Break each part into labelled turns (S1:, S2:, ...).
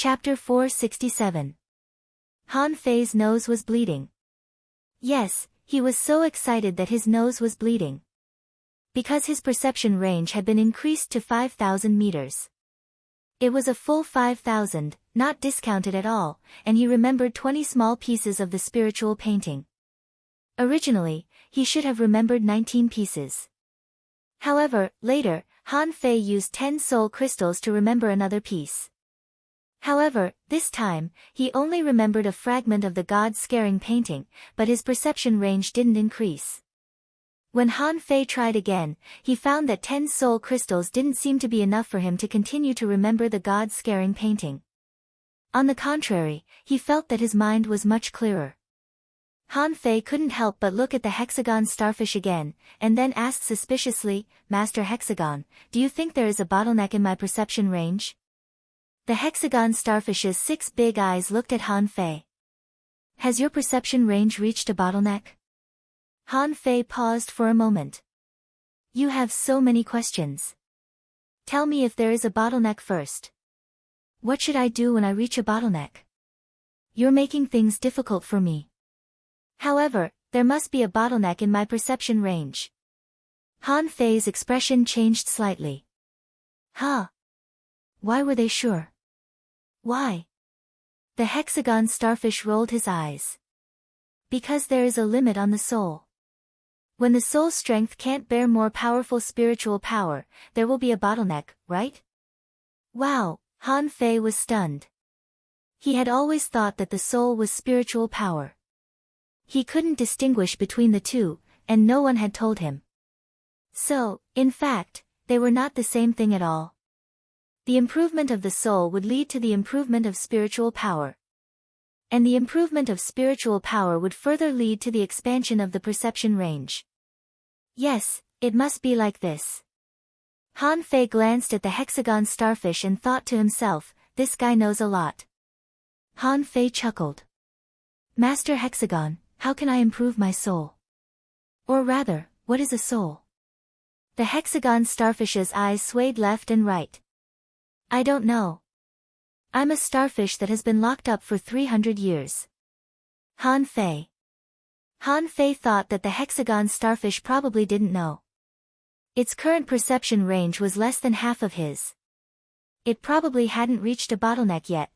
S1: Chapter 467. Han Fei's nose was bleeding. Yes, he was so excited that his nose was bleeding. Because his perception range had been increased to 5,000 meters. It was a full 5,000, not discounted at all, and he remembered 20 small pieces of the spiritual painting. Originally, he should have remembered 19 pieces. However, later, Han Fei used 10 soul crystals to remember another piece. However, this time, he only remembered a fragment of the God-scaring painting, but his perception range didn't increase. When Han Fei tried again, he found that 10 soul crystals didn't seem to be enough for him to continue to remember the God-scaring painting. On the contrary, he felt that his mind was much clearer. Han Fei couldn't help but look at the hexagon starfish again, and then asked suspiciously, "Master Hexagon, do you think there is a bottleneck in my perception range?" The hexagon starfish's 6 big eyes looked at Han Fei. "Has your perception range reached a bottleneck?" Han Fei paused for a moment. "You have so many questions. Tell me if there is a bottleneck first. What should I do when I reach a bottleneck? You're making things difficult for me. However, there must be a bottleneck in my perception range." Han Fei's expression changed slightly. "Huh? Why were they sure? Why?" The hexagon starfish rolled his eyes. "Because there is a limit on the soul. When the soul strength can't bear more powerful spiritual power, there will be a bottleneck, right?" Wow, Han Fei was stunned. He had always thought that the soul was spiritual power. He couldn't distinguish between the two, and no one had told him. So, in fact, they were not the same thing at all. The improvement of the soul would lead to the improvement of spiritual power. And the improvement of spiritual power would further lead to the expansion of the perception range. Yes, it must be like this. Han Fei glanced at the hexagon starfish and thought to himself, "This guy knows a lot." Han Fei chuckled. "Master Hexagon, how can I improve my soul? Or rather, what is a soul?" The hexagon starfish's eyes swayed left and right. "I don't know. I'm a starfish that has been locked up for 300 years. Han Fei. Han Fei thought that the hexagon starfish probably didn't know. Its current perception range was less than half of his. It probably hadn't reached a bottleneck yet.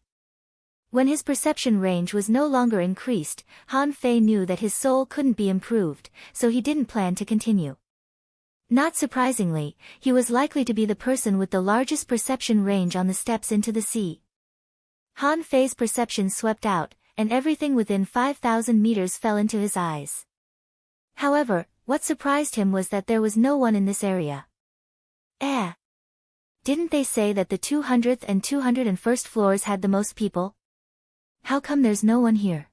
S1: When his perception range was no longer increased, Han Fei knew that his soul couldn't be improved, so he didn't plan to continue. Not surprisingly, he was likely to be the person with the largest perception range on the steps into the sea. Han Fei's perception swept out, and everything within 5,000 meters fell into his eyes. However, what surprised him was that there was no one in this area. Didn't they say that the 200th and 201st floors had the most people? How come there's no one here?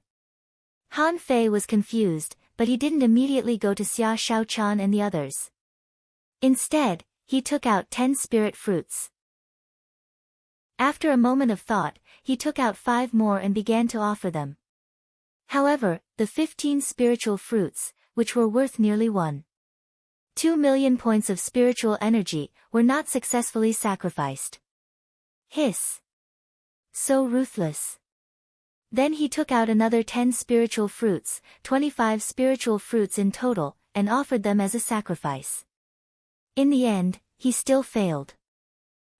S1: Han Fei was confused, but he didn't immediately go to Xia Shaochan and the others. Instead, he took out 10 spirit fruits. After a moment of thought, he took out 5 more and began to offer them. However, the 15 spiritual fruits, which were worth nearly 1.2 million points of spiritual energy, were not successfully sacrificed. Hiss! So ruthless. Then he took out another 10 spiritual fruits, 25 spiritual fruits in total, and offered them as a sacrifice. In the end, he still failed.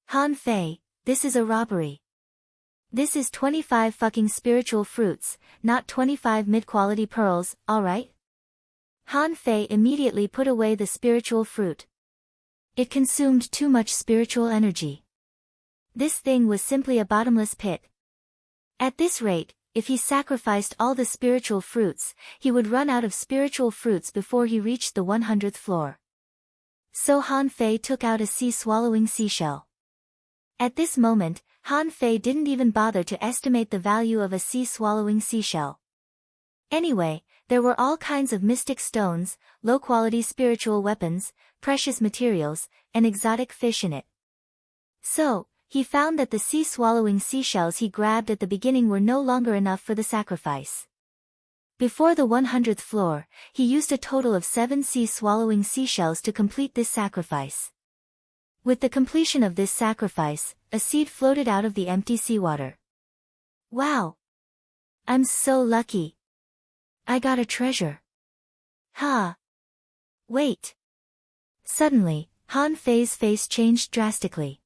S1: Han Fei, this is a robbery. This is 25 fucking spiritual fruits, not 25 mid-quality pearls, alright? Han Fei immediately put away the spiritual fruit. It consumed too much spiritual energy. This thing was simply a bottomless pit. At this rate, if he sacrificed all the spiritual fruits, he would run out of spiritual fruits before he reached the 100th floor. So Han Fei took out a sea-swallowing seashell. At this moment, Han Fei didn't even bother to estimate the value of a sea-swallowing seashell. Anyway, there were all kinds of mystic stones, low-quality spiritual weapons, precious materials, and exotic fish in it. So, he found that the sea-swallowing seashells he grabbed at the beginning were no longer enough for the sacrifice. Before the 100th floor, he used a total of 7 sea-swallowing seashells to complete this sacrifice. With the completion of this sacrifice, a seed floated out of the empty seawater. Wow! I'm so lucky. I got a treasure. Ha! Wait! Suddenly, Han Fei's face changed drastically.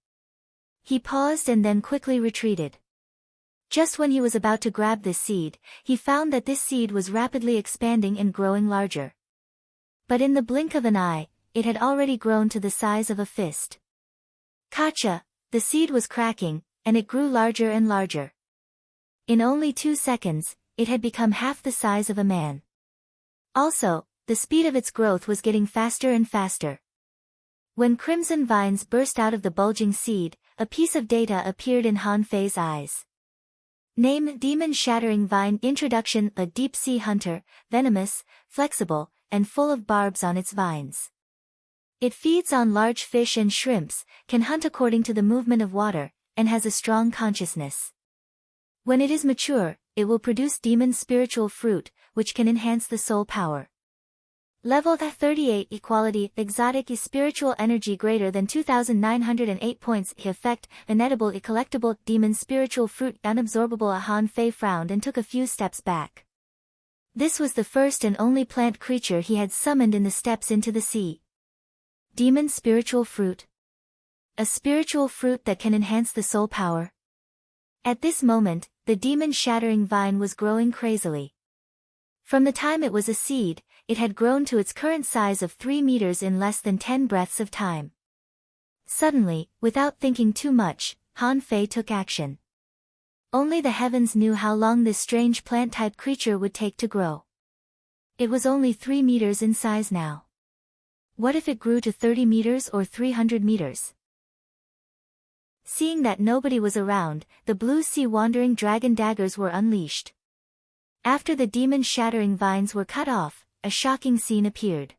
S1: He paused and then quickly retreated. Just when he was about to grab this seed, he found that this seed was rapidly expanding and growing larger. But in the blink of an eye, it had already grown to the size of a fist. Gotcha! The seed was cracking, and it grew larger and larger. In only 2 seconds, it had become half the size of a man. Also, the speed of its growth was getting faster and faster. When crimson vines burst out of the bulging seed, a piece of data appeared in Han Fei's eyes. Name: Demon Shattering Vine. Introduction: a deep-sea hunter, venomous, flexible, and full of barbs on its vines. It feeds on large fish and shrimps, can hunt according to the movement of water, and has a strong consciousness. When it is mature, it will produce demon spiritual fruit, which can enhance the soul power. Level 38 Equality. Exotic spiritual energy greater than 2,908 points. Effect: inedible collectible. Demon spiritual fruit. Unabsorbable. Han Fei frowned and took a few steps back. This was the first and only plant creature he had summoned in the steps into the sea. Demon spiritual fruit. A spiritual fruit that can enhance the soul power. At this moment, the demon shattering vine was growing crazily. From the time it was a seed, it had grown to its current size of 3 meters in less than 10 breaths of time. Suddenly, without thinking too much, Han Fei took action. Only the heavens knew how long this strange plant-type creature would take to grow. It was only 3 meters in size now. What if it grew to 30 meters or 300 meters? Seeing that nobody was around, the blue sea wandering dragon daggers were unleashed. After the demon shattering vines were cut off, a shocking scene appeared.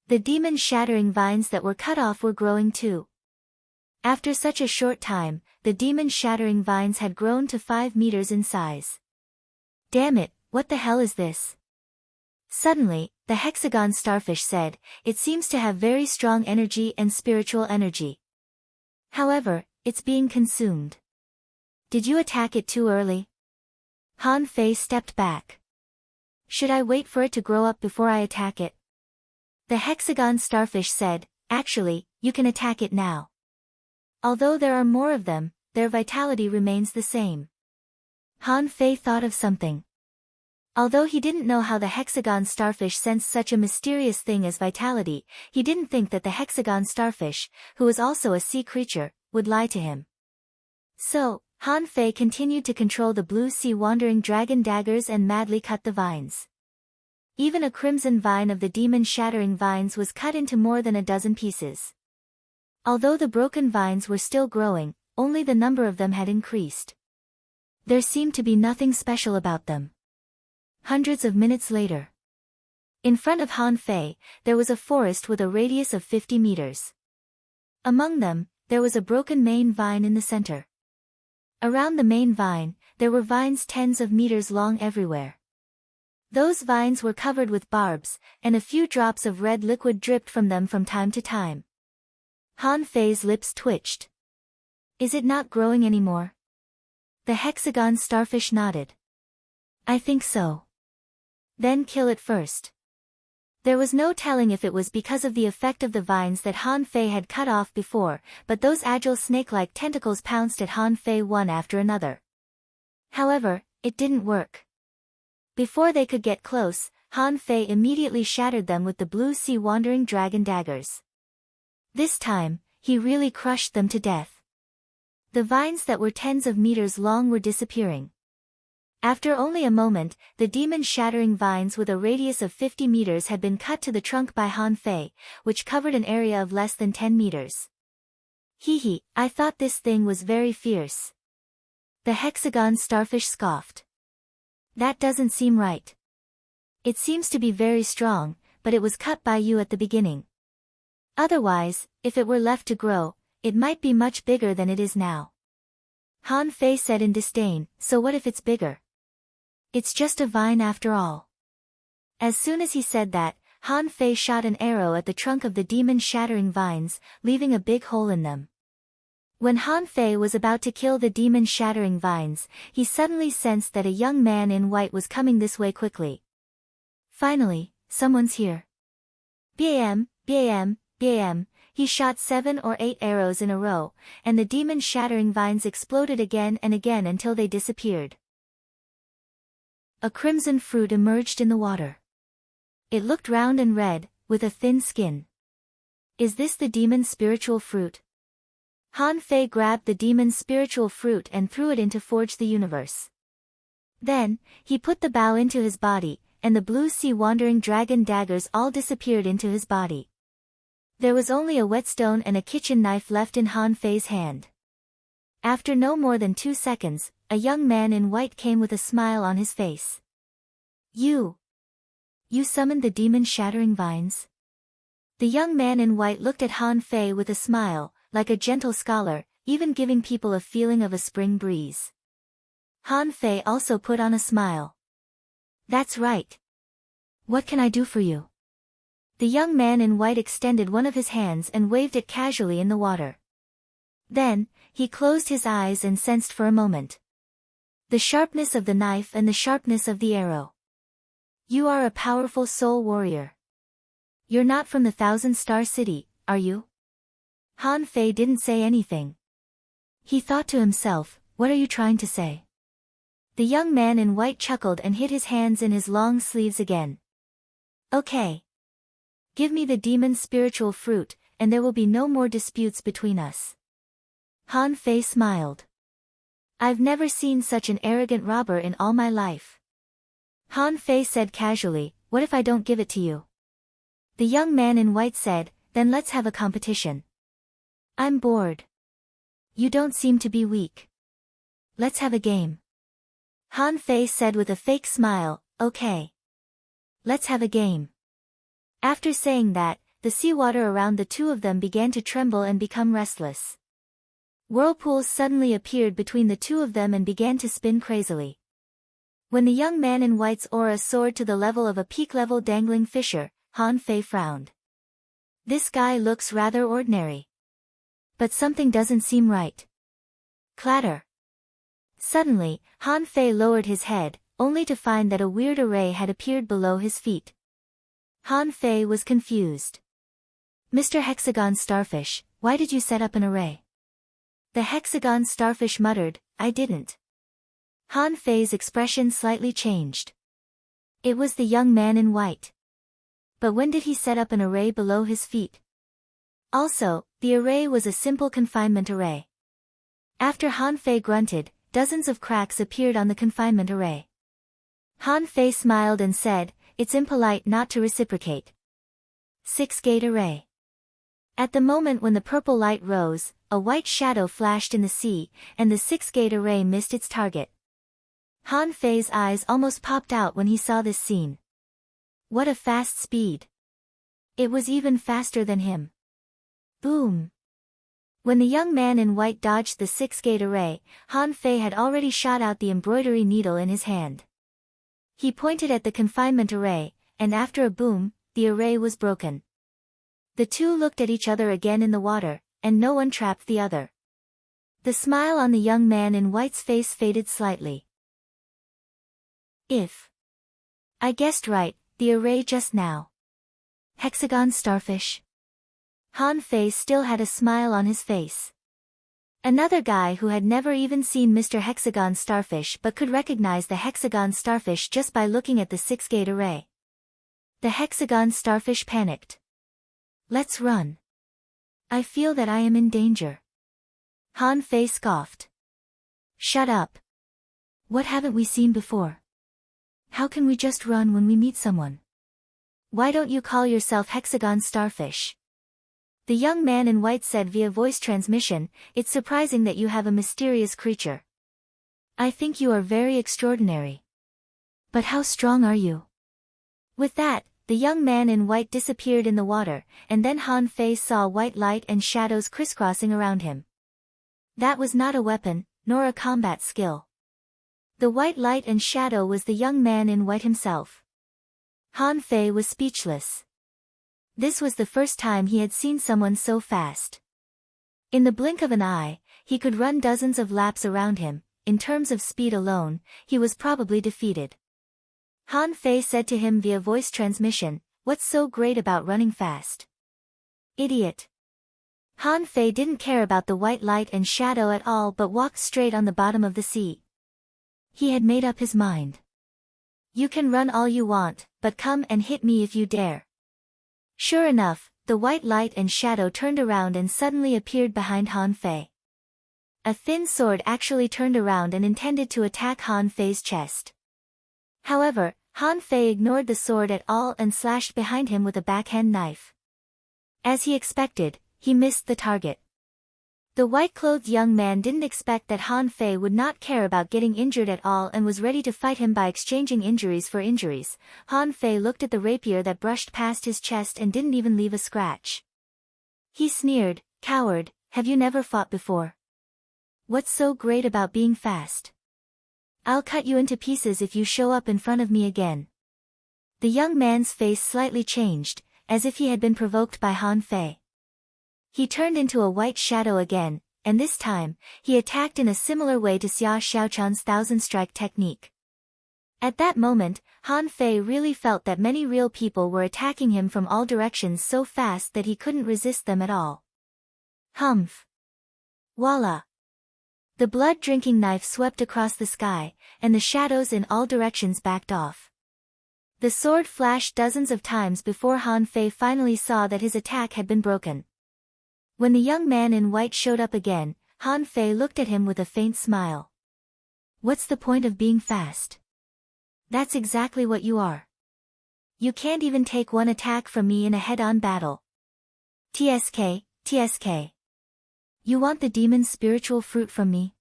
S1: The demon shattering vines that were cut off were growing too. After such a short time, the demon shattering vines had grown to 5 meters in size. Damn it, what the hell is this? Suddenly, the hexagon starfish said, it seems to have very strong energy and spiritual energy. However, it's being consumed. Did you attack it too early? Han Fei stepped back. Should I wait for it to grow up before I attack it? The hexagon starfish said, actually, you can attack it now. Although there are more of them, their vitality remains the same. Han Fei thought of something. Although he didn't know how the hexagon starfish sensed such a mysterious thing as vitality, he didn't think that the hexagon starfish, who was also a sea creature, would lie to him. So, Han Fei continued to control the blue sea wandering dragon daggers and madly cut the vines. Even a crimson vine of the demon shattering vines was cut into more than a dozen pieces. Although the broken vines were still growing, only the number of them had increased. There seemed to be nothing special about them. Hundreds of minutes later. In front of Han Fei, there was a forest with a radius of 50 meters. Among them, there was a broken main vine in the center. Around the main vine, there were vines tens of meters long everywhere. Those vines were covered with barbs, and a few drops of red liquid dripped from them from time to time. Han Fei's lips twitched. Is it not growing anymore? The hexagon starfish nodded. I think so. Then kill it first. There was no telling if it was because of the effect of the vines that Han Fei had cut off before, but those agile snake-like tentacles pounced at Han Fei one after another. However, it didn't work. Before they could get close, Han Fei immediately shattered them with the blue sea wandering dragon daggers. This time, he really crushed them to death. The vines that were tens of meters long were disappearing. After only a moment, the demon-shattering vines with a radius of 50 meters had been cut to the trunk by Han Fei, which covered an area of less than 10 meters. Hee, I thought this thing was very fierce. The hexagon starfish scoffed. That doesn't seem right. It seems to be very strong, but it was cut by you at the beginning. Otherwise, if it were left to grow, it might be much bigger than it is now. Han Fei said in disdain, so what if it's bigger? It's just a vine after all. As soon as he said that, Han Fei shot an arrow at the trunk of the demon-shattering vines, leaving a big hole in them. When Han Fei was about to kill the demon-shattering vines, he suddenly sensed that a young man in white was coming this way quickly. Finally, someone's here. Bam, bam, bam, he shot 7 or 8 arrows in a row, and the demon-shattering vines exploded again and again until they disappeared. A crimson fruit emerged in the water. It looked round and red, with a thin skin. Is this the demon's spiritual fruit? Han Fei grabbed the demon's spiritual fruit and threw it into Forge the Universe. Then, he put the bow into his body, and the blue sea wandering dragon daggers all disappeared into his body. There was only a whetstone and a kitchen knife left in Han Fei's hand. After no more than 2 seconds, a young man in white came with a smile on his face. You summoned the demon-shattering vines? The young man in white looked at Han Fei with a smile, like a gentle scholar, even giving people a feeling of a spring breeze. Han Fei also put on a smile. That's right. What can I do for you? The young man in white extended one of his hands and waved it casually in the water. Then, he closed his eyes and sensed for a moment the sharpness of the knife and the sharpness of the arrow. You are a powerful soul warrior. You're not from the Thousand-Star City, are you? Han Fei didn't say anything. He thought to himself, what are you trying to say? The young man in white chuckled and hid his hands in his long sleeves again. Okay. Give me the demon's spiritual fruit, and there will be no more disputes between us. Han Fei smiled. I've never seen such an arrogant robber in all my life. Han Fei said casually, what if I don't give it to you? The young man in white said, then let's have a competition. I'm bored. You don't seem to be weak. Let's have a game. Han Fei said with a fake smile, okay. Let's have a game. After saying that, the seawater around the two of them began to tremble and become restless. Whirlpools suddenly appeared between the two of them and began to spin crazily. When the young man in white's aura soared to the level of a peak-level dangling fisher, Han Fei frowned. This guy looks rather ordinary. But something doesn't seem right. Clatter. Suddenly, Han Fei lowered his head, only to find that a weird array had appeared below his feet. Han Fei was confused. Mr. Hexagon Starfish, why did you set up an array? The Hexagon Starfish muttered, I didn't. Han Fei's expression slightly changed. It was the young man in white. But when did he set up an array below his feet? Also, the array was a simple confinement array. After Han Fei grunted, dozens of cracks appeared on the confinement array. Han Fei smiled and said, it's impolite not to reciprocate. 6-gate array. At the moment when the purple light rose, a white shadow flashed in the sea, and the 6-gate array missed its target. Han Fei's eyes almost popped out when he saw this scene. What a fast speed! It was even faster than him. Boom! When the young man in white dodged the 6-gate array, Han Fei had already shot out the embroidery needle in his hand. He pointed at the confinement array, and after a boom, the array was broken. The two looked at each other again in the water, and no one trapped the other. The smile on the young man in white's face faded slightly. I guessed right, the array just now. Hexagon Starfish. Han Fei still had a smile on his face. Another guy who had never even seen Mr. Hexagon Starfish but could recognize the Hexagon Starfish just by looking at the 6-gate array. The Hexagon Starfish panicked. Let's run. I feel that I am in danger. Han Fei scoffed. Shut up. What haven't we seen before? How can we just run when we meet someone? Why don't you call yourself Hexagon Starfish? The young man in white said via voice transmission, it's surprising that you have a mysterious creature. I think you are very extraordinary. But how strong are you? With that, the young man in white disappeared in the water, and then Han Fei saw white light and shadows crisscrossing around him. That was not a weapon, nor a combat skill. The white light and shadow was the young man in white himself. Han Fei was speechless. This was the first time he had seen someone so fast. In the blink of an eye, he could run dozens of laps around him. In terms of speed alone, he was probably defeated. Han Fei said to him via voice transmission, "What's so great about running fast?" Idiot. Han Fei didn't care about the white light and shadow at all but walked straight on the bottom of the sea. He had made up his mind. You can run all you want, but come and hit me if you dare. Sure enough, the white light and shadow turned around and suddenly appeared behind Han Fei. A thin sword actually turned around and intended to attack Han Fei's chest. However, Han Fei ignored the sword at all and slashed behind him with a backhand knife. As he expected, he missed the target. The white-clothed young man didn't expect that Han Fei would not care about getting injured at all and was ready to fight him by exchanging injuries for injuries. Han Fei looked at the rapier that brushed past his chest and didn't even leave a scratch. He sneered, "Coward, have you never fought before? What's so great about being fast? I'll cut you into pieces if you show up in front of me again." The young man's face slightly changed, as if he had been provoked by Han Fei. He turned into a white shadow again, and this time, he attacked in a similar way to Xia Xiaochan's thousand-strike technique. At that moment, Han Fei really felt that many real people were attacking him from all directions so fast that he couldn't resist them at all. Humph! Voila! The blood-drinking knife swept across the sky, and the shadows in all directions backed off. The sword flashed dozens of times before Han Fei finally saw that his attack had been broken. When the young man in white showed up again, Han Fei looked at him with a faint smile. "What's the point of being fast? That's exactly what you are. You can't even take one attack from me in a head-on battle. TSK, TSK. You want the demon's spiritual fruit from me?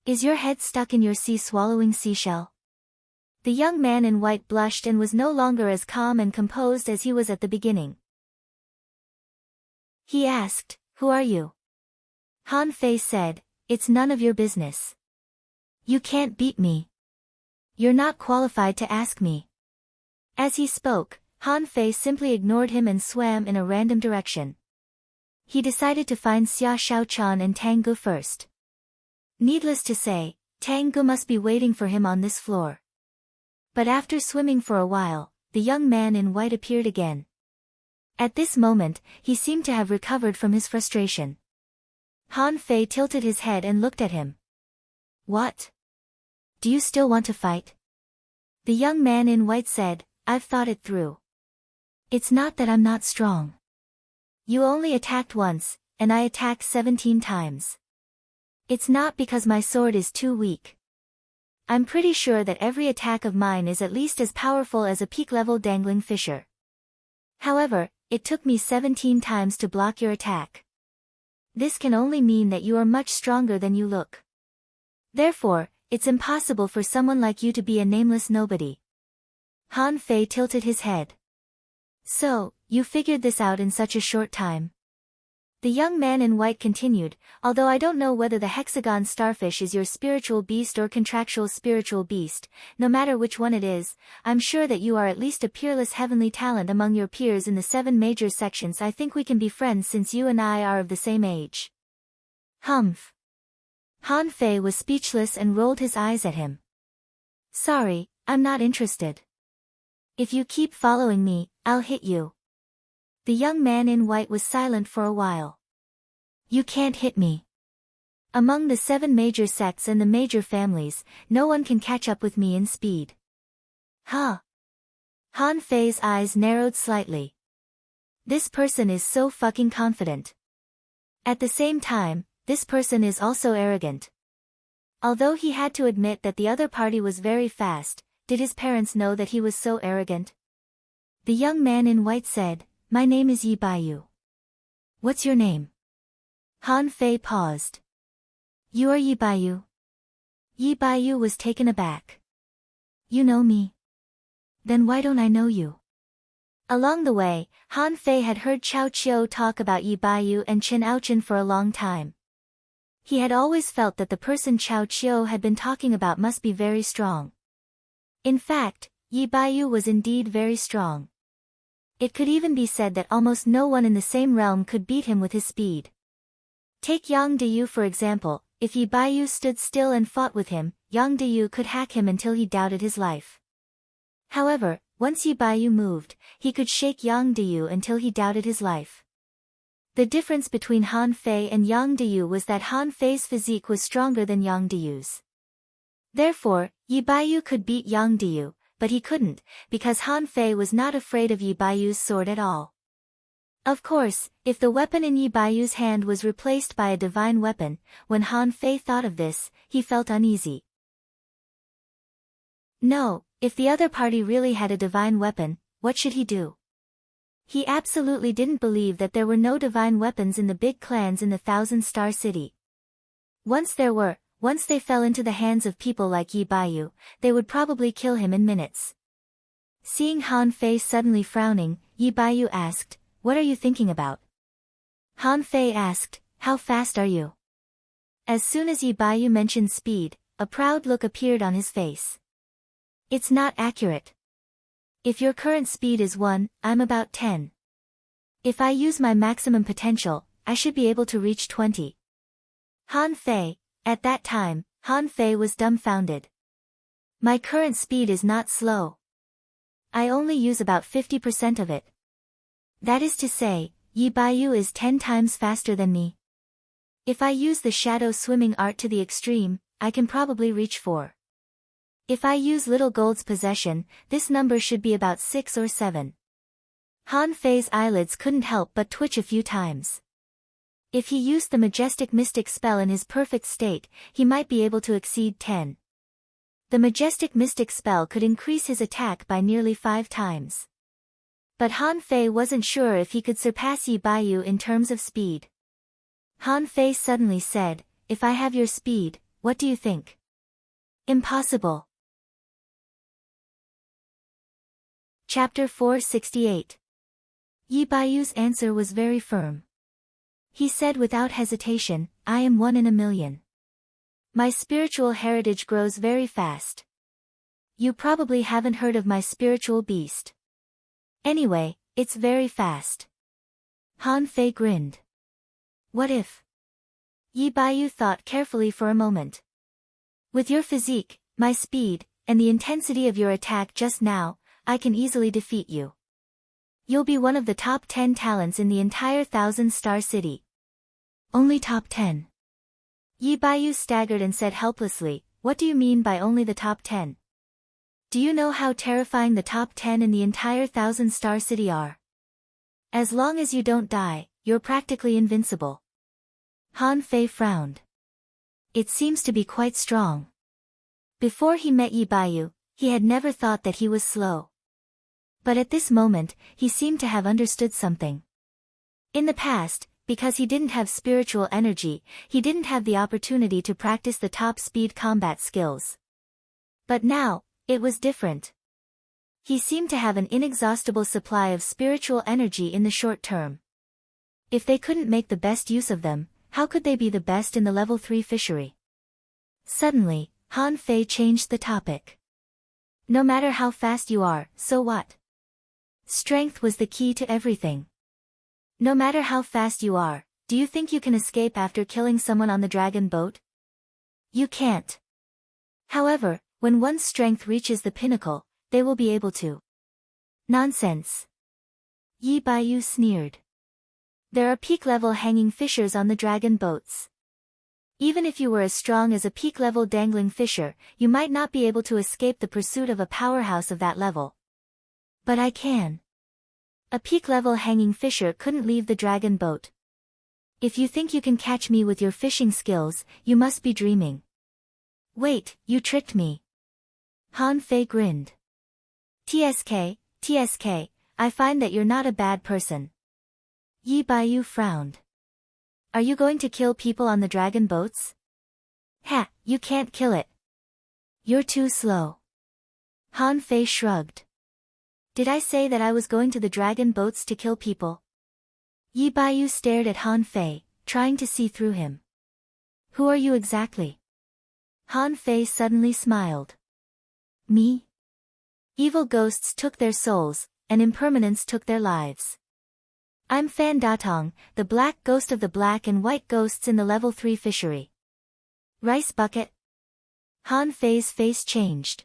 S1: Is your head stuck in your sea-swallowing seashell?" The young man in white blushed and was no longer as calm and composed as he was at the beginning. He asked, "Who are you?" Han Fei said, "It's none of your business. You can't beat me. You're not qualified to ask me." As he spoke, Han Fei simply ignored him and swam in a random direction. He decided to find Xia Xiaochan and Tang Gu first. Needless to say, Tang Gu must be waiting for him on this floor. But after swimming for a while, the young man in white appeared again. At this moment, he seemed to have recovered from his frustration. Han Fei tilted his head and looked at him. "What? Do you still want to fight?" The young man in white said, "I've thought it through. It's not that I'm not strong. You only attacked once, and I attacked 17 times. It's not because my sword is too weak. I'm pretty sure that every attack of mine is at least as powerful as a peak-level dangling fisher. However, it took me 17 times to block your attack. This can only mean that you are much stronger than you look. Therefore, it's impossible for someone like you to be a nameless nobody." Han Fei tilted his head. "So, you figured this out in such a short time?" The young man in white continued, "Although I don't know whether the hexagon starfish is your spiritual beast or contractual spiritual beast, no matter which one it is, I'm sure that you are at least a peerless heavenly talent among your peers in the 7 major sections. I think we can be friends since you and I are of the same age." Humph. Han Fei was speechless and rolled his eyes at him. "Sorry, I'm not interested. If you keep following me, I'll hit you." The young man in white was silent for a while. "You can't hit me. Among the 7 major sects and the major families, no one can catch up with me in speed." Huh? Han Fei's eyes narrowed slightly. This person is so fucking confident. At the same time, this person is also arrogant. Although he had to admit that the other party was very fast, did his parents know that he was so arrogant? The young man in white said, "My name is Yi Baiyu." "What's your name?" Han Fei paused. "You are Yi Baiyu?" Yi Baiyu was taken aback. "You know me? Then why don't I know you?" Along the way, Han Fei had heard Chao Qiu talk about Yi Baiyu and Chen Aochen for a long time. He had always felt that the person Chao Qiu had been talking about must be very strong. In fact, Yi Baiyu was indeed very strong. It could even be said that almost no one in the same realm could beat him with his speed. Take Yang Deyu for example, if Yi Baiyu stood still and fought with him, Yang Deyu could hack him until he doubted his life. However, once Yi Baiyu moved, he could shake Yang Deyu until he doubted his life. The difference between Han Fei and Yang Deyu was that Han Fei's physique was stronger than Yang Deyu's. Therefore, Yi Baiyu could beat Yang Deyu, but he couldn't, because Han Fei was not afraid of Yi Baiyu's sword at all. Of course, if the weapon in Yi Baiyu's hand was replaced by a divine weapon, when Han Fei thought of this, he felt uneasy. No, if the other party really had a divine weapon, what should he do? He absolutely didn't believe that there were no divine weapons in the big clans in the Thousand-Star City. Once they fell into the hands of people like Yi Baiyu, they would probably kill him in minutes. Seeing Han Fei suddenly frowning, Yi Baiyu asked, "What are you thinking about?" Han Fei asked, "How fast are you?" As soon as Yi Baiyu mentioned speed, a proud look appeared on his face. It's not accurate. If your current speed is 1, I'm about 10. If I use my maximum potential, I should be able to reach 20. Han Fei, at that time, Han Fei was dumbfounded. My current speed is not slow. I only use about 50% of it. That is to say, Yi Baiyu is 10 times faster than me. If I use the shadow swimming art to the extreme, I can probably reach 4. If I use Little Gold's possession, this number should be about 6 or 7. Han Fei's eyelids couldn't help but twitch a few times. If he used the majestic mystic spell in his perfect state, he might be able to exceed 10. The majestic mystic spell could increase his attack by nearly 5 times. But Han Fei wasn't sure if he could surpass Yi Baiyu in terms of speed. Han Fei suddenly said, "If I have your speed, what do you think?" Impossible. Chapter 468. Yi Baiyu's answer was very firm. He said without hesitation, "I am 1 in a million. My spiritual heritage grows very fast. You probably haven't heard of my spiritual beast. Anyway, it's very fast." Han Fei grinned. What if? Yi Baiyu thought carefully for a moment. With your physique, my speed, and the intensity of your attack just now, I can easily defeat you. You'll be one of the top 10 talents in the entire Thousand-Star City. Only top 10. Yi Baiyu staggered and said helplessly, "What do you mean by only the top 10? Do you know how terrifying the top 10 in the entire Thousand-Star City are? As long as you don't die, you're practically invincible." Han Fei frowned. It seems to be quite strong. Before he met Yi Baiyu, he had never thought that he was slow. But at this moment, he seemed to have understood something. In the past, because he didn't have spiritual energy, he didn't have the opportunity to practice the top speed combat skills. But now, it was different. He seemed to have an inexhaustible supply of spiritual energy in the short term. If they couldn't make the best use of them, how could they be the best in the level 3 fishery? Suddenly, Han Fei changed the topic. No matter how fast you are, so what? Strength was the key to everything. No matter how fast you are, do you think you can escape after killing someone on the dragon boat? You can't. However, when one's strength reaches the pinnacle, they will be able to. Nonsense. Yi Baiyu sneered. There are peak-level hanging fishers on the dragon boats. Even if you were as strong as a peak-level dangling fisher, you might not be able to escape the pursuit of a powerhouse of that level. But I can. A peak-level hanging fisher couldn't leave the dragon boat. If you think you can catch me with your fishing skills, you must be dreaming. Wait, you tricked me. Han Fei grinned. TSK, I find that you're not a bad person. Yi Baiyu frowned. Are you going to kill people on the dragon boats? Ha, you can't kill it. You're too slow. Han Fei shrugged. Did I say that I was going to the dragon boats to kill people? Yi Baiyu stared at Han Fei, trying to see through him. Who are you exactly? Han Fei suddenly smiled. Me? Evil ghosts took their souls, and impermanence took their lives. I'm Fan Datong, the black ghost of the black and white ghosts in the level 3 fishery. Rice bucket? Han Fei's face changed.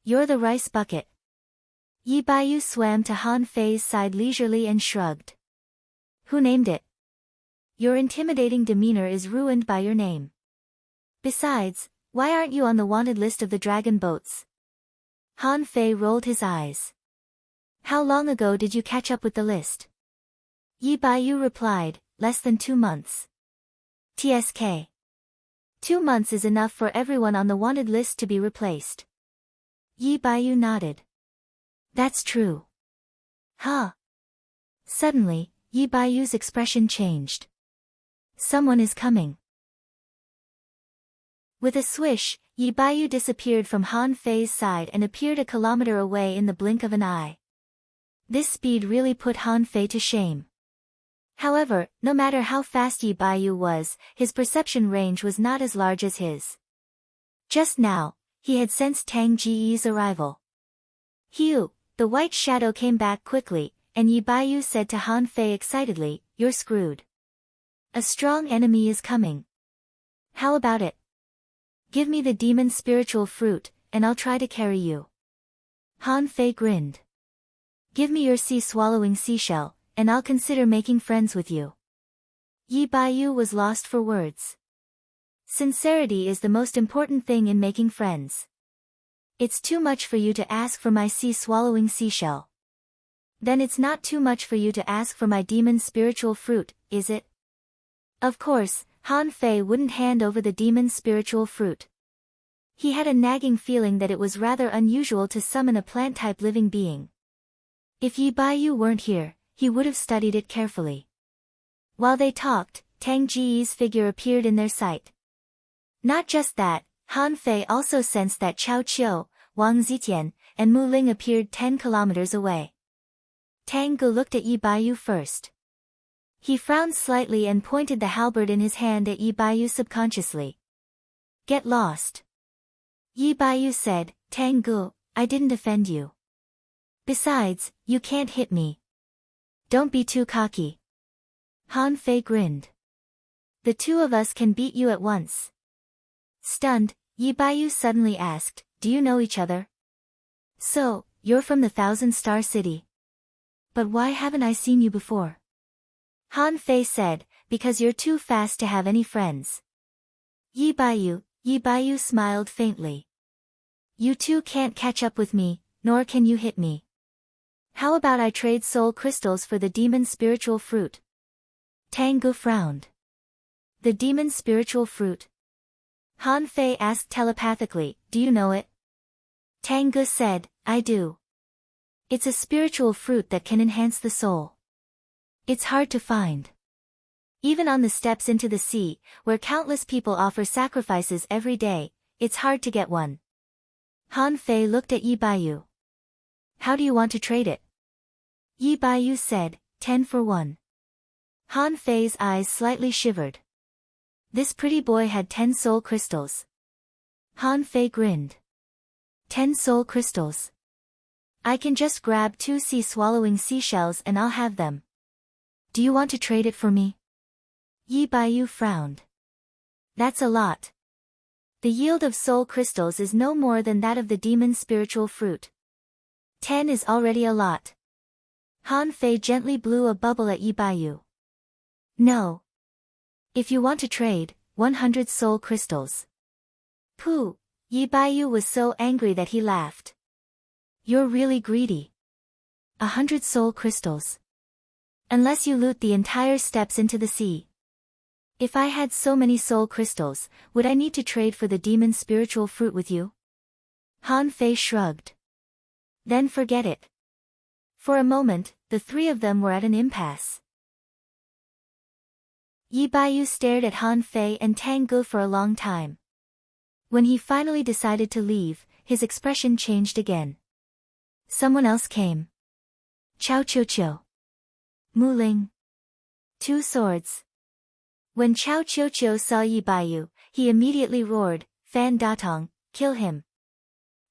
S1: You're the rice bucket. Yi Baiyu swam to Han Fei's side leisurely and shrugged. Who named it? Your intimidating demeanor is ruined by your name. Besides, why aren't you on the wanted list of the dragon boats? Han Fei rolled his eyes. How long ago did you catch up with the list? Yi Baiyu replied, less than 2 months. TSK. 2 months is enough for everyone on the wanted list to be replaced. Yi Baiyu nodded. That's true. Huh. Suddenly, Yi Baiyu's expression changed. Someone is coming. With a swish, Yi Baiyu disappeared from Han Fei's side and appeared a kilometer away in the blink of an eye. This speed really put Han Fei to shame. However, no matter how fast Yi Baiyu was, his perception range was not as large as his. Just now, he had sensed Tang Jiyi's arrival. Hiu, the white shadow came back quickly, and Yi Baiyu said to Han Fei excitedly, you're screwed. A strong enemy is coming. How about it? Give me the demon's spiritual fruit, and I'll try to carry you. Han Fei grinned. Give me your sea-swallowing seashell, and I'll consider making friends with you. Yi Baiyu was lost for words. Sincerity is the most important thing in making friends. It's too much for you to ask for my sea-swallowing seashell. Then it's not too much for you to ask for my demon's spiritual fruit, is it? Of course, Han Fei wouldn't hand over the demon's spiritual fruit. He had a nagging feeling that it was rather unusual to summon a plant-type living being. If Yi Baiyu weren't here, he would have studied it carefully. While they talked, Tang Jiyi's figure appeared in their sight. Not just that, Han Fei also sensed that Chao Qiu, Wang Zitian, and Mu Ling appeared 10 kilometers away. Tang Ge looked at Yi Baiyu first. He frowned slightly and pointed the halberd in his hand at Yi Baiyu subconsciously. Get lost. Yi Baiyu said, Tang Ge, I didn't offend you. Besides, you can't hit me. Don't be too cocky. Han Fei grinned. The two of us can beat you at once. Stunned, Yi Baiyu suddenly asked, do you know each other? So, you're from the Thousand Star City. But why haven't I seen you before? Han Fei said, because you're too fast to have any friends. Yi Baiyu smiled faintly. You two can't catch up with me, nor can you hit me. How about I trade soul crystals for the demon's spiritual fruit? Tang Ge frowned. The demon's spiritual fruit? Han Fei asked telepathically, do you know it? Tang Ge said, I do. It's a spiritual fruit that can enhance the soul. It's hard to find. Even on the steps into the sea, where countless people offer sacrifices every day, it's hard to get one. Han Fei looked at Yi Baiyu. How do you want to trade it? Yi Baiyu said, 10 for 1. Han Fei's eyes slightly shivered. This pretty boy had 10 soul crystals. Han Fei grinned. 10 soul crystals. I can just grab 2 sea-swallowing seashells and I'll have them. Do you want to trade it for me? Yi Baiyu frowned. That's a lot. The yield of soul crystals is no more than that of the demon's spiritual fruit. 10 is already a lot. Han Fei gently blew a bubble at Yi Baiyu. No. If you want to trade, 100 soul crystals. Pooh, Yi Baiyu was so angry that he laughed. You're really greedy. 100 soul crystals. Unless you loot the entire steps into the sea. If I had so many soul crystals, would I need to trade for the demon's spiritual fruit with you? Han Fei shrugged. Then forget it. For a moment, the three of them were at an impasse. Yi Baiyu stared at Han Fei and Tang Ge for a long time. When he finally decided to leave, his expression changed again. Someone else came. Chao Qiu. Mu Ling. 2 swords. When Chao Qiu saw Yi Baiyu, he immediately roared, Fan Datong, kill him.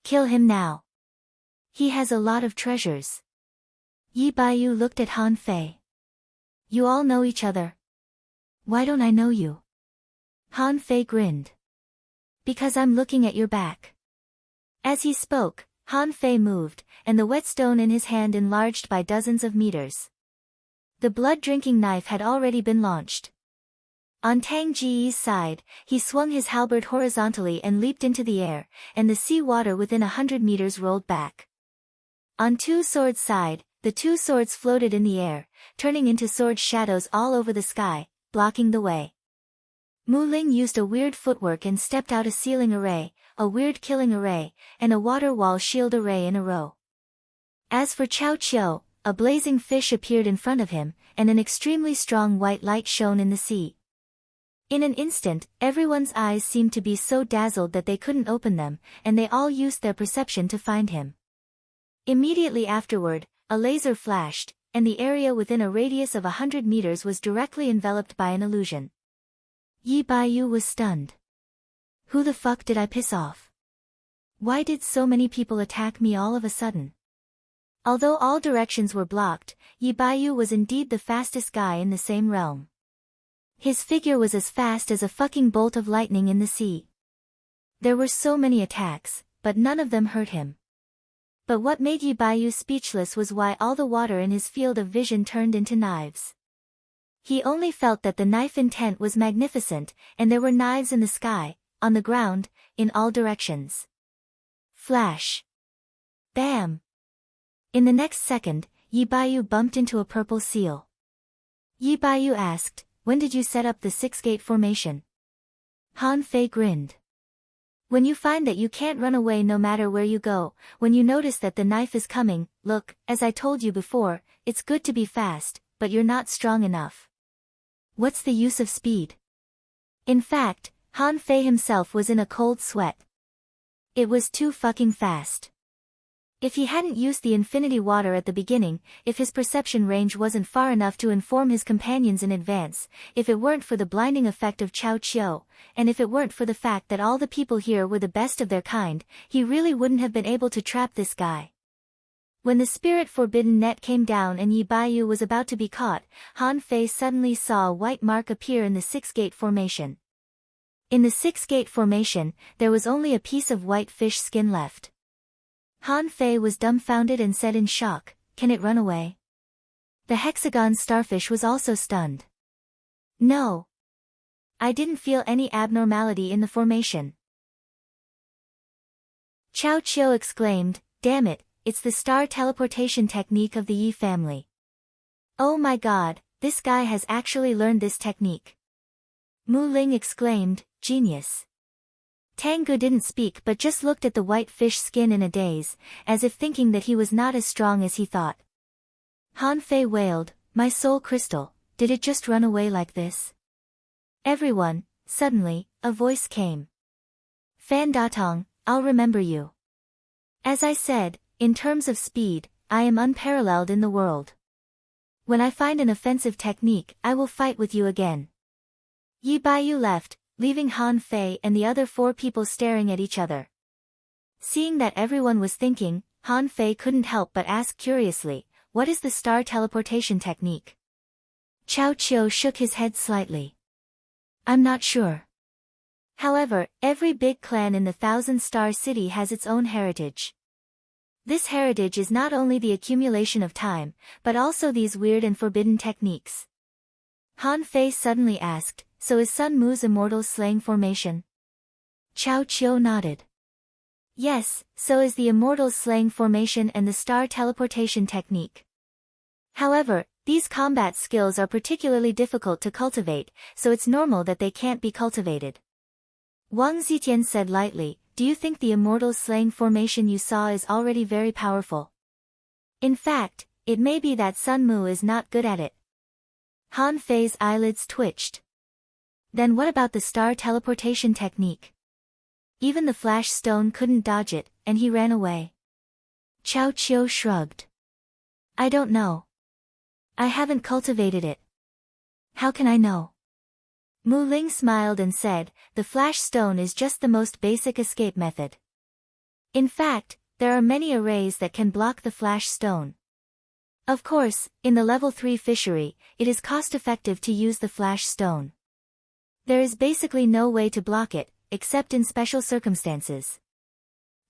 S1: Kill him now. He has a lot of treasures. Yi Baiyu looked at Han Fei. You all know each other. Why don't I know you? Han Fei grinned. Because I'm looking at your back. As he spoke, Han Fei moved, and the whetstone in his hand enlarged by dozens of meters. The blood-drinking knife had already been launched. On Tang Ji's side, he swung his halberd horizontally and leaped into the air, and the sea water within 100 meters rolled back. On Two Swords' side, the two swords floated in the air, turning into sword shadows all over the sky, blocking the way. Mu Ling used a weird footwork and stepped out a sealing array, a weird killing array, and a water wall shield array in a row. As for Chao Qiu, a blazing fish appeared in front of him, and an extremely strong white light shone in the sea. In an instant, everyone's eyes seemed to be so dazzled that they couldn't open them, and they all used their perception to find him. Immediately afterward, a laser flashed, and the area within a radius of 100 meters was directly enveloped by an illusion. Yi Baiyu was stunned. Who the fuck did I piss off? Why did so many people attack me all of a sudden? Although all directions were blocked, Yi Baiyu was indeed the fastest guy in the same realm. His figure was as fast as a fucking bolt of lightning in the sea. There were so many attacks, but none of them hurt him. But what made Yi Baiyu speechless was why all the water in his field of vision turned into knives. He only felt that the knife intent was magnificent, and there were knives in the sky, on the ground, in all directions. Flash. Bam. In the next second, Yi Baiyu bumped into a purple seal. Yi Baiyu asked, "When did you set up the six-gate formation?" Han Fei grinned. When you find that you can't run away no matter where you go, when you notice that the knife is coming, look, as I told you before, it's good to be fast, but you're not strong enough. What's the use of speed? In fact, Han Fei himself was in a cold sweat. It was too fucking fast. If he hadn't used the infinity water at the beginning, if his perception range wasn't far enough to inform his companions in advance, if it weren't for the blinding effect of Chao Qiu, and if it weren't for the fact that all the people here were the best of their kind, he really wouldn't have been able to trap this guy. When the spirit forbidden net came down and Yi Baiyu was about to be caught, Han Fei suddenly saw a white mark appear in the six-gate formation. In the six-gate formation, there was only a piece of white fish skin left. Han Fei was dumbfounded and said in shock, "Can it run away?" The hexagon starfish was also stunned. "No. I didn't feel any abnormality in the formation." Chao Qiu exclaimed, "Damn it, it's the star teleportation technique of the Yi family. Oh my god, this guy has actually learned this technique." Mu Ling exclaimed, "Genius." Tang Gu didn't speak but just looked at the white fish skin in a daze, as if thinking that he was not as strong as he thought. Han Fei wailed, "My soul crystal, did it just run away like this?" Everyone, suddenly, a voice came. "Fan Datong, I'll remember you. As I said, in terms of speed, I am unparalleled in the world. When I find an offensive technique, I will fight with you again." Yi Baiyu left, leaving Han Fei and the other four people staring at each other. Seeing that everyone was thinking, Han Fei couldn't help but ask curiously, "What is the star teleportation technique?" Chao Qiu shook his head slightly. "I'm not sure. However, every big clan in the Thousand-Star City has its own heritage. This heritage is not only the accumulation of time, but also these weird and forbidden techniques." Han Fei suddenly asked, "So is Sun Mu's immortal slaying formation?" Chao Qiu nodded. "Yes, so is the immortal slaying formation and the star teleportation technique. However, these combat skills are particularly difficult to cultivate, so it's normal that they can't be cultivated." Wang Zitian said lightly, "Do you think the immortal slaying formation you saw is already very powerful? In fact, it may be that Sun Mu is not good at it." Han Fei's eyelids twitched. "Then what about the star teleportation technique? Even the flash stone couldn't dodge it, and he ran away." Chao Qiu shrugged. "I don't know. I haven't cultivated it. How can I know?" Mu Ling smiled and said, "The flash stone is just the most basic escape method. In fact, there are many arrays that can block the flash stone. Of course, in the level 3 fishery, it is cost-effective to use the flash stone. There is basically no way to block it, except in special circumstances.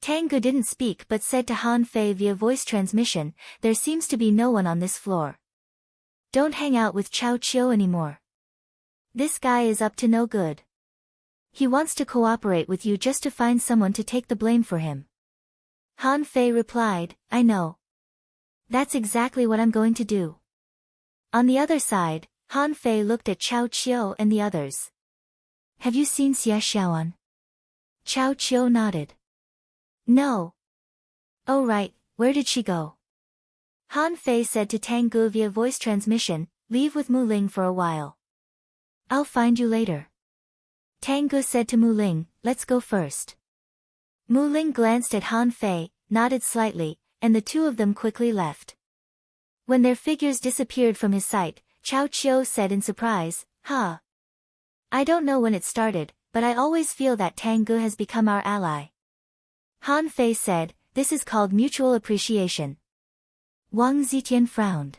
S1: Tang Ge didn't speak but said to Han Fei via voice transmission, there seems to be no one on this floor. Don't hang out with Chao Qiu anymore. This guy is up to no good. He wants to cooperate with you just to find someone to take the blame for him. Han Fei replied, I know. That's exactly what I'm going to do. On the other side, Han Fei looked at Chao Qiu and the others. Have you seen Xie Xiaoan? Chao Qiu nodded. No. Oh right, where did she go? Han Fei said to Tang Ge via voice transmission, leave with Mu Ling for a while. I'll find you later. Tang Ge said to Mu Ling, let's go first. Mu Ling glanced at Han Fei, nodded slightly, and the two of them quickly left. When their figures disappeared from his sight, Chao Qiu said in surprise, huh? I don't know when it started, but I always feel that Tang Ge has become our ally. Han Fei said, this is called mutual appreciation. Wang Zitian frowned.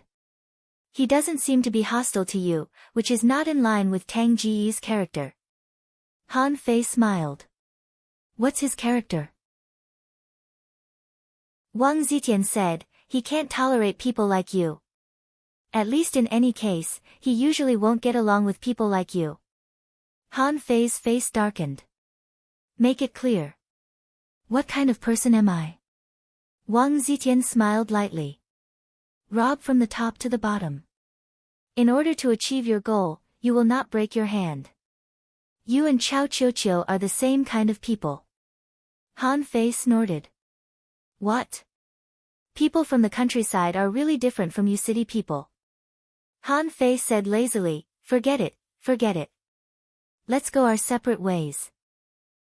S1: He doesn't seem to be hostile to you, which is not in line with Tang Ji's character. Han Fei smiled. What's his character? Wang Zitian said, he can't tolerate people like you. At least in any case, he usually won't get along with people like you. Han Fei's face darkened. Make it clear. What kind of person am I? Wang Zitian smiled lightly. Rob from the top to the bottom. In order to achieve your goal, you will not break your hand. You and Chao Qiu are the same kind of people. Han Fei snorted. What? People from the countryside are really different from you city people. Han Fei said lazily, forget it, forget it. Let's go our separate ways.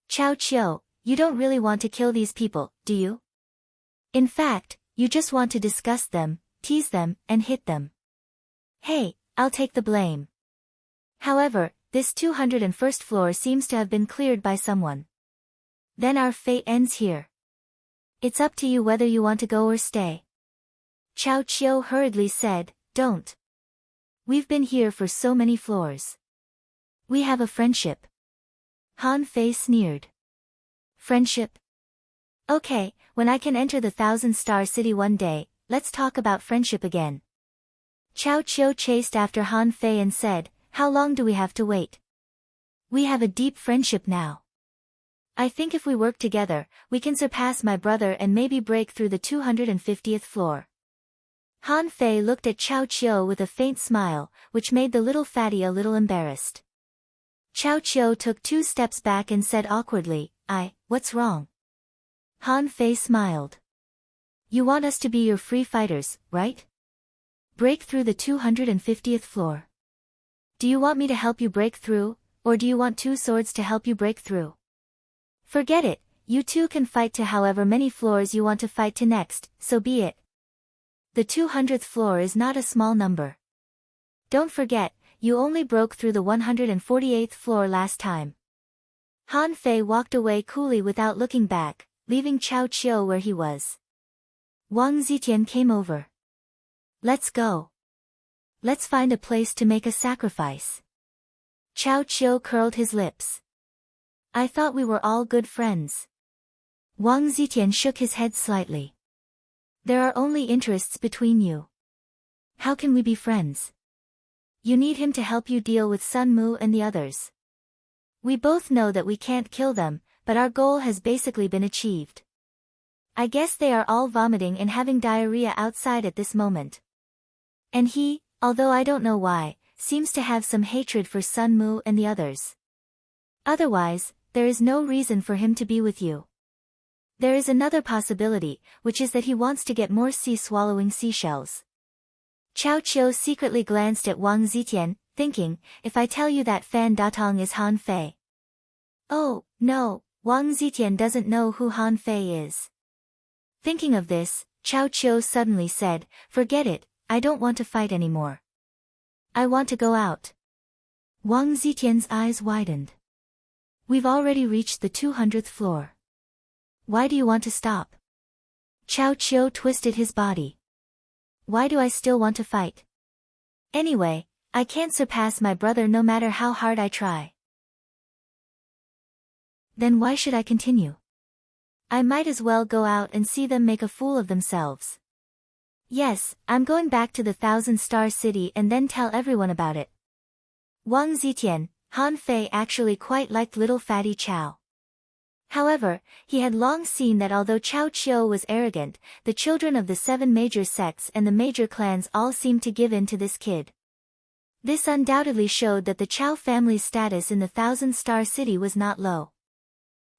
S1: Chao Qiu, you don't really want to kill these people, do you? In fact, you just want to disgust them, tease them, and hit them. Hey, I'll take the blame. However, this 201st floor seems to have been cleared by someone. Then our fate ends here. It's up to you whether you want to go or stay. Chao Qiu hurriedly said, don't. We've been here for so many floors. We have a friendship. Han Fei sneered. Friendship? Okay, when I can enter the 1,000-star city one day, let's talk about friendship again. Chao Qiu chased after Han Fei and said, how long do we have to wait? We have a deep friendship now. I think if we work together, we can surpass my brother and maybe break through the 250th floor. Han Fei looked at Chao Qiu with a faint smile, which made the little fatty a little embarrassed. Chao Qiu took 2 steps back and said awkwardly, what's wrong? Han Fei smiled. You want us to be your free fighters, right? Break through the 250th floor. Do you want me to help you break through, or do you want 2 swords to help you break through? Forget it, you two can fight to however many floors you want to fight to next, so be it. The 200th floor is not a small number. Don't forget, you only broke through the 148th floor last time. Han Fei walked away coolly without looking back, leaving Chao Qiu where he was. Wang Zitian came over. Let's go. Let's find a place to make a sacrifice. Chao Qiu curled his lips. I thought we were all good friends. Wang Zitian shook his head slightly. There are only interests between you. How can we be friends? You need him to help you deal with Sun Mu and the others. We both know that we can't kill them, but our goal has basically been achieved. I guess they are all vomiting and having diarrhea outside at this moment. And he, although I don't know why, seems to have some hatred for Sun Mu and the others. Otherwise, there is no reason for him to be with you. There is another possibility, which is that he wants to get more sea-swallowing seashells. Chao Qiu secretly glanced at Wang Zitian, thinking, if I tell you that Fan Datong is Han Fei. Oh, no, Wang Zitian doesn't know who Han Fei is. Thinking of this, Chao Qiu suddenly said, forget it, I don't want to fight anymore. I want to go out. Wang Zitian's eyes widened. We've already reached the 200th floor. Why do you want to stop? Chao Qiu twisted his body. why do I still want to fight? Anyway, I can't surpass my brother no matter how hard I try. Then why should I continue? I might as well go out and see them make a fool of themselves. Yes, I'm going back to the Thousand-Star City and then tell everyone about it. Wang Zitian, Han Fei actually quite liked little fatty Chao. However, he had long seen that although Chao Qiu was arrogant, the children of the 7 major sects and the major clans all seemed to give in to this kid. This undoubtedly showed that the Chao family's status in the Thousand-Star City was not low.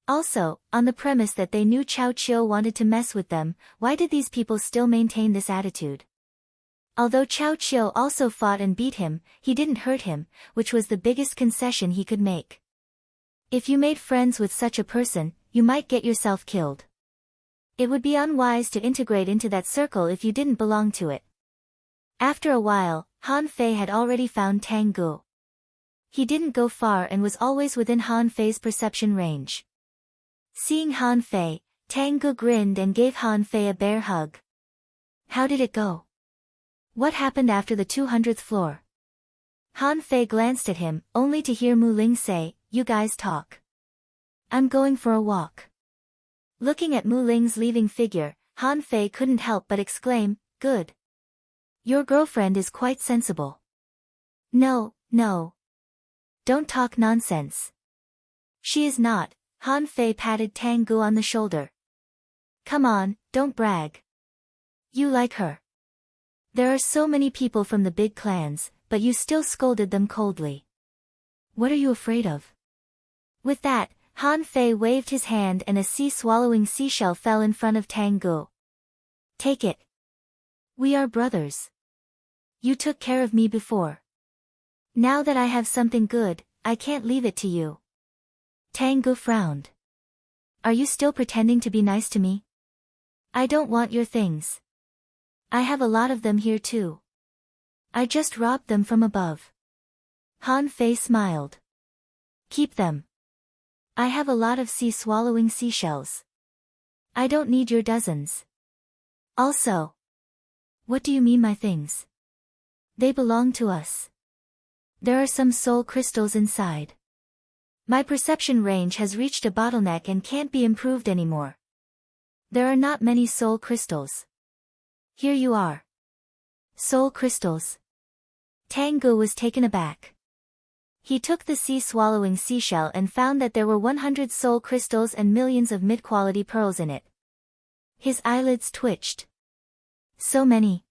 S1: Also, on the premise that they knew Chao Qiu wanted to mess with them, why did these people still maintain this attitude? Although Chao Qiu also fought and beat him, he didn't hurt him, which was the biggest concession he could make. If you made friends with such a person, you might get yourself killed. It would be unwise to integrate into that circle if you didn't belong to it. After a while, Han Fei had already found Tang Gu. He didn't go far and was always within Han Fei's perception range. Seeing Han Fei, Tang Gu grinned and gave Han Fei a bear hug. How did it go? What happened after the 200th floor? Han Fei glanced at him, only to hear Mu Ling say, "You guys talk. I'm going for a walk." Looking at Mu Ling's leaving figure, Han Fei couldn't help but exclaim, "Good. Your girlfriend is quite sensible." No. Don't talk nonsense. She is not. Han Fei patted Tang Gu on the shoulder. Come on, don't brag. You like her. There are so many people from the big clans, but you still scolded them coldly. What are you afraid of? With that, Han Fei waved his hand and a sea-swallowing seashell fell in front of Tang Gu. Take it. We are brothers. You took care of me before. Now that I have something good, I can't leave it to you. Tang Gu frowned. Are you still pretending to be nice to me? I don't want your things. I have a lot of them here too. I just robbed them from above. Han Fei smiled. Keep them. I have a lot of sea-swallowing seashells. I don't need your dozens. Also. What do you mean my things? They belong to us. There are some soul crystals inside. My perception range has reached a bottleneck and can't be improved anymore. There are not many soul crystals. Here you are. Soul crystals. Tang Gu was taken aback. He took the sea-swallowing seashell and found that there were 100 soul crystals and millions of mid-quality pearls in it. His eyelids twitched. So many.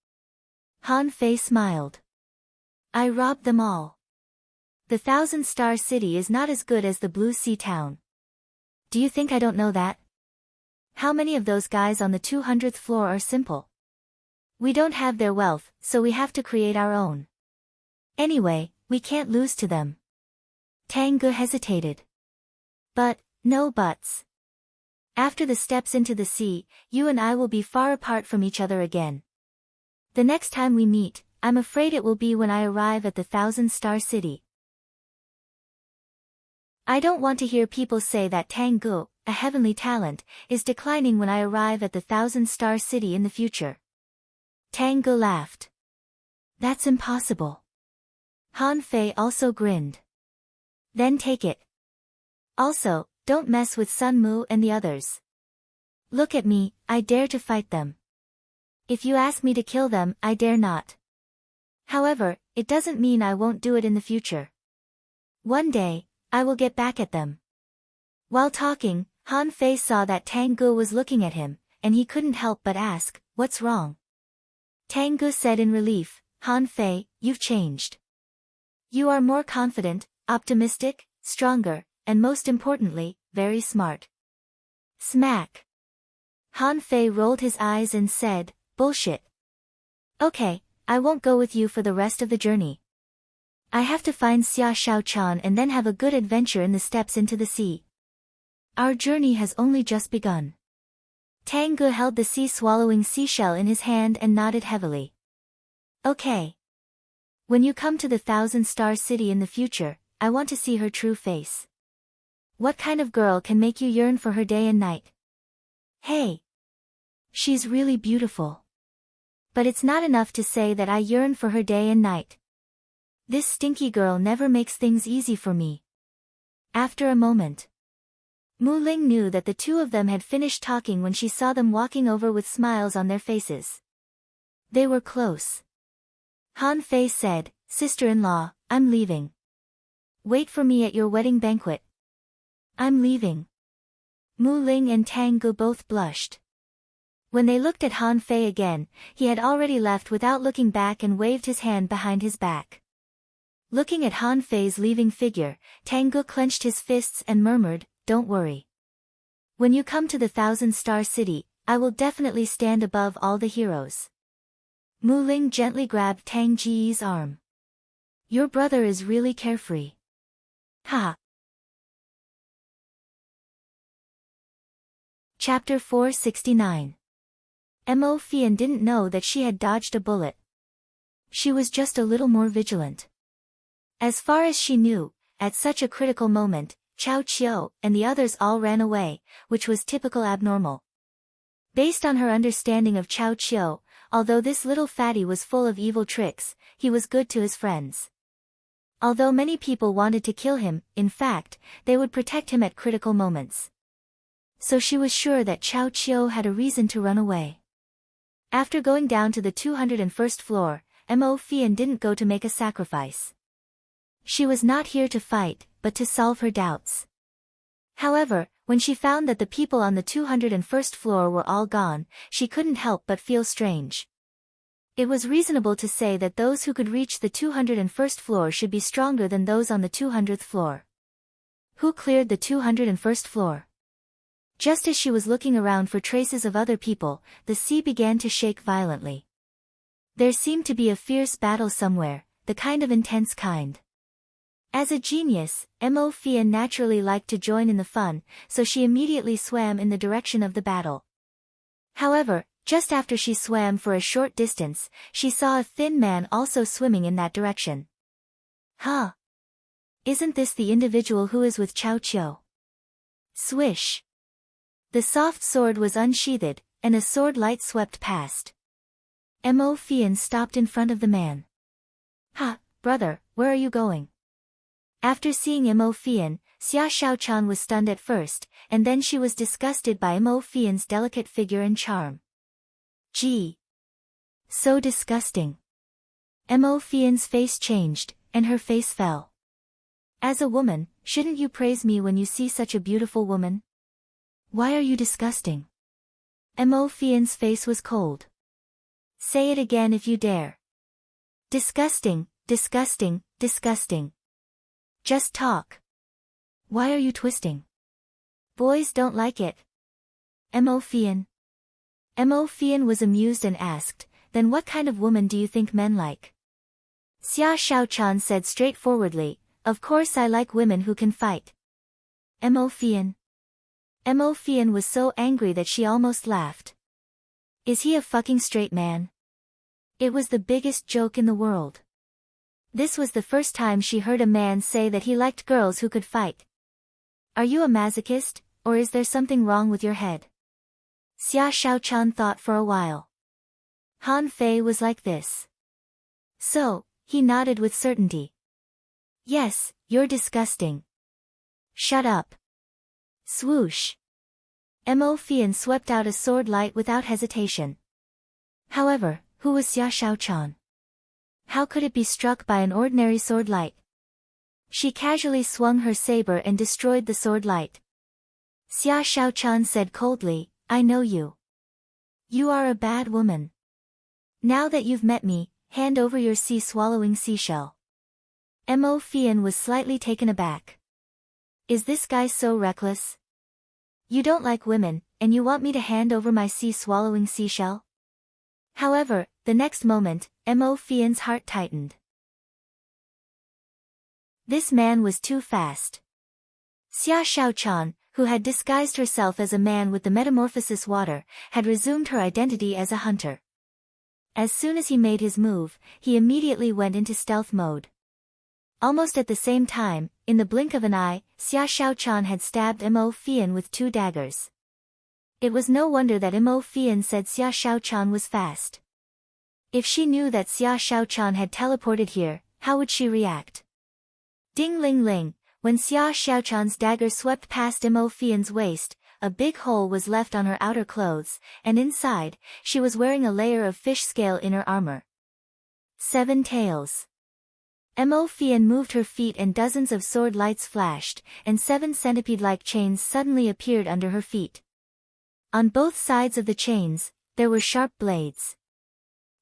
S1: Han Fei smiled. I robbed them all. The Thousand-Star City is not as good as the Blue Sea Town. Do you think I don't know that? How many of those guys on the 200th floor are simple? We don't have their wealth, so we have to create our own. Anyway, we can't lose to them. Tang Gu hesitated. But, no buts. After the steps into the sea, you and I will be far apart from each other again. The next time we meet, I'm afraid it will be when I arrive at the Thousand-Star City. I don't want to hear people say that Tang Gu, a heavenly talent, is declining when I arrive at the Thousand-Star City in the future. Tang Gu laughed. That's impossible. Han Fei also grinned. Then take it. Also, don't mess with Sun Mu and the others. Look at me, I dare to fight them. If you ask me to kill them, I dare not. However, it doesn't mean I won't do it in the future. One day, I will get back at them. While talking, Han Fei saw that Tang Gu was looking at him, and he couldn't help but ask, "What's wrong?" Tang Gu said in relief, "Han Fei, you've changed. You are more confident, optimistic, stronger, and most importantly, very smart." Smack. Han Fei rolled his eyes and said, "Bullshit. Okay, I won't go with you for the rest of the journey. I have to find Xia Shaochan and then have a good adventure in the steps into the sea. Our journey has only just begun." Tang Gu held the sea-swallowing seashell in his hand and nodded heavily. Okay. When you come to the Thousand-Star City in the future, I want to see her true face. What kind of girl can make you yearn for her day and night? Hey. She's really beautiful. But it's not enough to say that I yearn for her day and night. This stinky girl never makes things easy for me. After a moment, Mu Ling knew that the two of them had finished talking when she saw them walking over with smiles on their faces. They were close. Han Fei said, "Sister-in-law, I'm leaving. Wait for me at your wedding banquet." "I'm leaving." Mu Ling and Tang Gu both blushed. When they looked at Han Fei again, he had already left without looking back and waved his hand behind his back. Looking at Han Fei's leaving figure, Tang Gu clenched his fists and murmured, "Don't worry. When you come to the Thousand-Star City, I will definitely stand above all the heroes." Mu Ling gently grabbed Tang Ji's arm. "Your brother is really carefree." Ha! Chapter 469. Mo Fian didn't know that she had dodged a bullet. She was just a little more vigilant. As far as she knew, at such a critical moment, Chao Qiu and the others all ran away, which was typical abnormal. Based on her understanding of Chao Qiu, although this little fatty was full of evil tricks, he was good to his friends. Although many people wanted to kill him, in fact, they would protect him at critical moments. So she was sure that Chao Qiu had a reason to run away. After going down to the 201st floor, Mo Fian didn't go to make a sacrifice. She was not here to fight, but to solve her doubts. However, when she found that the people on the 201st floor were all gone, she couldn't help but feel strange. It was reasonable to say that those who could reach the 201st floor should be stronger than those on the 200th floor. Who cleared the 201st floor? Just as she was looking around for traces of other people, the sea began to shake violently. There seemed to be a fierce battle somewhere, the kind of intense kind. As a genius, Mo Fian naturally liked to join in the fun, so she immediately swam in the direction of the battle. However, just after she swam for a short distance, she saw a thin man also swimming in that direction. Huh? Isn't this the individual who is with Chao Qiu? Swish! The soft sword was unsheathed, and a sword light swept past. Mo Fian stopped in front of the man. "Ha, brother, where are you going?" After seeing Mo Fian, Xia Shaochan was stunned at first, and then she was disgusted by Mo Fian's delicate figure and charm. Gee! So disgusting. Mo Fian's face changed, and her face fell. "As a woman, shouldn't you praise me when you see such a beautiful woman? Why are you disgusting?" Mo Fian's face was cold. "Say it again if you dare." "Disgusting, disgusting, disgusting." "Just talk. Why are you twisting? Boys don't like it." Mo Fian. Mo Fian was amused and asked, "Then what kind of woman do you think men like?" Xia Shaochan said straightforwardly, "Of course I like women who can fight." Mo Fian. Mo Fian was so angry that she almost laughed. Is he a fucking straight man? It was the biggest joke in the world. This was the first time she heard a man say that he liked girls who could fight. Are you a masochist, or is there something wrong with your head? Xia Shaochan thought for a while. Han Fei was like this. So, he nodded with certainty. Yes, you're disgusting. Shut up. Swoosh. Mo Fian swept out a sword light without hesitation. However, who was Xia Shaochan? How could it be struck by an ordinary sword light? She casually swung her saber and destroyed the sword light. Xia Shaochan said coldly, "I know you. You are a bad woman. Now that you've met me, hand over your sea-swallowing seashell." Mo Fian was slightly taken aback. Is this guy so reckless? You don't like women, and you want me to hand over my sea-swallowing seashell? However, the next moment, Mo Fian's heart tightened. This man was too fast. Xia Shaochan, who had disguised herself as a man with the metamorphosis water, had resumed her identity as a hunter. As soon as he made his move, he immediately went into stealth mode. Almost at the same time, in the blink of an eye, Xia Shaochan had stabbed Mo Fian with 2 daggers. It was no wonder that Mo Fian said Xia Shaochan was fast. If she knew that Xia Shaochan had teleported here, how would she react? Ding ling ling, when Xia Shaochan's dagger swept past Mo Fian's waist, a big hole was left on her outer clothes, and inside, she was wearing a layer of fish scale inner armor. 7 tails. Mo Fian moved her feet and dozens of sword lights flashed, and 7 centipede-like chains suddenly appeared under her feet. On both sides of the chains, there were sharp blades.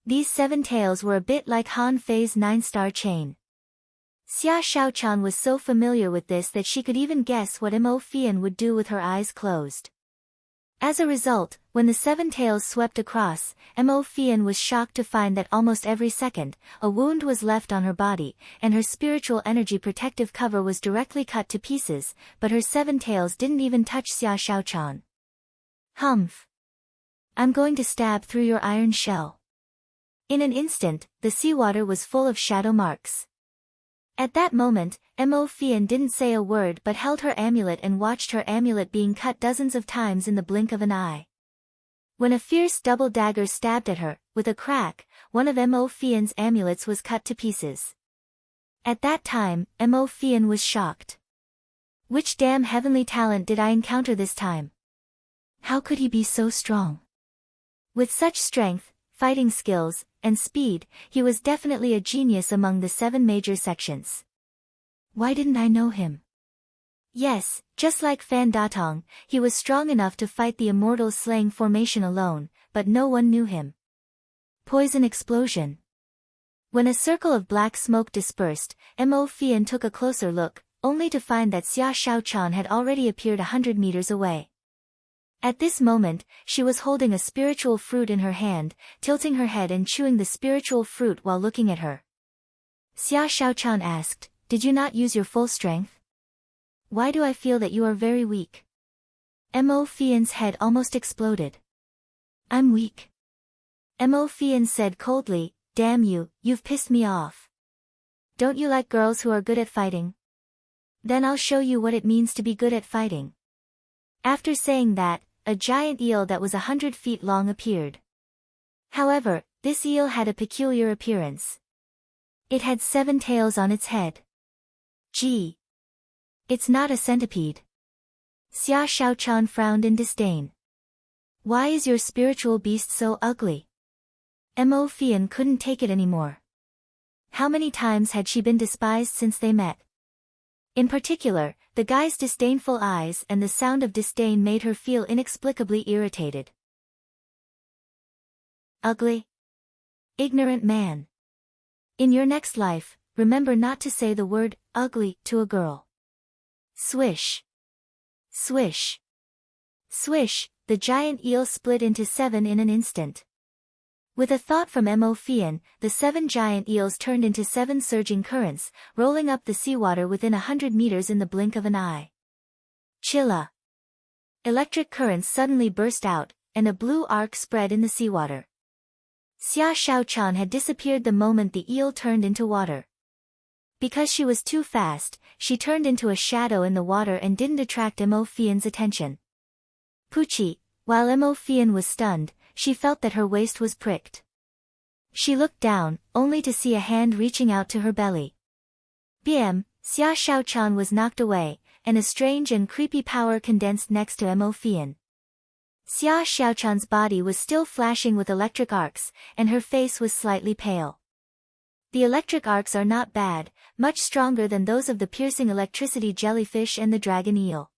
S1: These 7 tails were a bit like Han Fei's 9-star chain. Xia Shaochan was so familiar with this that she could even guess what Mo Fian would do with her eyes closed. As a result, when the 7 tails swept across, Mo Fian was shocked to find that almost every second, a wound was left on her body, and her spiritual energy protective cover was directly cut to pieces, but her 7 tails didn't even touch Xia Shaochan. Humph! I'm going to stab through your iron shell. In an instant, the seawater was full of shadow marks. At that moment, Mo Fian didn't say a word but held her amulet and watched her amulet being cut dozens of times in the blink of an eye. When a fierce double dagger stabbed at her, with a crack, one of Mo Fian's amulets was cut to pieces. At that time, Mo Fian was shocked. Which damn heavenly talent did I encounter this time? How could he be so strong? With such strength, fighting skills, and speed, he was definitely a genius among the 7 major sections. Why didn't I know him? Yes, just like Fan Datong, he was strong enough to fight the immortal slaying formation alone, but no one knew him. Poison explosion. When a circle of black smoke dispersed, Mo Fian took a closer look, only to find that Xia Shaochan had already appeared 100 meters away. At this moment, she was holding a spiritual fruit in her hand, tilting her head and chewing the spiritual fruit while looking at her. Xia Shaochan asked, "Did you not use your full strength? Why do I feel that you are very weak?" Mo Fian's head almost exploded. "I'm weak." Mo Fian said coldly, "Damn you, you've pissed me off. Don't you like girls who are good at fighting? Then I'll show you what it means to be good at fighting." After saying that, a giant eel that was 100 feet long appeared. However, this eel had a peculiar appearance. It had 7 tails on its head. Gee! It's not a centipede. Xia Shaochan frowned in disdain. Why is your spiritual beast so ugly? Mo Fian couldn't take it anymore. How many times had she been despised since they met? In particular, the guy's disdainful eyes and the sound of disdain made her feel inexplicably irritated. Ugly? Ignorant man. In your next life, remember not to say the word ugly to a girl. Swish. Swish. Swish, the giant eel split into 7 in an instant. With a thought from Mo Fian, the 7 giant eels turned into 7 surging currents, rolling up the seawater within 100 meters in the blink of an eye. Chilla! Electric currents suddenly burst out, and a blue arc spread in the seawater. Xia Shaochan had disappeared the moment the eel turned into water. Because she was too fast, she turned into a shadow in the water and didn't attract Mo Fian's attention. Poochie, while Mo Fian was stunned, she felt that her waist was pricked. She looked down, only to see a hand reaching out to her belly. Bam! Xia Shaochan was knocked away, and a strange and creepy power condensed next to Mo Fian. Xia Shaochan's body was still flashing with electric arcs, and her face was slightly pale. The electric arcs are not bad, much stronger than those of the piercing electricity jellyfish and the dragon eel.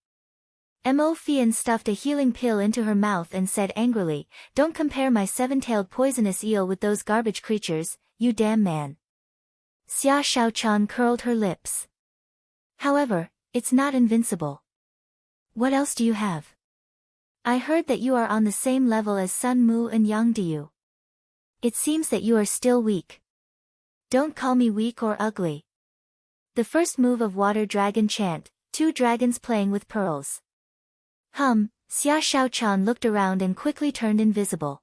S1: Mo Fian stuffed a healing pill into her mouth and said angrily, "Don't compare my 7-tailed poisonous eel with those garbage creatures, you damn man." Xia Shaochan curled her lips. "However, it's not invincible. What else do you have? I heard that you are on the same level as Sun Mu and Yang Diyu. It seems that you are still weak. Don't call me weak or ugly." The first move of Water Dragon Chant, 2 dragons playing with pearls. Xia Shaochan looked around and quickly turned invisible.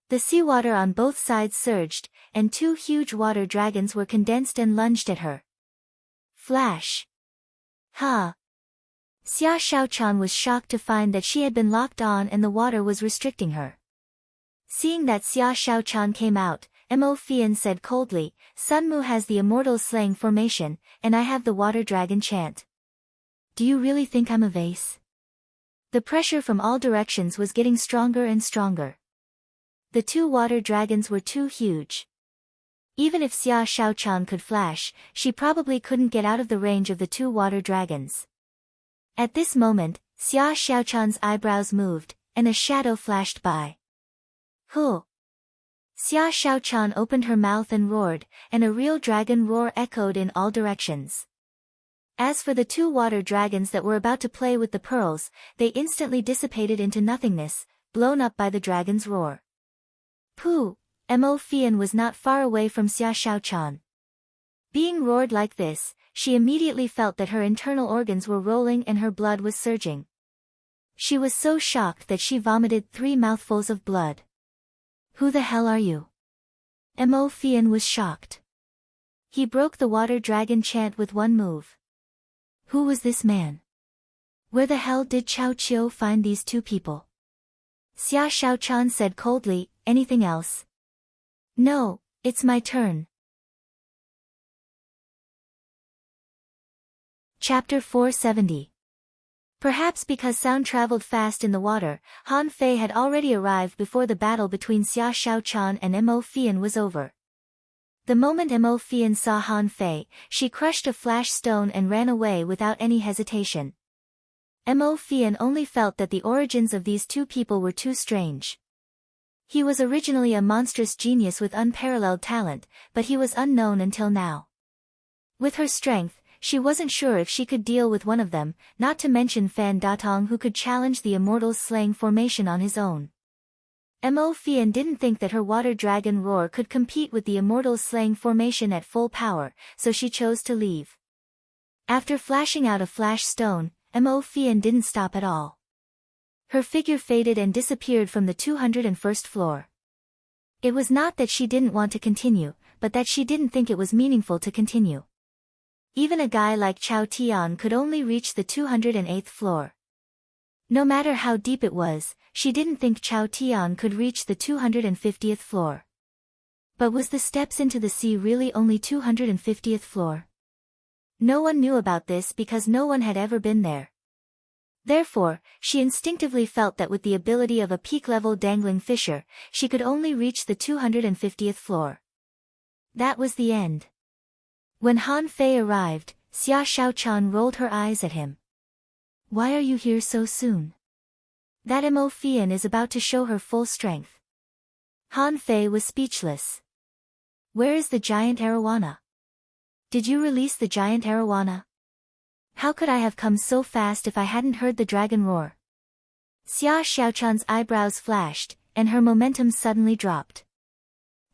S1: The seawater on both sides surged, and 2 huge water dragons were condensed and lunged at her. Flash! Ha! Xia Shaochan was shocked to find that she had been locked on and the water was restricting her. Seeing that Xia Shaochan came out, Mo Fian said coldly, Sunmu has the immortal slaying formation, and I have the water dragon chant. Do you really think I'm a vase? The pressure from all directions was getting stronger and stronger. The two water dragons were too huge. Even if Xia Xiaochan could flash, she probably couldn't get out of the range of the two water dragons. At this moment, Xia Xiaochan's eyebrows moved, and a shadow flashed by. Huh! Xia Xiaochan opened her mouth and roared, and a real dragon roar echoed in all directions. As for the two water dragons that were about to play with the pearls, they instantly dissipated into nothingness, blown up by the dragon's roar. Pooh! Mo Fian was not far away from Xia Xiaochan. Being roared like this, she immediately felt that her internal organs were rolling and her blood was surging. She was so shocked that she vomited 3 mouthfuls of blood. Who the hell are you? Mo Fian was shocked. He broke the water dragon chant with one move. Who was this man? Where the hell did Chao Qiu find these two people? Xia Xiaochan said coldly, anything else? No, it's my turn. Chapter 470. Perhaps because sound traveled fast in the water, Han Fei had already arrived before the battle between Xia Xiaochan and Mo Fian was over. The moment Mo Fian saw Han Fei, she crushed a flash stone and ran away without any hesitation. Mo Fian only felt that the origins of these two people were too strange. He was originally a monstrous genius with unparalleled talent, but he was unknown until now. With her strength, she wasn't sure if she could deal with one of them, not to mention Fan Datong who could challenge the Immortal's slaying formation on his own. Mo Fian didn't think that her water dragon roar could compete with the Immortal's slaying formation at full power, so she chose to leave. After flashing out a flash stone, Mo Fian didn't stop at all. Her figure faded and disappeared from the 201st floor. It was not that she didn't want to continue, but that she didn't think it was meaningful to continue. Even a guy like Chao Tian could only reach the 208th floor. No matter how deep it was, she didn't think Chao Tian could reach the 250th floor. But was the steps into the sea really only 250th floor? No one knew about this because no one had ever been there. Therefore, she instinctively felt that with the ability of a peak-level dangling fisher, she could only reach the 250th floor. That was the end. When Han Fei arrived, Xia Xiaochan rolled her eyes at him. Why are you here so soon? That Mo Fian is about to show her full strength. Han Fei was speechless. Where is the giant arowana? Did you release the giant arowana? How could I have come so fast if I hadn't heard the dragon roar? Xia Xiaochan's eyebrows flashed, and her momentum suddenly dropped.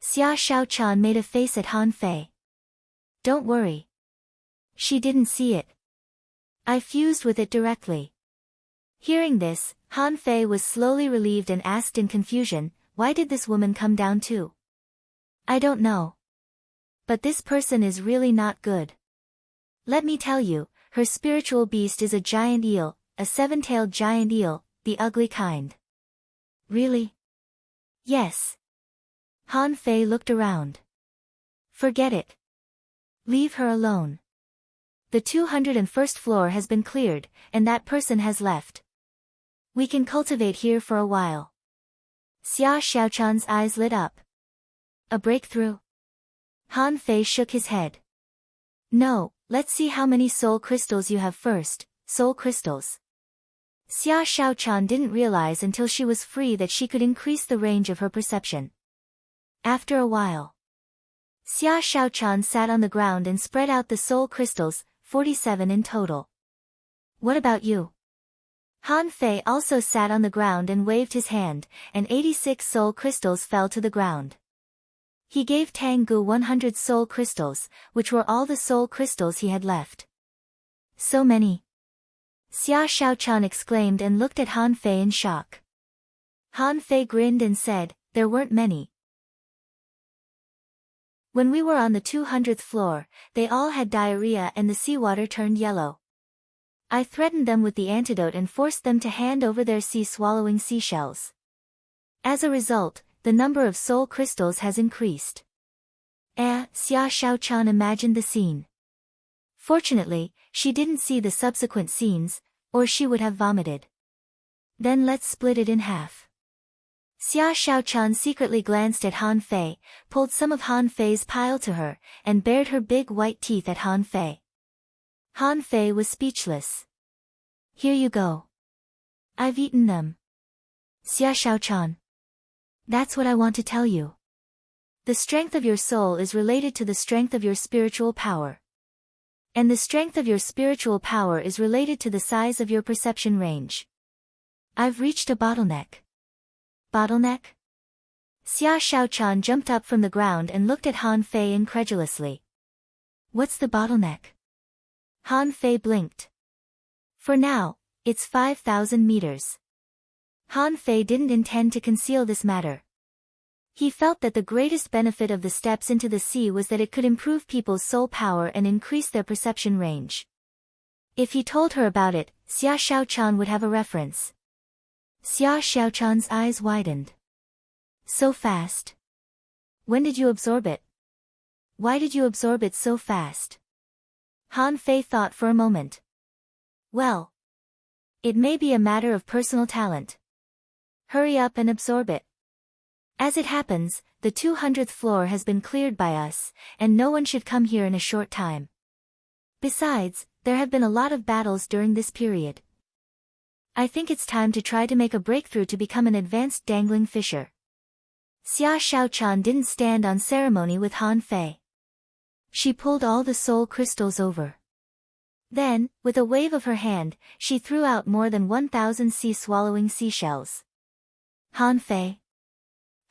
S1: Xia Xiaochan made a face at Han Fei. Don't worry. She didn't see it. I fused with it directly. Hearing this, Han Fei was slowly relieved and asked in confusion, why did this woman come down too? I don't know. But this person is really not good. Let me tell you, her spiritual beast is a giant eel, a 7-tailed giant eel, the ugly kind. Really? Yes. Han Fei looked around. Forget it. Leave her alone. The 201st floor has been cleared, and that person has left. We can cultivate here for a while. Xia Xiaochan's eyes lit up. A breakthrough? Han Fei shook his head. No, let's see how many soul crystals you have first, soul crystals. Xia Xiaochan didn't realize until she was free that she could increase the range of her perception. After a while, Xia Xiaochan sat on the ground and spread out the soul crystals, 47 in total. What about you? Han Fei also sat on the ground and waved his hand, and 86 soul crystals fell to the ground. He gave Tang Gu 100 soul crystals, which were all the soul crystals he had left. So many. Xia Xiaochan exclaimed and looked at Han Fei in shock. Han Fei grinned and said, there weren't many. When we were on the 200th floor, they all had diarrhea and the seawater turned yellow. I threatened them with the antidote and forced them to hand over their sea-swallowing seashells. As a result, the number of soul crystals has increased. Xia Shaochan imagined the scene. Fortunately, she didn't see the subsequent scenes, or she would have vomited. Then let's split it in half. Xia Shaochan secretly glanced at Han Fei, pulled some of Han Fei's pile to her, and bared her big white teeth at Han Fei. Han Fei was speechless. Here you go. I've eaten them. Xia Shaochan. That's what I want to tell you. The strength of your soul is related to the strength of your spiritual power. And the strength of your spiritual power is related to the size of your perception range. I've reached a bottleneck. Bottleneck? Xia Shaochan jumped up from the ground and looked at Han Fei incredulously. What's the bottleneck? Han Fei blinked. For now, it's 5,000 meters. Han Fei didn't intend to conceal this matter. He felt that the greatest benefit of the steps into the sea was that it could improve people's soul power and increase their perception range. If he told her about it, Xia Shaochan would have a reference. Xia Shaochan's eyes widened. So fast. When did you absorb it? Why did you absorb it so fast? Han Fei thought for a moment. Well, it may be a matter of personal talent. Hurry up and absorb it. As it happens, the 200th floor has been cleared by us, and no one should come here in a short time. Besides, there have been a lot of battles during this period. I think it's time to try to make a breakthrough to become an advanced dangling fisher. Xia Shaochan didn't stand on ceremony with Han Fei. She pulled all the soul crystals over. Then, with a wave of her hand, she threw out more than 1,000 sea-swallowing seashells. Han Fei.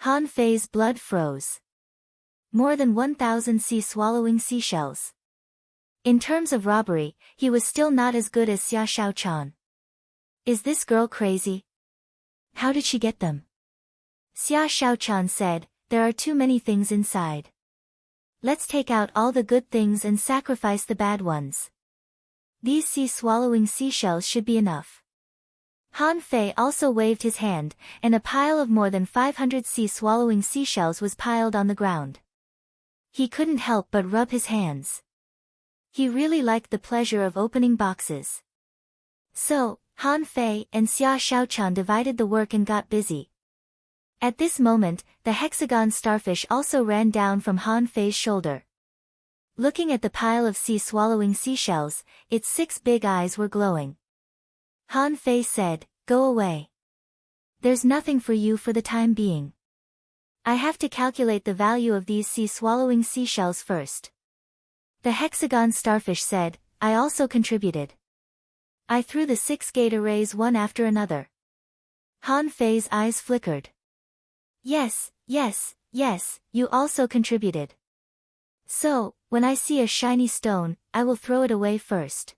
S1: Han Fei's blood froze. More than 1,000 sea-swallowing seashells. In terms of robbery, he was still not as good as Xia Shaochan. Is this girl crazy? How did she get them? Xia Shaochan said, there are too many things inside. Let's take out all the good things and sacrifice the bad ones. These sea-swallowing seashells should be enough. Han Fei also waved his hand, and a pile of more than 500 sea-swallowing seashells was piled on the ground. He couldn't help but rub his hands. He really liked the pleasure of opening boxes. So, Han Fei and Xia Shaochan divided the work and got busy. At this moment, the hexagon starfish also ran down from Han Fei's shoulder. Looking at the pile of sea-swallowing seashells, its 6 big eyes were glowing. Han Fei said, go away. There's nothing for you for the time being. I have to calculate the value of these sea-swallowing seashells first. The hexagon starfish said, I also contributed. I threw the 6 gate arrays one after another. Han Fei's eyes flickered. Yes, yes, yes, you also contributed. So, when I see a shiny stone, I will throw it away first.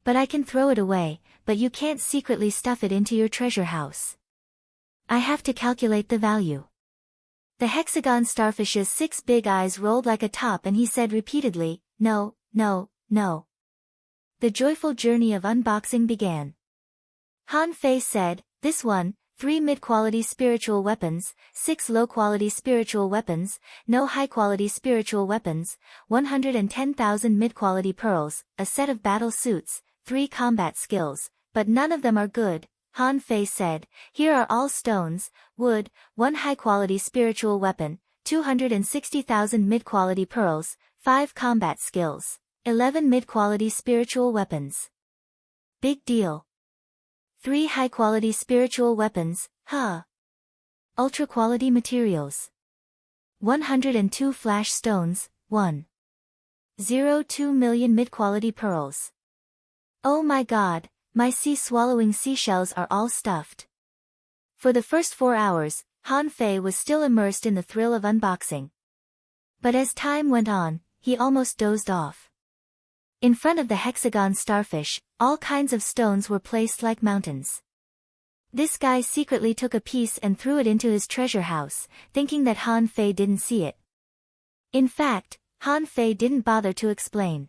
S1: But I can throw it away, but you can't secretly stuff it into your treasure house. I have to calculate the value. The hexagon starfish's 6 big eyes rolled like a top and he said repeatedly, no, no, no. The joyful journey of unboxing began. Han Fei said, this one, 3 mid-quality spiritual weapons, 6 low-quality spiritual weapons, no high-quality spiritual weapons, 110,000 mid-quality pearls, a set of battle suits, 3 combat skills, but none of them are good. Han Fei said, here are all stones, wood, 1 high-quality spiritual weapon, 260,000 mid-quality pearls, 5 combat skills, 11 mid-quality spiritual weapons. Big deal. 3 high-quality spiritual weapons, ultra-quality materials. 102 flash stones, 1.02 million mid-quality pearls. Oh my god, my sea-swallowing seashells are all stuffed. For the first 4 hours, Han Fei was still immersed in the thrill of unboxing. But as time went on, he almost dozed off. In front of the hexagon starfish, all kinds of stones were placed like mountains. This guy secretly took a piece and threw it into his treasure house, thinking that Han Fei didn't see it. In fact, Han Fei didn't bother to explain.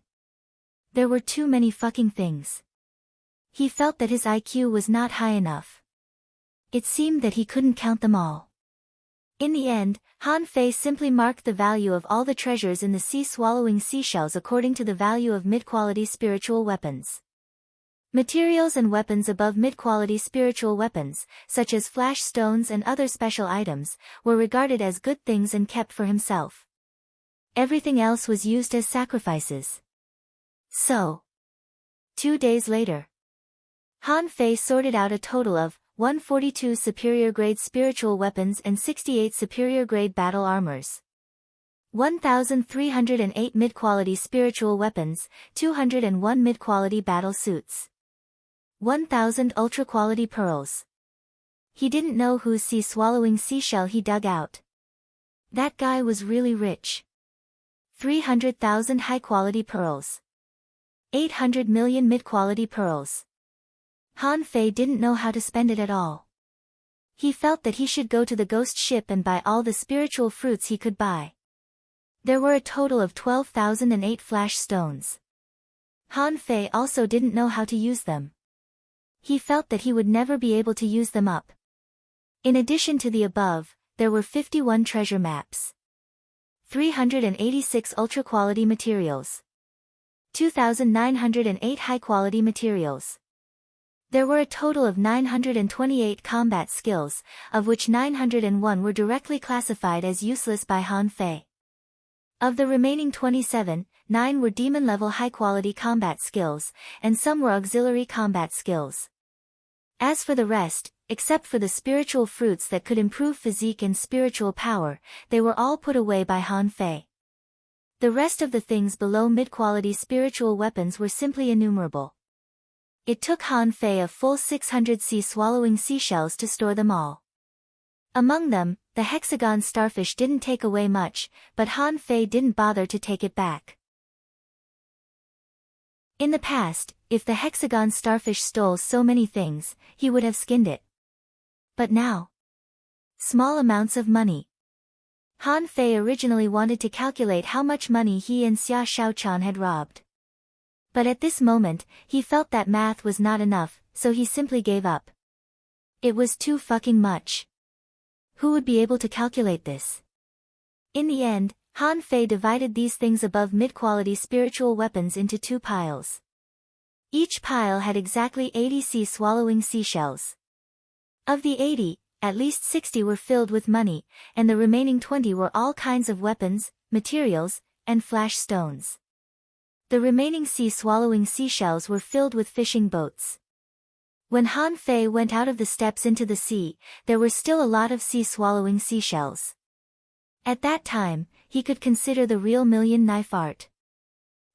S1: There were too many fucking things. He felt that his IQ was not high enough. It seemed that he couldn't count them all. In the end, Han Fei simply marked the value of all the treasures in the sea-swallowing seashells according to the value of mid-quality spiritual weapons. Materials and weapons above mid-quality spiritual weapons, such as flash stones and other special items, were regarded as good things and kept for himself. Everything else was used as sacrifices. So, 2 days later, Han Fei sorted out a total of 142 superior-grade spiritual weapons and 68 superior-grade battle armors. 1,308 mid-quality spiritual weapons, 201 mid-quality battle suits. 1,000 ultra-quality pearls. He didn't know whose sea-swallowing seashell he dug out. That guy was really rich. 300,000 high-quality pearls. 800 million mid-quality pearls. Han Fei didn't know how to spend it at all. He felt that he should go to the ghost ship and buy all the spiritual fruits he could buy. There were a total of 12,008 flash stones. Han Fei also didn't know how to use them. He felt that he would never be able to use them up. In addition to the above, there were 51 treasure maps. 386 ultra-quality materials. 2,908 high-quality materials. There were a total of 928 combat skills, of which 901 were directly classified as useless by Han Fei. Of the remaining 27, 9 were demon-level high-quality combat skills, and some were auxiliary combat skills. As for the rest, except for the spiritual fruits that could improve physique and spiritual power, they were all put away by Han Fei. The rest of the things below mid-quality spiritual weapons were simply innumerable. It took Han Fei a full 600 sea-swallowing seashells to store them all. Among them, the hexagon starfish didn't take away much, but Han Fei didn't bother to take it back. In the past, if the hexagon starfish stole so many things, he would have skinned it. But now, small amounts of money. Han Fei originally wanted to calculate how much money he and Xia Shaochan had robbed. But at this moment, he felt that math was not enough, so he simply gave up. It was too fucking much. Who would be able to calculate this? In the end, Han Fei divided these things above mid-quality spiritual weapons into 2 piles. Each pile had exactly 80 sea-swallowing seashells. Of the 80, at least 60 were filled with money, and the remaining 20 were all kinds of weapons, materials, and flash stones. The remaining sea-swallowing seashells were filled with fishing boats. When Han Fei went out of the steps into the sea, there were still a lot of sea-swallowing seashells. At that time, he could consider the real million knife art.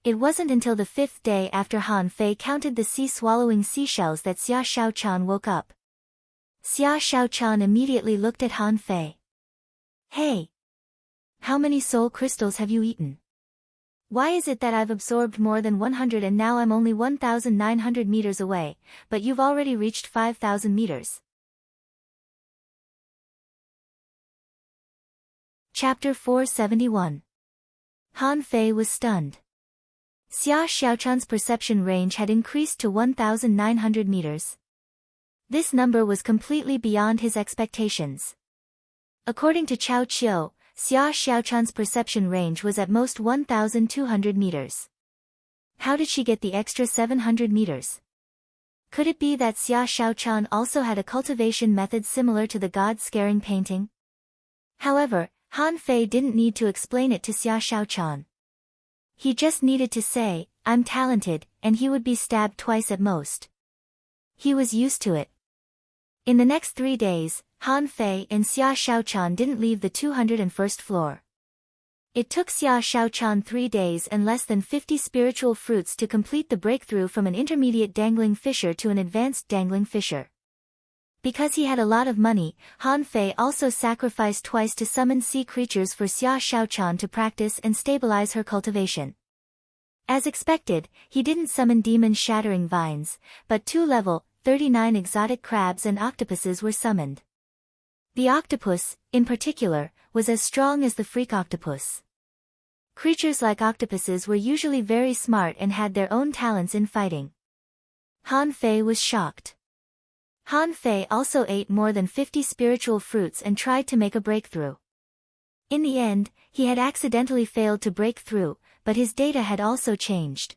S1: It wasn't until the 5th day after Han Fei counted the sea-swallowing seashells that Xia Shaochan woke up. Xia Shaochan immediately looked at Han Fei. "Hey! How many soul crystals have you eaten? Why is it that I've absorbed more than 100 and now I'm only 1,900 meters away, but you've already reached 5,000 meters? Chapter 471. Han Fei was stunned. Xia Shaochan's perception range had increased to 1,900 meters. This number was completely beyond his expectations. According to Chao Qiu, Xia Shaochan's perception range was at most 1,200 meters. How did she get the extra 700 meters? Could it be that Xia Shaochan also had a cultivation method similar to the god-scaring painting? However, Han Fei didn't need to explain it to Xia Shaochan. He just needed to say, "I'm talented," and he would be stabbed twice at most. He was used to it. In the next 3 days, Han Fei and Xia Shaochan didn't leave the 201st floor. It took Xia Shaochan 3 days and less than 50 spiritual fruits to complete the breakthrough from an intermediate dangling fisher to an advanced dangling fisher. Because he had a lot of money, Han Fei also sacrificed twice to summon sea creatures for Xia Shaochan to practice and stabilize her cultivation. As expected, he didn't summon demon-shattering vines, but 2-level, 39 exotic crabs and octopuses were summoned. The octopus, in particular, was as strong as the freak octopus. Creatures like octopuses were usually very smart and had their own talents in fighting. Han Fei was shocked. Han Fei also ate more than 50 spiritual fruits and tried to make a breakthrough. In the end, he had accidentally failed to break through, but his data had also changed.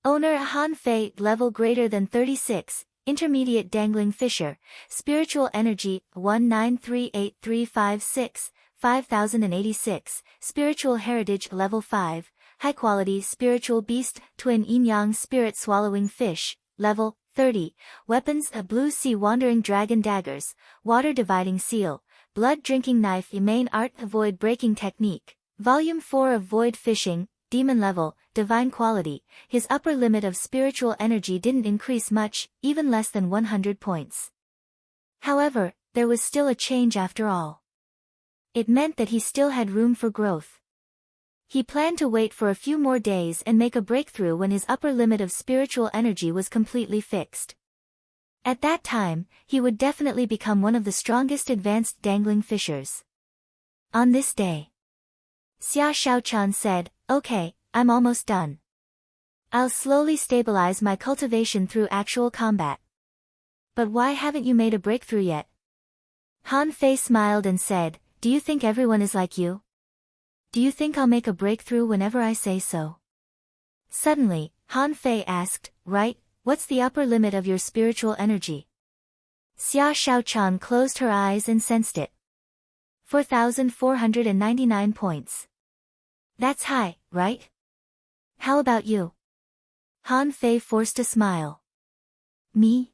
S1: Owner Han Fei, level greater than 36, intermediate dangling fisher, spiritual energy 1938356, 5086, spiritual heritage level 5, high quality spiritual beast, twin yin-yang spirit swallowing fish, level 30, weapons a blue sea wandering dragon daggers, water dividing seal, blood drinking knife main art avoid breaking technique, volume 4 of void fishing, demon level, divine quality. His upper limit of spiritual energy didn't increase much, even less than 100 points. However, there was still a change after all. It meant that he still had room for growth. He planned to wait for a few more days and make a breakthrough when his upper limit of spiritual energy was completely fixed. At that time, he would definitely become one of the strongest advanced dangling fishers. On this day, Xia Shaochan said, "Okay, I'm almost done. I'll slowly stabilize my cultivation through actual combat." "But why haven't you made a breakthrough yet?" Han Fei smiled and said, "Do you think everyone is like you? Do you think I'll make a breakthrough whenever I say so?" Suddenly, Han Fei asked, "Right, what's the upper limit of your spiritual energy?" Xia Shaochan closed her eyes and sensed it. 4,499 points. That's high, right? How about you? Han Fei forced a smile. Me?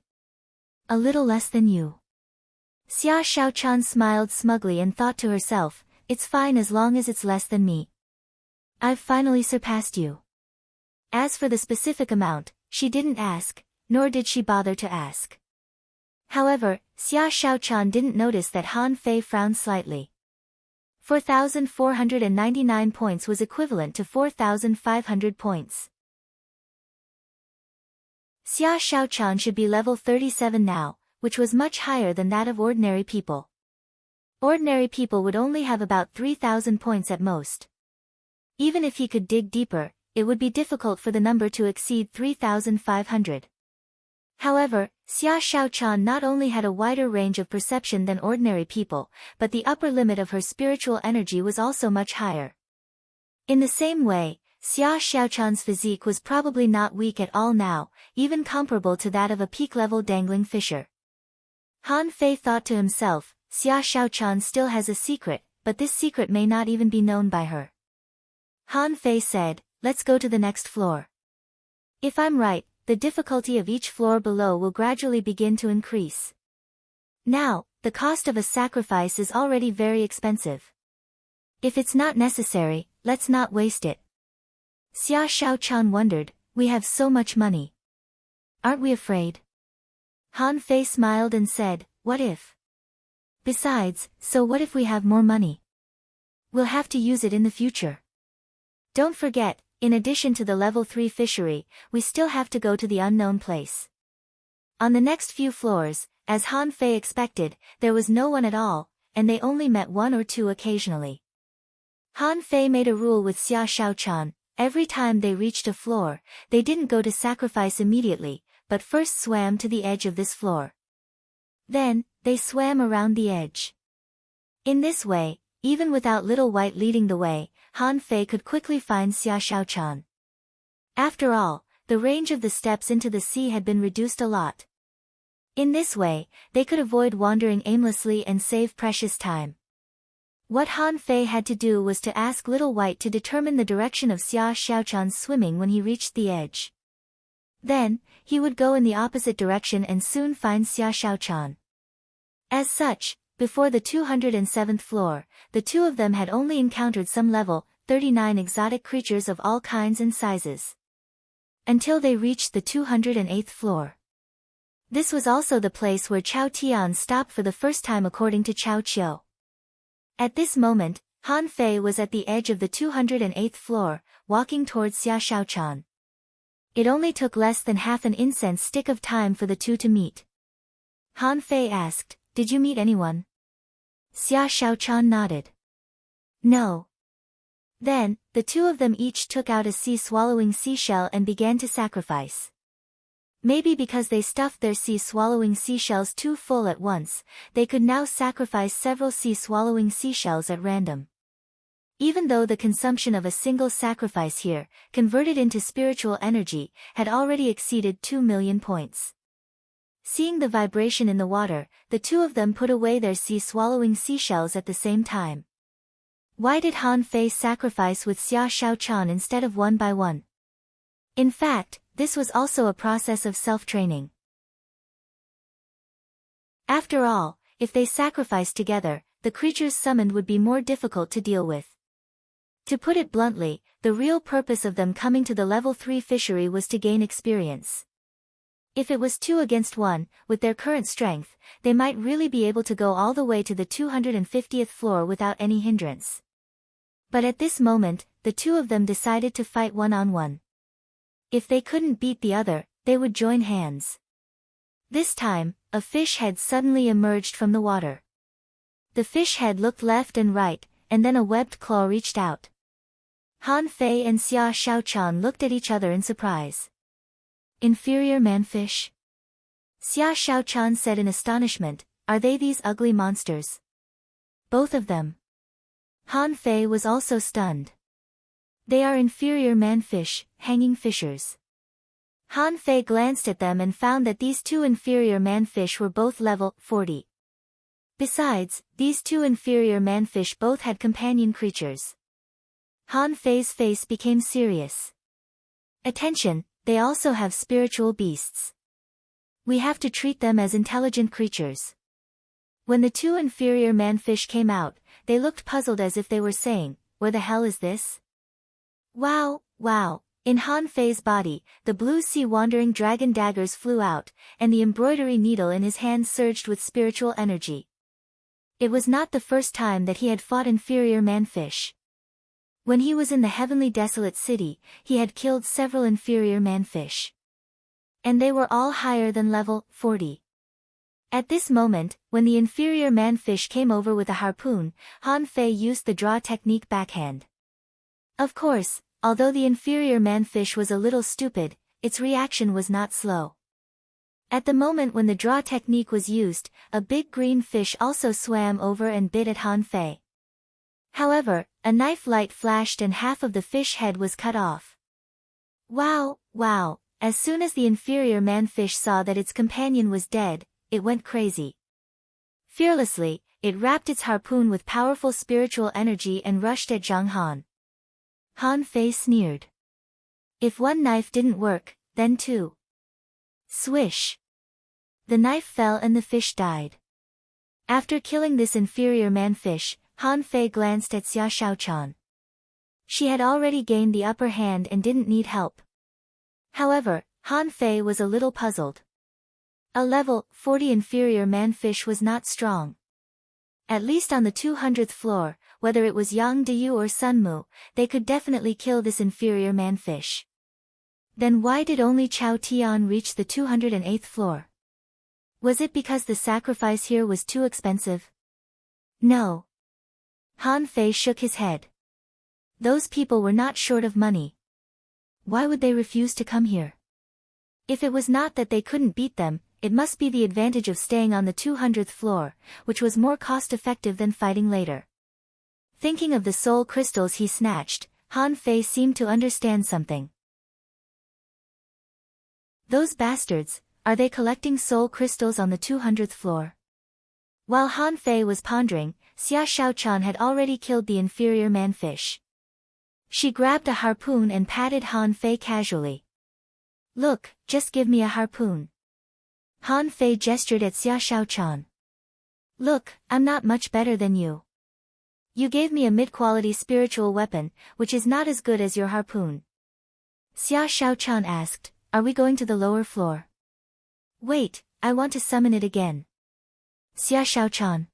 S1: A little less than you. Xia Shaochan smiled smugly and thought to herself, "It's fine as long as it's less than me. I've finally surpassed you." As for the specific amount, she didn't ask, nor did she bother to ask. However, Xia Shaochan didn't notice that Han Fei frowned slightly. 4,499 points was equivalent to 4,500 points. Xia Shaochan should be level 37 now, which was much higher than that of ordinary people. Ordinary people would only have about 3,000 points at most. Even if he could dig deeper, it would be difficult for the number to exceed 3,500. However, Xia Shaochan not only had a wider range of perception than ordinary people, but the upper limit of her spiritual energy was also much higher. In the same way, Xia Shaochan's physique was probably not weak at all now, even comparable to that of a peak-level dangling fisher. Han Fei thought to himself, Xia Shaochan still has a secret, but this secret may not even be known by her. Han Fei said, "Let's go to the next floor. If I'm right, the difficulty of each floor below will gradually begin to increase. Now, the cost of a sacrifice is already very expensive. If it's not necessary, let's not waste it." Xia Shaochan wondered, "We have so much money. Aren't we afraid?" Han Fei smiled and said, "What if? Besides, so what if we have more money? We'll have to use it in the future. Don't forget, in addition to the level 3 fishery, we still have to go to the unknown place." On the next few floors, as Han Fei expected, there was no one at all, and they only met one or two occasionally. Han Fei made a rule with Xia Shaochan, every time they reached a floor, they didn't go to sacrifice immediately, but first swam to the edge of this floor. Then, they swam around the edge. In this way, even without Little White leading the way, Han Fei could quickly find Xia Shaochan. After all, the range of the steps into the sea had been reduced a lot. In this way, they could avoid wandering aimlessly and save precious time. What Han Fei had to do was to ask Little White to determine the direction of Xia Shaochan's swimming when he reached the edge. Then, he would go in the opposite direction and soon find Xia Shaochan. As such, before the 207th floor, the two of them had only encountered some level 39 exotic creatures of all kinds and sizes. Until they reached the 208th floor. This was also the place where Chao Tian stopped for the first time according to Chao Qiu. At this moment, Han Fei was at the edge of the 208th floor, walking towards Xia Shaochan. It only took less than half an incense stick of time for the two to meet. Han Fei asked, "Did you meet anyone?" Xia Shaochan nodded. "No." Then, the two of them each took out a sea-swallowing seashell and began to sacrifice. Maybe because they stuffed their sea-swallowing seashells too full at once, they could now sacrifice several sea-swallowing seashells at random. Even though the consumption of a single sacrifice here, converted into spiritual energy, had already exceeded 2 million points. Seeing the vibration in the water, the two of them put away their sea-swallowing seashells at the same time. Why did Han Fei sacrifice with Xia Shaochan instead of one by one? In fact, this was also a process of self-training. After all, if they sacrificed together, the creatures summoned would be more difficult to deal with. To put it bluntly, the real purpose of them coming to the level 3 fishery was to gain experience. If it was 2 against 1, with their current strength, they might really be able to go all the way to the 250th floor without any hindrance. But at this moment, the two of them decided to fight one-on-one. If they couldn't beat the other, they would join hands. This time, a fish head suddenly emerged from the water. The fish head looked left and right, and then a webbed claw reached out. Han Fei and Xia Shaochan looked at each other in surprise. Inferior manfish? Xia Shaochan said in astonishment, are they these ugly monsters? Both of them. Han Fei was also stunned. They are inferior manfish, hanging fishers. Han Fei glanced at them and found that these two inferior manfish were both level 40. Besides, these two inferior manfish both had companion creatures. Han Fei's face became serious. Attention, they also have spiritual beasts. We have to treat them as intelligent creatures. When the two inferior manfish came out, they looked puzzled as if they were saying, where the hell is this? Wow, wow. In Han Fei's body, the blue sea wandering dragon daggers flew out, and the embroidery needle in his hand surged with spiritual energy. It was not the first time that he had fought inferior manfish. When he was in the heavenly desolate city, he had killed several inferior manfish. And they were all higher than level 40. At this moment, when the inferior manfish came over with a harpoon, Han Fei used the draw technique backhand. Of course, although the inferior manfish was a little stupid, its reaction was not slow. At the moment when the draw technique was used, a big green fish also swam over and bit at Han Fei. However, a knife light flashed and half of the fish head was cut off. Wow, wow, as soon as the inferior manfish saw that its companion was dead, it went crazy. Fearlessly, it wrapped its harpoon with powerful spiritual energy and rushed at Zhang Han. Han Fei sneered. If one knife didn't work, then two. Swish. The knife fell and the fish died. After killing this inferior manfish, Han Fei glanced at Xia Shaochan. She had already gained the upper hand and didn't need help. However, Han Fei was a little puzzled. A level 40 inferior manfish was not strong. At least on the 200th floor, whether it was Yang Deyu or Sun Mu, they could definitely kill this inferior manfish. Then why did only Chao Tian reach the 208th floor? Was it because the sacrifice here was too expensive? No. Han Fei shook his head. Those people were not short of money. Why would they refuse to come here? If it was not that they couldn't beat them, it must be the advantage of staying on the 200th floor, which was more cost-effective than fighting later. Thinking of the soul crystals he snatched, Han Fei seemed to understand something. Those bastards, are they collecting soul crystals on the 200th floor? While Han Fei was pondering, Xia Shaochan had already killed the inferior manfish. She grabbed a harpoon and patted Han Fei casually. Look, just give me a harpoon. Han Fei gestured at Xia Shaochan. Look, I'm not much better than you. You gave me a mid-quality spiritual weapon, which is not as good as your harpoon. Xia Shaochan asked, are we going to the lower floor? Wait, I want to summon it again. Xia Shaochan.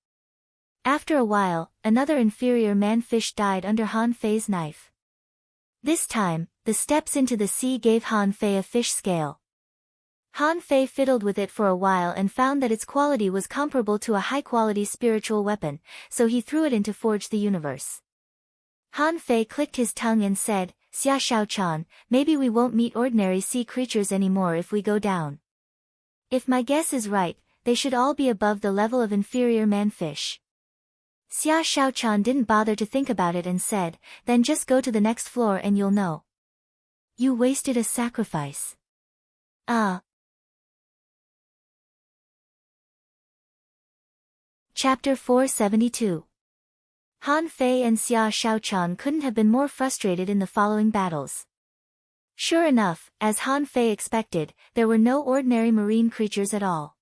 S1: After a while, another inferior manfish died under Han Fei's knife. This time, the steps into the sea gave Han Fei a fish scale. Han Fei fiddled with it for a while and found that its quality was comparable to a high-quality spiritual weapon, so he threw it in to forge the universe. Han Fei clicked his tongue and said, Xia Shaochan, maybe we won't meet ordinary sea creatures anymore if we go down. If my guess is right, they should all be above the level of inferior man-fish. Xia Shaochan didn't bother to think about it and said, then just go to the next floor and you'll know. You wasted a sacrifice. Ah. Chapter 472. Han Fei and Xia Shaochan couldn't have been more frustrated in the following battles. Sure enough, as Han Fei expected, there were no ordinary marine creatures at all.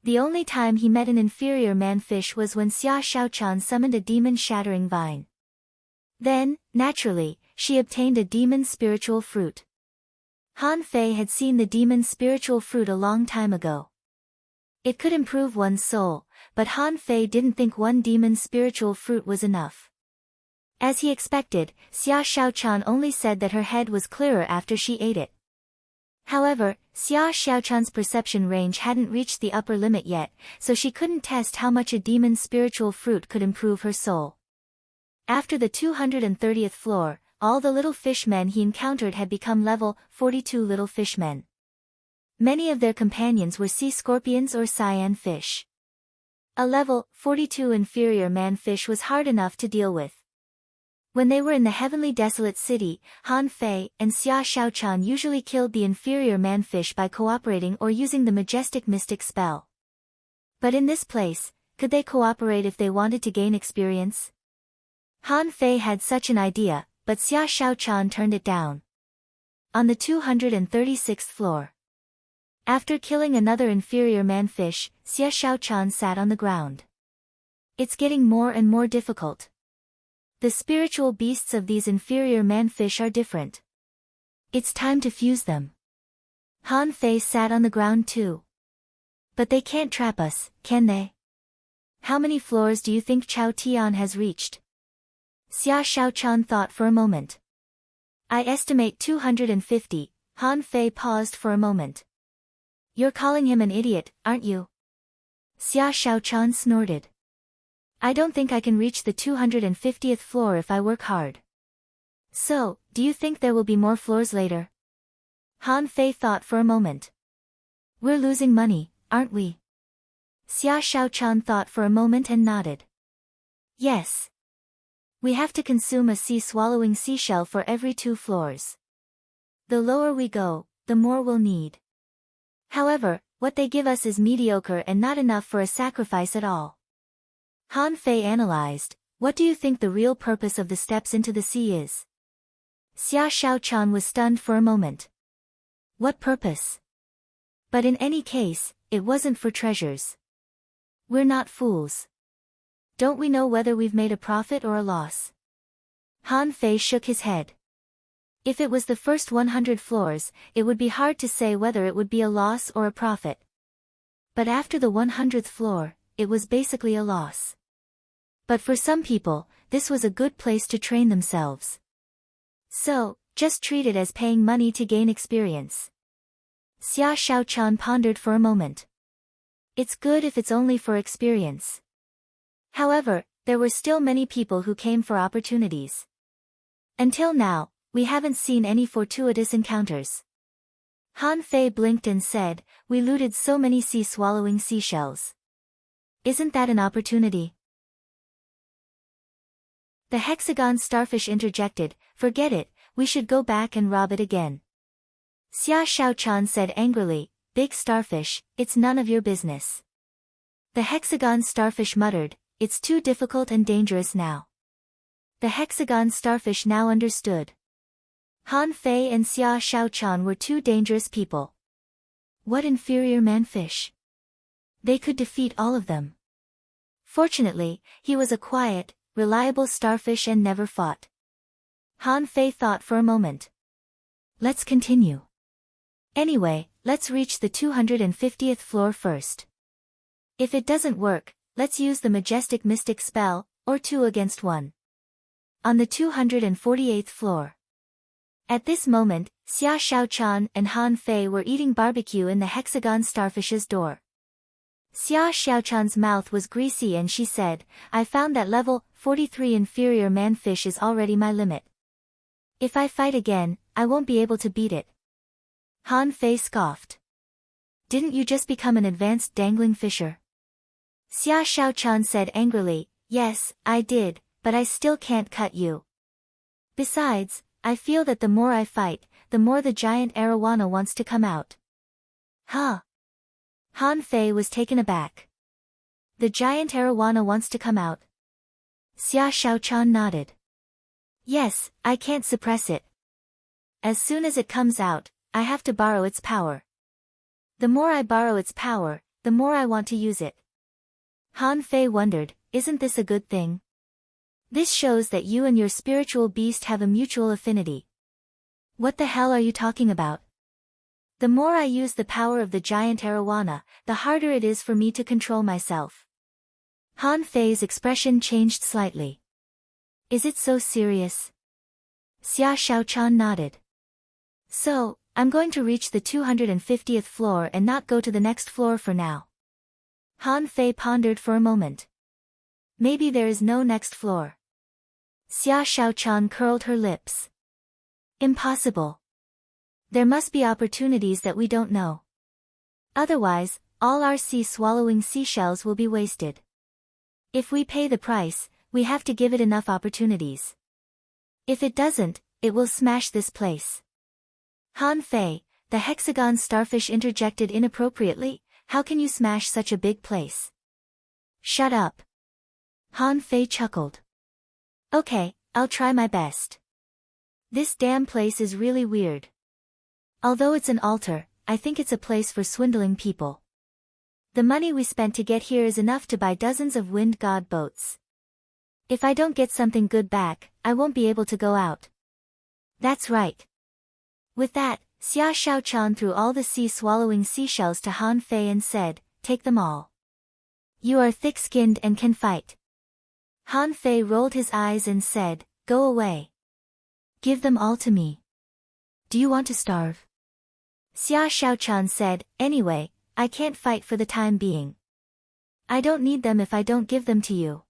S1: The only time he met an inferior man-fish was when Xia Shaochan summoned a demon-shattering vine. Then, naturally, she obtained a demon spiritual fruit. Han Fei had seen the demon spiritual fruit a long time ago. It could improve one's soul, but Han Fei didn't think one demon spiritual fruit was enough. As he expected, Xia Shaochan only said that her head was clearer after she ate it. However, Xia Shaochan's perception range hadn't reached the upper limit yet, so she couldn't test how much a demon spiritual fruit could improve her soul. After the 230th floor, all the little fishmen he encountered had become level 42 little fishmen. Many of their companions were sea scorpions or cyan fish. A level 42 inferior man-fish was hard enough to deal with. When they were in the heavenly desolate city, Han Fei and Xia Shaochan usually killed the inferior man-fish by cooperating or using the majestic mystic spell. But in this place, could they cooperate if they wanted to gain experience? Han Fei had such an idea, but Xia Shaochan turned it down. On the 236th floor. After killing another inferior man-fish, Xia Shaochan sat on the ground. It's getting more and more difficult. The spiritual beasts of these inferior man-fish are different. It's time to fuse them. Han Fei sat on the ground too. But they can't trap us, can they? How many floors do you think Chao Tian has reached? Xia Shaochan thought for a moment. I estimate 250, Han Fei paused for a moment. You're calling him an idiot, aren't you? Xia Shaochan snorted. I don't think I can reach the 250th floor if I work hard. So, do you think there will be more floors later? Han Fei thought for a moment. We're losing money, aren't we? Xia Shaochan thought for a moment and nodded. Yes. We have to consume a sea-swallowing seashell for every 2 floors. The lower we go, the more we'll need. However, what they give us is mediocre and not enough for a sacrifice at all. Han Fei analyzed, what do you think the real purpose of the steps into the sea is? Xia Shaochan was stunned for a moment. What purpose? But in any case, it wasn't for treasures. We're not fools. Don't we know whether we've made a profit or a loss? Han Fei shook his head. If it was the first 100 floors, it would be hard to say whether it would be a loss or a profit. But after the 100th floor, it was basically a loss. But for some people, this was a good place to train themselves. So, just treat it as paying money to gain experience. Xia Shaochan pondered for a moment. It's good if it's only for experience. However, there were still many people who came for opportunities. Until now, we haven't seen any fortuitous encounters. Han Fei blinked and said, we looted so many sea-swallowing seashells. Isn't that an opportunity? The hexagon starfish interjected, forget it, we should go back and rob it again. Xia Shaochan said angrily, big starfish, it's none of your business. The hexagon starfish muttered, it's too difficult and dangerous now. The hexagon starfish now understood. Han Fei and Xia Shaochan were 2 dangerous people. What inferior man-fish? They could defeat all of them. Fortunately, he was a quiet, reliable starfish and never fought. Han Fei thought for a moment. Let's continue. Anyway, let's reach the 250th floor first. If it doesn't work, let's use the majestic mystic spell, or 2 against 1. On the 248th floor. At this moment, Xia Shaochan and Han Fei were eating barbecue in the hexagon starfish's door. Xia Shaochan's mouth was greasy and she said, I found that level 43 inferior man-fish is already my limit. If I fight again, I won't be able to beat it. Han Fei scoffed. Didn't you just become an advanced dangling fisher? Xia Shaochan said angrily, yes, I did, but I still can't cut you. Besides, I feel that the more I fight, the more the giant arowana wants to come out. Huh? Han Fei was taken aback. The giant arowana wants to come out. Xia Shaochan nodded. Yes, I can't suppress it. As soon as it comes out, I have to borrow its power. The more I borrow its power, the more I want to use it. Han Fei wondered, isn't this a good thing? This shows that you and your spiritual beast have a mutual affinity. What the hell are you talking about? The more I use the power of the giant arowana, the harder it is for me to control myself. Han Fei's expression changed slightly. Is it so serious? Xia Shaochan nodded. So, I'm going to reach the 250th floor and not go to the next floor for now. Han Fei pondered for a moment. Maybe there is no next floor. Xia Shaochan curled her lips. Impossible. There must be opportunities that we don't know. Otherwise, all our sea-swallowing seashells will be wasted. If we pay the price, we have to give it enough opportunities. If it doesn't, it will smash this place. Han Fei, the hexagon starfish interjected inappropriately, how can you smash such a big place? Shut up. Han Fei chuckled. Okay, I'll try my best. This damn place is really weird. Although it's an altar, I think it's a place for swindling people. The money we spent to get here is enough to buy dozens of wind god boats. If I don't get something good back, I won't be able to go out. That's right. With that, Xia Shaochan threw all the sea-swallowing seashells to Han Fei and said, take them all. You are thick-skinned and can fight. Han Fei rolled his eyes and said, go away. Give them all to me. Do you want to starve? Xia Shaochan said, anyway, I can't fight for the time being. I don't need them if I don't give them to you.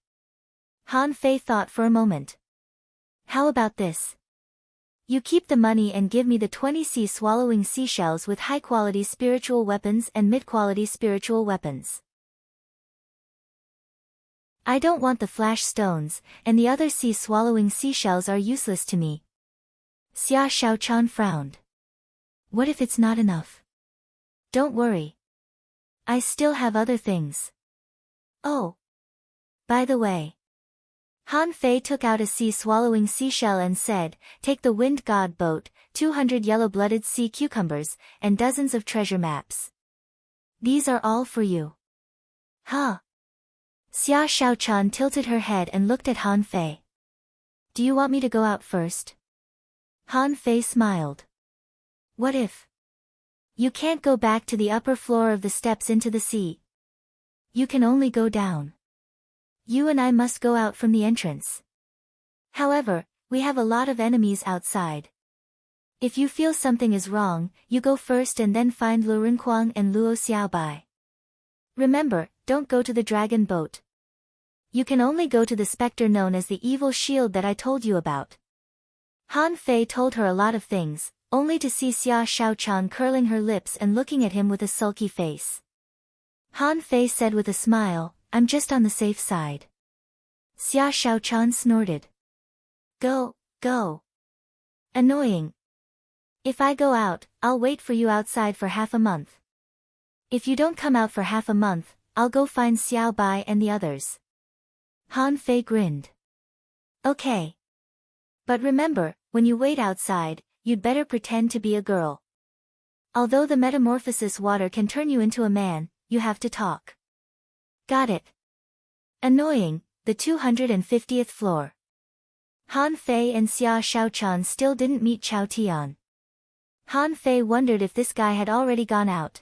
S1: Han Fei thought for a moment. How about this? You keep the money and give me the 20 sea-swallowing seashells with high-quality spiritual weapons and mid-quality spiritual weapons. I don't want the flash stones, and the other sea-swallowing seashells are useless to me. Xia Shaochan frowned. What if it's not enough? Don't worry. I still have other things. Oh. By the way. Han Fei took out a sea-swallowing seashell and said, take the wind god boat, 200 yellow-blooded sea cucumbers, and dozens of treasure maps. These are all for you. Huh? Xia Shaochan tilted her head and looked at Han Fei. Do you want me to go out first? Han Fei smiled. What if? You can't go back to the upper floor of the steps into the sea. You can only go down. You and I must go out from the entrance. However, we have a lot of enemies outside. If you feel something is wrong, you go first and then find Lu Rinquang and Luo Xiaobai. Remember, don't go to the dragon boat. You can only go to the specter known as the evil shield that I told you about. Han Fei told her a lot of things, only to see Xia Shaochan curling her lips and looking at him with a sulky face. Han Fei said with a smile, I'm just on the safe side. Xia Shaochan snorted. Go, go. Annoying. If I go out, I'll wait for you outside for half a month. If you don't come out for half a month, I'll go find Xiao Bai and the others. Han Fei grinned. Okay. But remember, when you wait outside, you'd better pretend to be a girl. Although the metamorphosis water can turn you into a man, you have to talk. Got it. Annoying, the 250th floor. Han Fei and Xia Shaochan still didn't meet Chao Tian. Han Fei wondered if this guy had already gone out.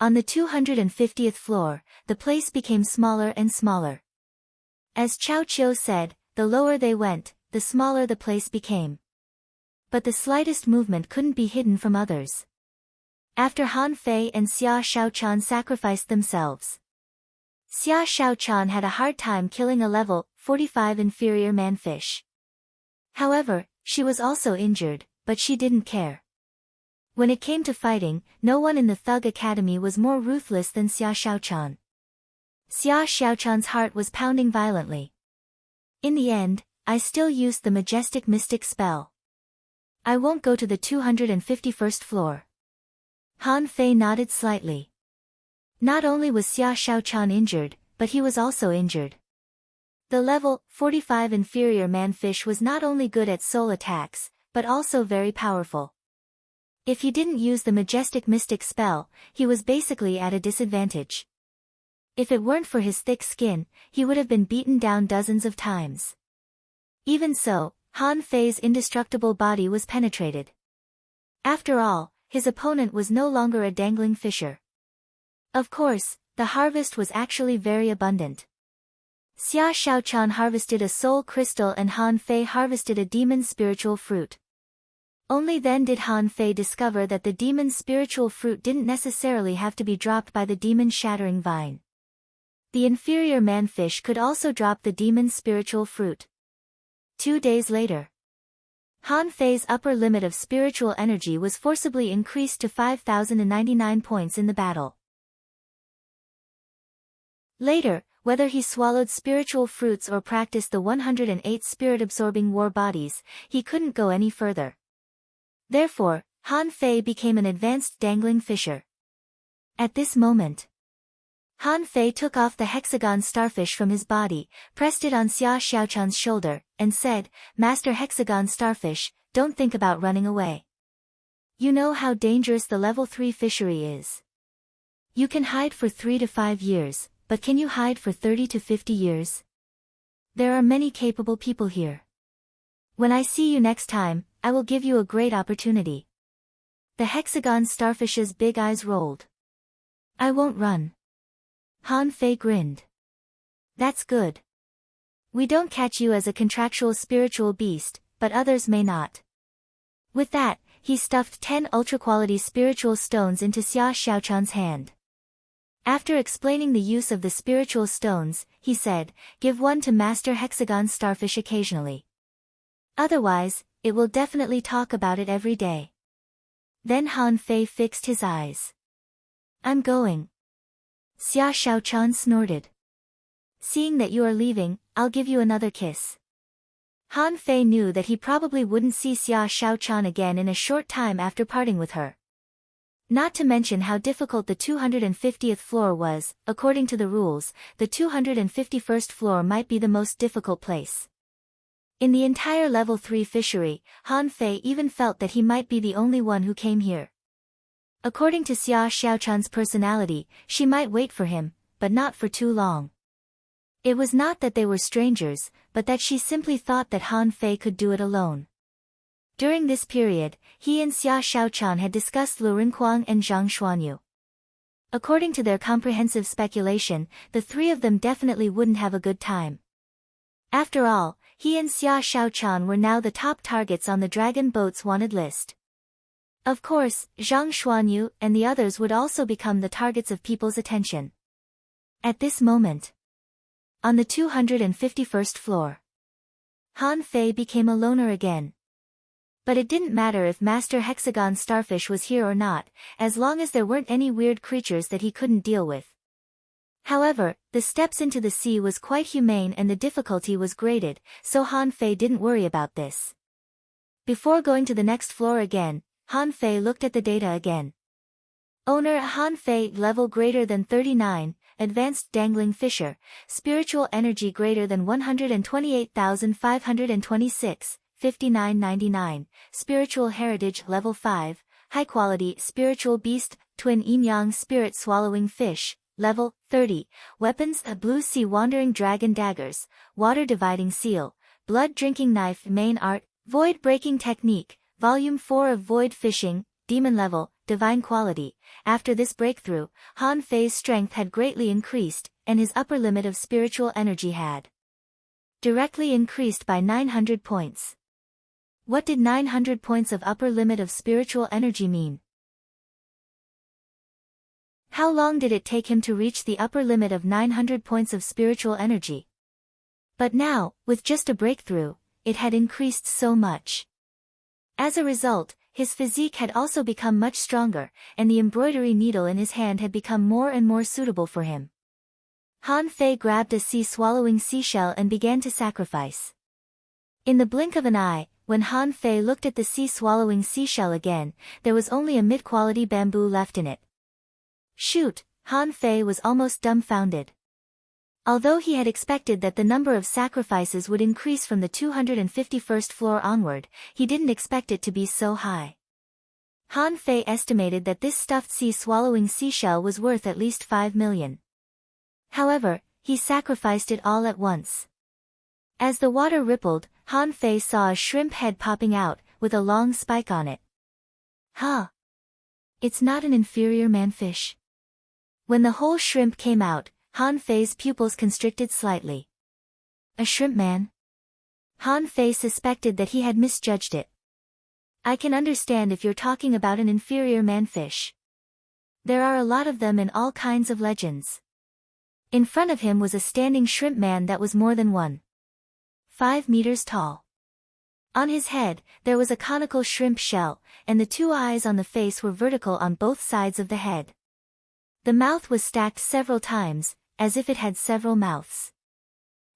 S1: On the 250th floor, the place became smaller and smaller. As Chao Chiu said, the lower they went, the smaller the place became. But the slightest movement couldn't be hidden from others. After Han Fei and Xia Shaochan sacrificed themselves, Xia Shaochan had a hard time killing a level 45 inferior manfish. However, She was also injured, but she didn't care. When it came to fighting, no one in the Thug Academy was more ruthless than Xia Xiaochan. Xia Xiaochan's heart was pounding violently. In the end, I still used the majestic mystic spell. I won't go to the 251st floor. Han Fei nodded slightly. Not only was Xia Xiaochan injured, but he was also injured. The level 45 inferior man-fish was not only good at soul attacks, but also very powerful. If he didn't use the majestic mystic spell, he was basically at a disadvantage. If it weren't for his thick skin, he would have been beaten down dozens of times. Even so, Han Fei's indestructible body was penetrated. After all, his opponent was no longer a dangling fisher. Of course, the harvest was actually very abundant. Xia Xiaochan harvested a soul crystal and Han Fei harvested a demon's spiritual fruit. Only then did Han Fei discover that the demon's spiritual fruit didn't necessarily have to be dropped by the demon's shattering vine. The inferior man-fish could also drop the demon's spiritual fruit. 2 days later, Han Fei's upper limit of spiritual energy was forcibly increased to 5,099 points in the battle. Later, whether he swallowed spiritual fruits or practiced the 108 spirit-absorbing war bodies, he couldn't go any further. Therefore, Han Fei became an advanced dangling fisher. At this moment, Han Fei took off the hexagon starfish from his body, pressed it on Xia Xiaochan's shoulder, and said, "Master Hexagon Starfish, don't think about running away. You know how dangerous the level 3 fishery is. You can hide for 3 to 5 years, but can you hide for 30 to 50 years? There are many capable people here. When I see you next time, I will give you a great opportunity." The hexagon starfish's big eyes rolled. "I won't run." Han Fei grinned. "That's good. We don't catch you as a contractual spiritual beast, but others may not." With that, he stuffed 10 ultra-quality spiritual stones into Xia Xiaochan's hand. After explaining the use of the spiritual stones, he said, "Give one to Master Hexagon Starfish occasionally. Otherwise, it will definitely talk about it every day." Then Han Fei fixed his eyes. "I'm going." Xia Xiaochan snorted. "Seeing that you are leaving, I'll give you another kiss." Han Fei knew that he probably wouldn't see Xia Xiaochan again in a short time after parting with her. Not to mention how difficult the 250th floor was. According to the rules, the 251st floor might be the most difficult place. In the entire level 3 fishery, Han Fei even felt that he might be the only one who came here. According to Xia Xiaochan's personality, she might wait for him, but not for too long. It was not that they were strangers, but that she simply thought that Han Fei could do it alone. During this period, he and Xia Xiaochan had discussed Lu Rinquang and Zhang Xuanyu. According to their comprehensive speculation, the three of them definitely wouldn't have a good time. After all, he and Xia Xiaochan were now the top targets on the Dragon Boat's wanted list. Of course, Zhang Xuanyu and the others would also become the targets of people's attention. At this moment, on the 251st floor, Han Fei became a loner again. But it didn't matter if Master Hexagon Starfish was here or not, as long as there weren't any weird creatures that he couldn't deal with. However, the steps into the sea was quite humane and the difficulty was graded, so Han Fei didn't worry about this. Before going to the next floor again, Han Fei looked at the data again. Owner Han Fei, level greater than 39, advanced dangling fisher, spiritual energy greater than 128,526, 5999, spiritual heritage level 5, high quality spiritual beast, twin yin-yang spirit swallowing fish, level 30, weapons a blue sea wandering dragon daggers, water dividing seal, blood drinking knife main art, void breaking technique, volume 4 of void fishing, demon level, divine quality. After this breakthrough, Han Fei's strength had greatly increased, and his upper limit of spiritual energy had directly increased by 900 points. What did 900 points of upper limit of spiritual energy mean? How long did it take him to reach the upper limit of 900 points of spiritual energy? But now, with just a breakthrough, it had increased so much. As a result, his physique had also become much stronger, and the embroidery needle in his hand had become more and more suitable for him. Han Fei grabbed a sea-swallowing seashell and began to sacrifice. In the blink of an eye, when Han Fei looked at the sea-swallowing seashell again, there was only a mid-quality bamboo left in it. Shoot, Han Fei was almost dumbfounded. Although he had expected that the number of sacrifices would increase from the 251st floor onward, he didn't expect it to be so high. Han Fei estimated that this stuffed sea-swallowing seashell was worth at least 5 million. However, he sacrificed it all at once. As the water rippled, Han Fei saw a shrimp head popping out, with a long spike on it. Huh! It's not an inferior manfish. When the whole shrimp came out, Han Fei's pupils constricted slightly. A shrimp man? Han Fei suspected that he had misjudged it. I can understand if you're talking about an inferior manfish. There are a lot of them in all kinds of legends. In front of him was a standing shrimp man that was more than 1.5 meters tall. On his head, there was a conical shrimp shell, and the two eyes on the face were vertical on both sides of the head. The mouth was stacked several times, as if it had several mouths.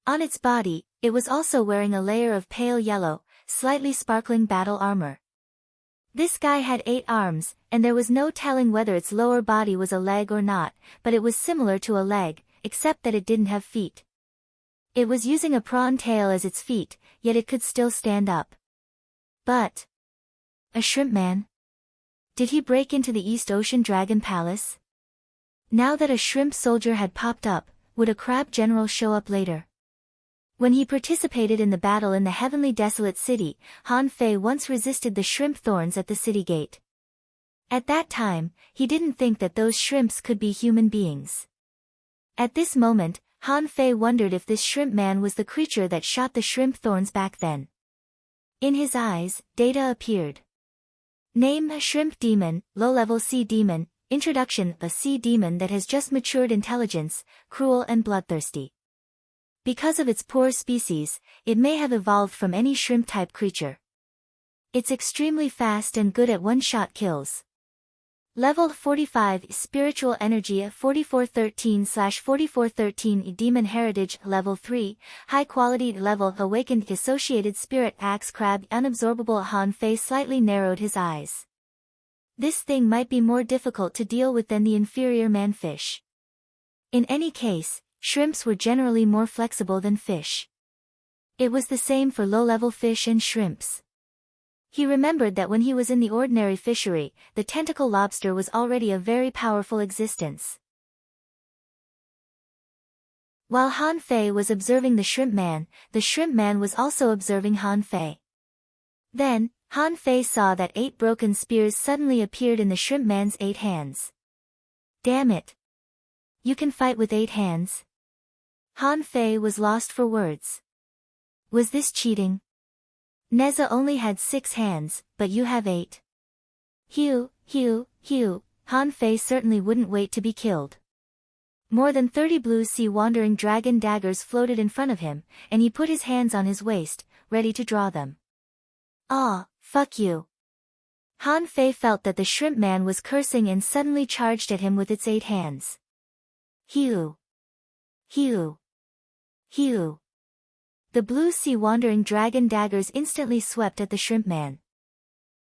S1: On its body, it was also wearing a layer of pale yellow, slightly sparkling battle armor. This guy had 8 arms, and there was no telling whether its lower body was a leg or not, but it was similar to a leg, except that it didn't have feet. It was using a prawn tail as its feet, yet it could still stand up. But a shrimp man? Did he break into the East Ocean Dragon Palace? Now that a shrimp soldier had popped up, would a crab general show up later? When he participated in the battle in the heavenly desolate city, Han Fei once resisted the shrimp thorns at the city gate. At that time, he didn't think that those shrimps could be human beings. At this moment, Han Fei wondered if this shrimp man was the creature that shot the shrimp thorns back then. In his eyes, data appeared. Name: a shrimp demon, low-level sea demon. Introduction: a sea demon that has just matured intelligence, cruel and bloodthirsty. Because of its poor species, it may have evolved from any shrimp-type creature. It's extremely fast and good at one-shot kills. Level 45 Spiritual Energy 4413/4413 Demon Heritage Level 3 High Quality Level Awakened Associated Spirit Axe Crab Unabsorbable. Han Fei slightly narrowed his eyes. This thing might be more difficult to deal with than the inferior manfish. In any case, shrimps were generally more flexible than fish. It was the same for low-level fish and shrimps. He remembered that when he was in the ordinary fishery, the tentacle lobster was already a very powerful existence. While Han Fei was observing the shrimp man was also observing Han Fei. Then, Han Fei saw that 8 broken spears suddenly appeared in the shrimp man's 8 hands. Damn it! You can fight with 8 hands? Han Fei was lost for words. Was this cheating? Neza only had 6 hands, but you have 8. Hew. Han Fei certainly wouldn't wait to be killed. More than 30 blue sea wandering dragon daggers floated in front of him, and he put his hands on his waist, ready to draw them. Ah, fuck you. Han Fei felt that the shrimp man was cursing and suddenly charged at him with its 8 hands. Hew. The blue sea wandering dragon daggers instantly swept at the shrimp man.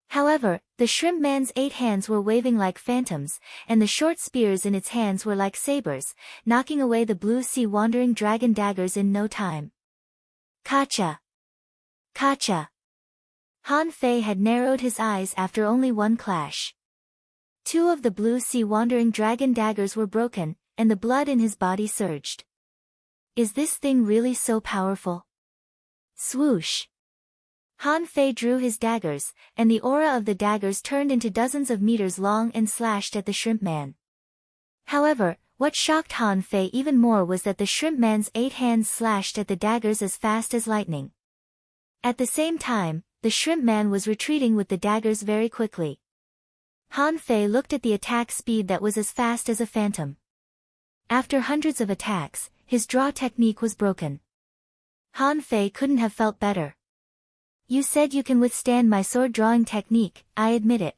S1: However, the shrimp man's 8 hands were waving like phantoms, and the short spears in its hands were like sabers, knocking away the blue sea wandering dragon daggers in no time. Kacha! Han Fei had narrowed his eyes after only one clash. 2 of the blue sea wandering dragon daggers were broken, and the blood in his body surged. Is this thing really so powerful? Swoosh! Han Fei drew his daggers, and the aura of the daggers turned into dozens of meters long and slashed at the shrimp man. However, what shocked Han Fei even more was that the shrimp man's 8 hands slashed at the daggers as fast as lightning. At the same time, the shrimp man was retreating with the daggers very quickly. Han Fei looked at the attack speed that was as fast as a phantom. After hundreds of attacks, his draw technique was broken. Han Fei couldn't have felt better. You said you can withstand my sword drawing technique, I admit it.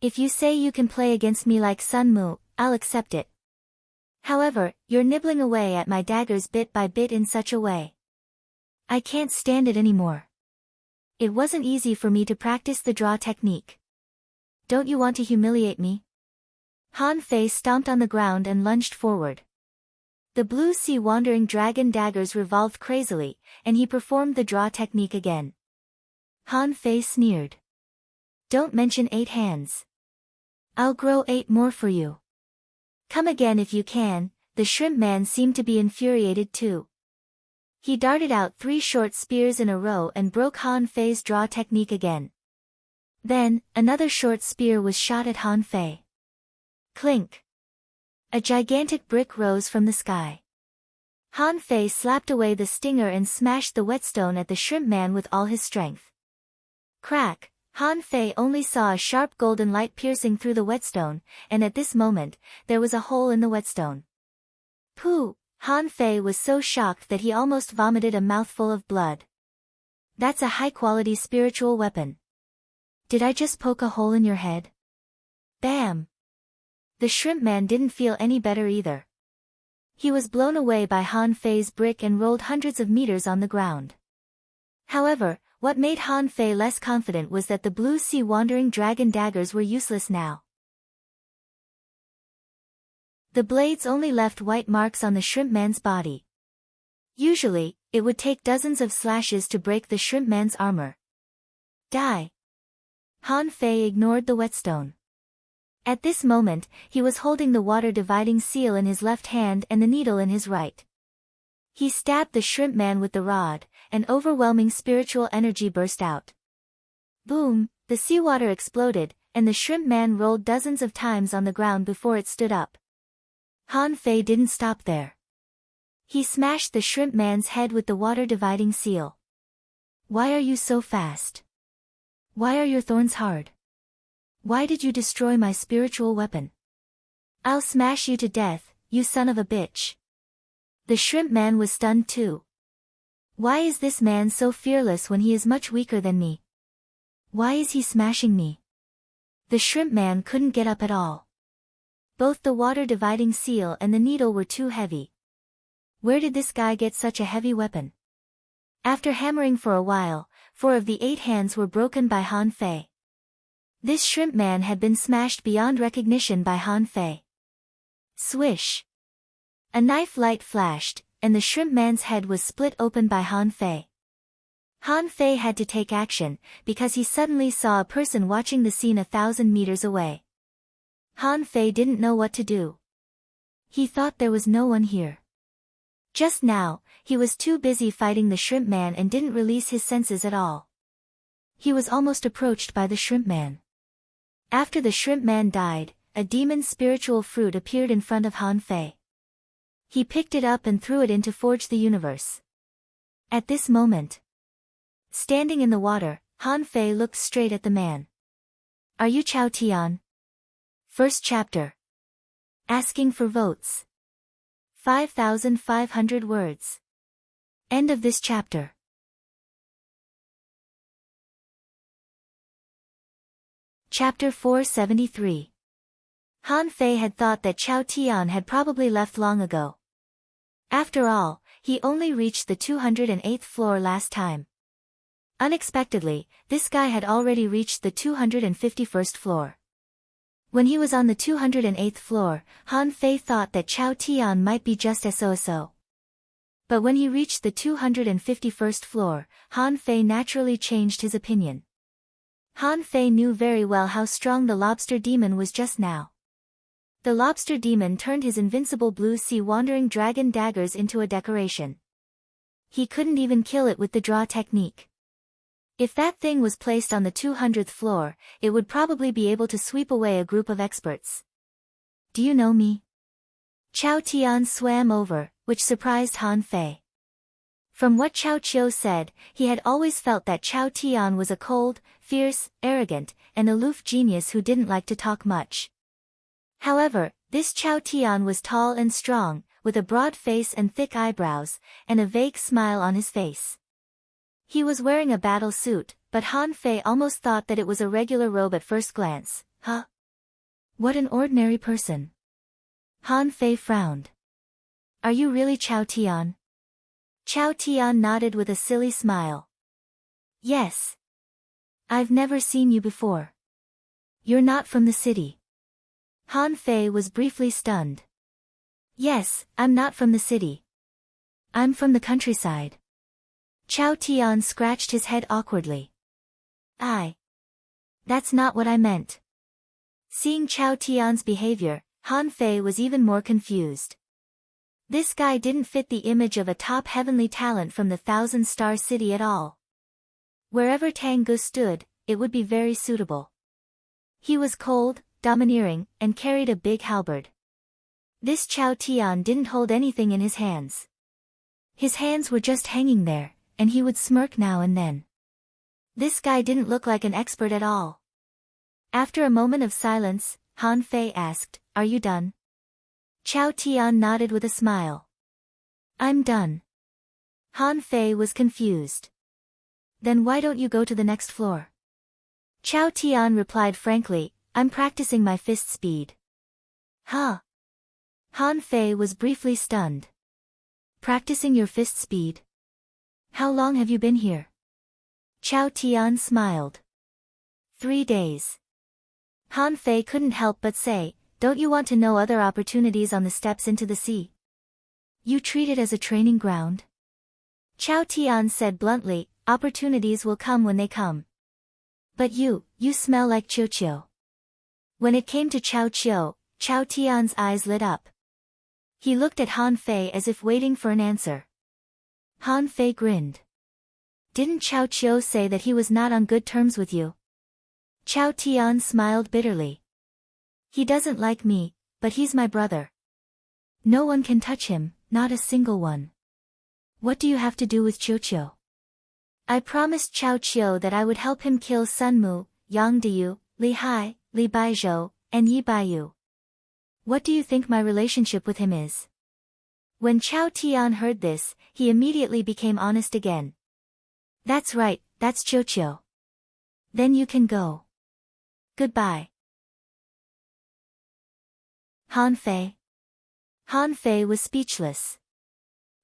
S1: If you say you can play against me like Sun Mu, I'll accept it. However, you're nibbling away at my daggers bit by bit in such a way. I can't stand it anymore. It wasn't easy for me to practice the draw technique. Don't you want to humiliate me? Han Fei stomped on the ground and lunged forward. The blue sea wandering dragon daggers revolved crazily, and he performed the draw technique again. Han Fei sneered. Don't mention 8 hands. I'll grow 8 more for you. Come again if you can. The shrimp man seemed to be infuriated too. He darted out 3 short spears in a row and broke Han Fei's draw technique again. Then, another short spear was shot at Han Fei. Clink! A gigantic brick rose from the sky. Han Fei slapped away the stinger and smashed the whetstone at the shrimp man with all his strength. Crack! Han Fei only saw a sharp golden light piercing through the whetstone, and at this moment, there was a hole in the whetstone. Pooh! Han Fei was so shocked that he almost vomited a mouthful of blood. That's a high-quality spiritual weapon. Did I just poke a hole in your head? Bam! The shrimp man didn't feel any better either. He was blown away by Han Fei's brick and rolled hundreds of meters on the ground. However, what made Han Fei less confident was that the blue sea wandering dragon daggers were useless now. The blades only left white marks on the shrimp man's body. Usually, it would take dozens of slashes to break the shrimp man's armor. Die! Han Fei ignored the whetstone. At this moment, he was holding the water-dividing seal in his left hand and the needle in his right. He stabbed the shrimp man with the rod, and overwhelming spiritual energy burst out. Boom! The seawater exploded, and the shrimp man rolled dozens of times on the ground before it stood up. Han Fei didn't stop there. He smashed the shrimp man's head with the water-dividing seal. Why are you so fast? Why are your thorns hard? Why did you destroy my spiritual weapon? I'll smash you to death, you son of a bitch. The shrimp man was stunned too. Why is this man so fearless when he is much weaker than me? Why is he smashing me? The shrimp man couldn't get up at all. Both the water-dividing seal and the needle were too heavy. Where did this guy get such a heavy weapon? After hammering for a while, 4 of the 8 hands were broken by Han Fei. This shrimp man had been smashed beyond recognition by Han Fei. Swish! A knife light flashed, and the shrimp man's head was split open by Han Fei. Han Fei had to take action, because he suddenly saw a person watching the scene 1,000 meters away. Han Fei didn't know what to do. He thought there was no one here. Just now, he was too busy fighting the shrimp man and didn't release his senses at all. He was almost approached by the shrimp man. After the shrimp man died, a demon spiritual fruit appeared in front of Han Fei. He picked it up and threw it in to forge the universe. At this moment, standing in the water, Han Fei looked straight at the man. Are you Chao Tian? First chapter. Asking for votes. 5,500 words. End of this chapter. Chapter 473. Han Fei had thought that Chao Tian had probably left long ago. After all, he only reached the 208th floor last time. Unexpectedly, this guy had already reached the 251st floor. When he was on the 208th floor, Han Fei thought that Chao Tian might be just so. But when he reached the 251st floor, Han Fei naturally changed his opinion. Han Fei knew very well how strong the lobster demon was just now. The lobster demon turned his invincible blue sea wandering dragon daggers into a decoration. He couldn't even kill it with the draw technique. If that thing was placed on the 200th floor, it would probably be able to sweep away a group of experts. Do you know me? Chao Tian swam over, which surprised Han Fei. From what Chao Qiu said, he had always felt that Chao Tian was a cold, fierce, arrogant, and aloof genius who didn't like to talk much. However, this Chao Tian was tall and strong, with a broad face and thick eyebrows, and a vague smile on his face. He was wearing a battle suit, but Han Fei almost thought that it was a regular robe at first glance. Huh? What an ordinary person. Han Fei frowned. Are you really Chao Tian? Chao Tian nodded with a silly smile. Yes. I've never seen you before. You're not from the city. Han Fei was briefly stunned. Yes, I'm not from the city. I'm from the countryside. Chao Tian scratched his head awkwardly. That's not what I meant. Seeing Chao Tian's behavior, Han Fei was even more confused. This guy didn't fit the image of a top heavenly talent from the thousand-star city at all. Wherever Tang Gu stood, it would be very suitable. He was cold, domineering, and carried a big halberd. This Chao Tian didn't hold anything in his hands. His hands were just hanging there, and he would smirk now and then. This guy didn't look like an expert at all. After a moment of silence, Han Fei asked, "Are you done?" Chao Tian nodded with a smile. "I'm done." Han Fei was confused. "Then why don't you go to the next floor?" Chao Tian replied frankly, "I'm practicing my fist speed." Huh? Han Fei was briefly stunned. Practicing your fist speed? How long have you been here? Chao Tian smiled. 3 days. Han Fei couldn't help but say, "Don't you want to know other opportunities on the steps into the sea? You treat it as a training ground?" Chao Tian said bluntly, "Opportunities will come when they come. But you smell like Chiu Chiu." When it came to Chao Chiu, Chao Tian's eyes lit up. He looked at Han Fei as if waiting for an answer. Han Fei grinned. "Didn't Chao Chiu say that he was not on good terms with you?" Chao Tian smiled bitterly. "He doesn't like me, but he's my brother. No one can touch him, not a single one. What do you have to do with Chiu Chiu?" "I promised Chao Chiu that I would help him kill Sun Mu, Yang Diyu, Li Hai, Li Baizhou, and Yi Baiyu. What do you think my relationship with him is?" When Chao Tian heard this, he immediately became honest again. "That's right, that's Chiu Chiu. Then you can go. Goodbye." Han Fei. Han Fei was speechless.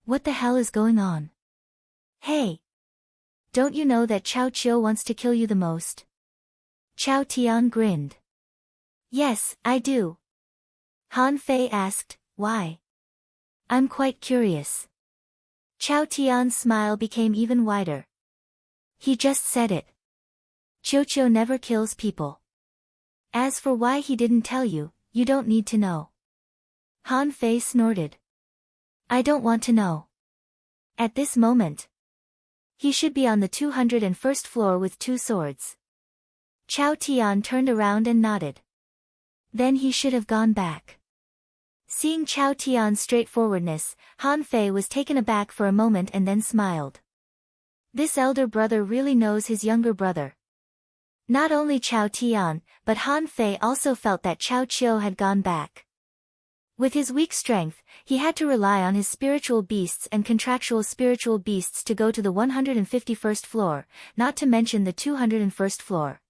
S1: What the hell is going on? Hey! Don't you know that Chao Chiu wants to kill you the most? Chao Tian grinned. "Yes, I do." Han Fei asked, "Why?" "I'm quite curious." Chao Tian's smile became even wider. "He just said it. Chiu Chiu never kills people. As for why he didn't tell you, you don't need to know." Han Fei snorted. "I don't want to know." At this moment, he should be on the 201st floor with 2 swords. Chao Tian turned around and nodded. Then he should have gone back. Seeing Chao Tian's straightforwardness, Han Fei was taken aback for a moment and then smiled. This elder brother really knows his younger brother. Not only Chao Tian, but Han Fei also felt that Chao Chiu had gone back. With his weak strength, he had to rely on his spiritual beasts and contractual spiritual beasts to go to the 151st floor, not to mention the 201st floor.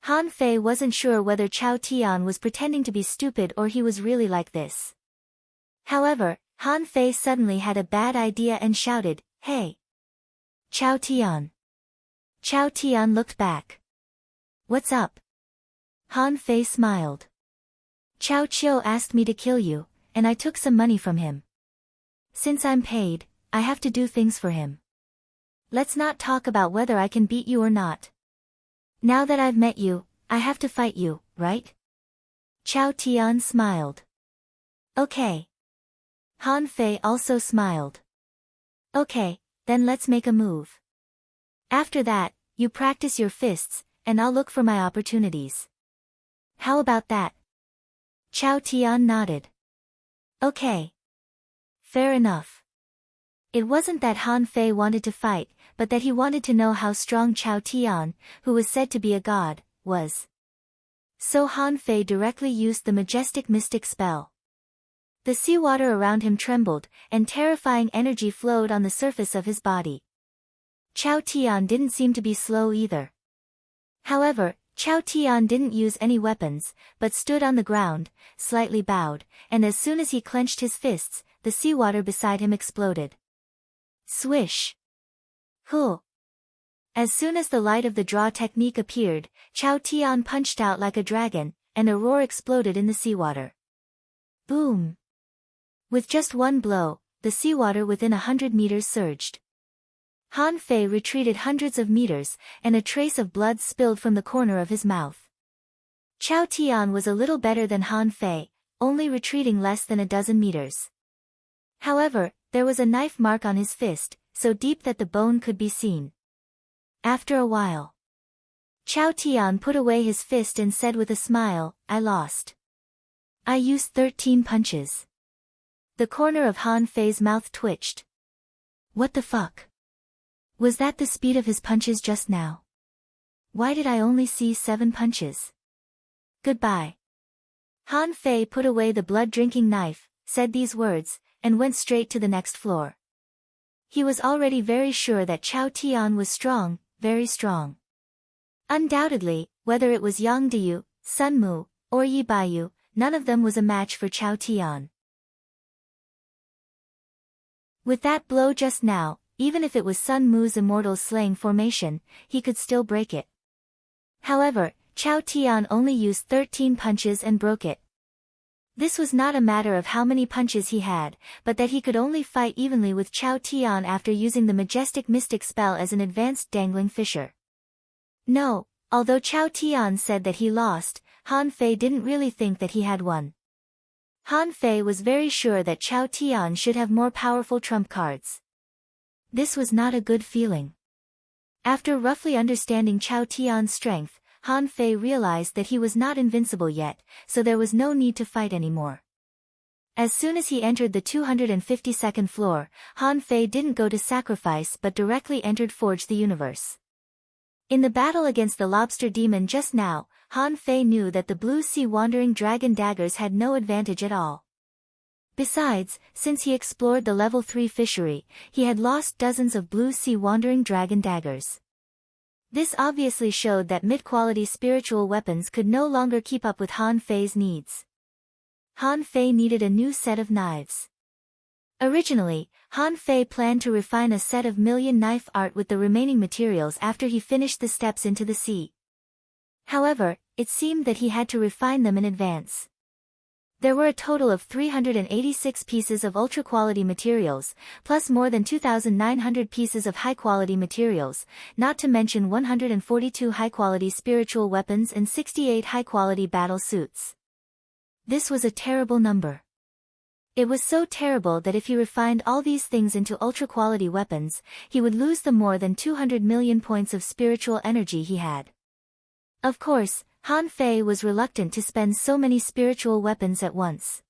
S1: Han Fei wasn't sure whether Chao Tian was pretending to be stupid or he was really like this. However, Han Fei suddenly had a bad idea and shouted, "Hey! Chao Tian!" Chao Tian looked back. "What's up?" Han Fei smiled. "Chao Chiu asked me to kill you, and I took some money from him. Since I'm paid, I have to do things for him. Let's not talk about whether I can beat you or not. Now that I've met you, I have to fight you, right?" Chao Tian smiled. "Okay." Han Fei also smiled. "Okay, then let's make a move. After that, you practice your fists, and I'll look for my opportunities. How about that?" Chao Tian nodded. "Okay. Fair enough." It wasn't that Han Fei wanted to fight, but that he wanted to know how strong Chao Tian, who was said to be a god, was. So Han Fei directly used the majestic mystic spell. The seawater around him trembled, and terrifying energy flowed on the surface of his body. Chao Tian didn't seem to be slow either. However, Chao Tian didn't use any weapons, but stood on the ground, slightly bowed, and as soon as he clenched his fists, the seawater beside him exploded. Swish! Huh! As soon as the light of the draw technique appeared, Chao Tian punched out like a dragon, and a roar exploded in the seawater. Boom! With just one blow, the seawater within 100 meters surged. Han Fei retreated hundreds of meters, and a trace of blood spilled from the corner of his mouth. Chao Tian was a little better than Han Fei, only retreating less than a dozen meters. However, there was a knife mark on his fist, so deep that the bone could be seen. After a while, Chao Tian put away his fist and said with a smile, "I lost. I used 13 punches." The corner of Han Fei's mouth twitched. What the fuck? Was that the speed of his punches just now? Why did I only see 7 punches? Goodbye. Han Fei put away the blood-drinking knife, said these words, and went straight to the next floor. He was already very sure that Chao Tian was strong, very strong. Undoubtedly, whether it was Yang Diyu, Sun Mu, or Yi Baiyu, none of them was a match for Chao Tian. With that blow just now, even if it was Sun Mu's immortal slaying formation, he could still break it. However, Chao Tian only used 13 punches and broke it. This was not a matter of how many punches he had, but that he could only fight evenly with Chao Tian after using the majestic mystic spell as an advanced dangling fisher. No, although Chao Tian said that he lost, Han Fei didn't really think that he had won. Han Fei was very sure that Chao Tian should have more powerful trump cards. This was not a good feeling. After roughly understanding Chao Tian's strength, Han Fei realized that he was not invincible yet, so there was no need to fight anymore. As soon as he entered the 252nd floor, Han Fei didn't go to sacrifice but directly entered Forge the Universe. In the battle against the lobster demon just now, Han Fei knew that the blue sea wandering dragon daggers had no advantage at all. Besides, since he explored the level 3 fishery, he had lost dozens of blue sea wandering dragon daggers. This obviously showed that mid-quality spiritual weapons could no longer keep up with Han Fei's needs. Han Fei needed a new set of knives. Originally, Han Fei planned to refine a set of million knife art with the remaining materials after he finished the steps into the sea. However, it seemed that he had to refine them in advance. There were a total of 386 pieces of ultra-quality materials, plus more than 2,900 pieces of high-quality materials, not to mention 142 high-quality spiritual weapons and 68 high-quality battle suits. This was a terrible number. It was so terrible that if he refined all these things into ultra-quality weapons, he would lose the more than 200 million points of spiritual energy he had. Of course, Han Fei was reluctant to spend so many spiritual weapons at once.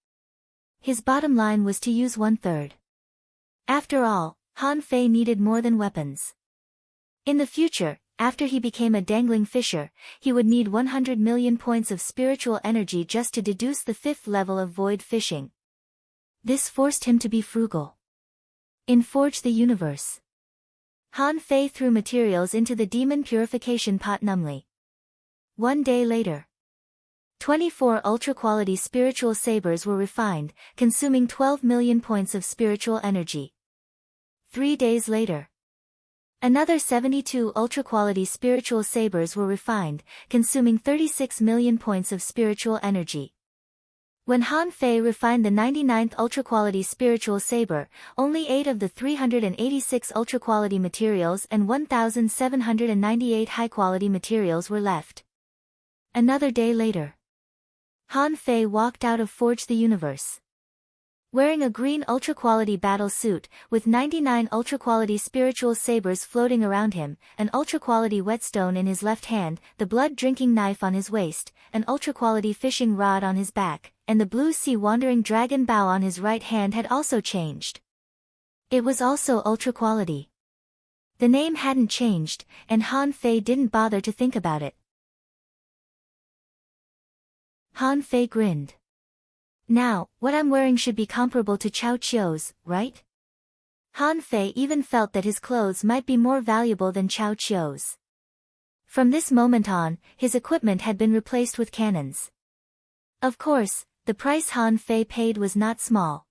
S1: His bottom line was to use 1/3. After all, Han Fei needed more than weapons. In the future, after he became a dangling fisher, he would need 100 million points of spiritual energy just to deduce the 5th level of void fishing. This forced him to be frugal. In Forge the Universe, Han Fei threw materials into the demon purification pot numbly. 1 day later, 24 ultra-quality spiritual sabers were refined, consuming 12 million points of spiritual energy. 3 days later, another 72 ultra-quality spiritual sabers were refined, consuming 36 million points of spiritual energy. When Han Fei refined the 99th ultra-quality spiritual saber, only 8 of the 386 ultra-quality materials and 1,798 high-quality materials were left. Another day later, Han Fei walked out of Forge the Universe. Wearing a green ultra-quality battle suit, with 99 ultra-quality spiritual sabers floating around him, an ultra-quality whetstone in his left hand, the blood-drinking knife on his waist, an ultra-quality fishing rod on his back, and the blue sea wandering dragon bow on his right hand had also changed. It was also ultra-quality. The name hadn't changed, and Han Fei didn't bother to think about it. Han Fei grinned. Now, what I'm wearing should be comparable to Chao Qiu's, right? Han Fei even felt that his clothes might be more valuable than Chao Qiu's. From this moment on, his equipment had been replaced with cannons. Of course, the price Han Fei paid was not small.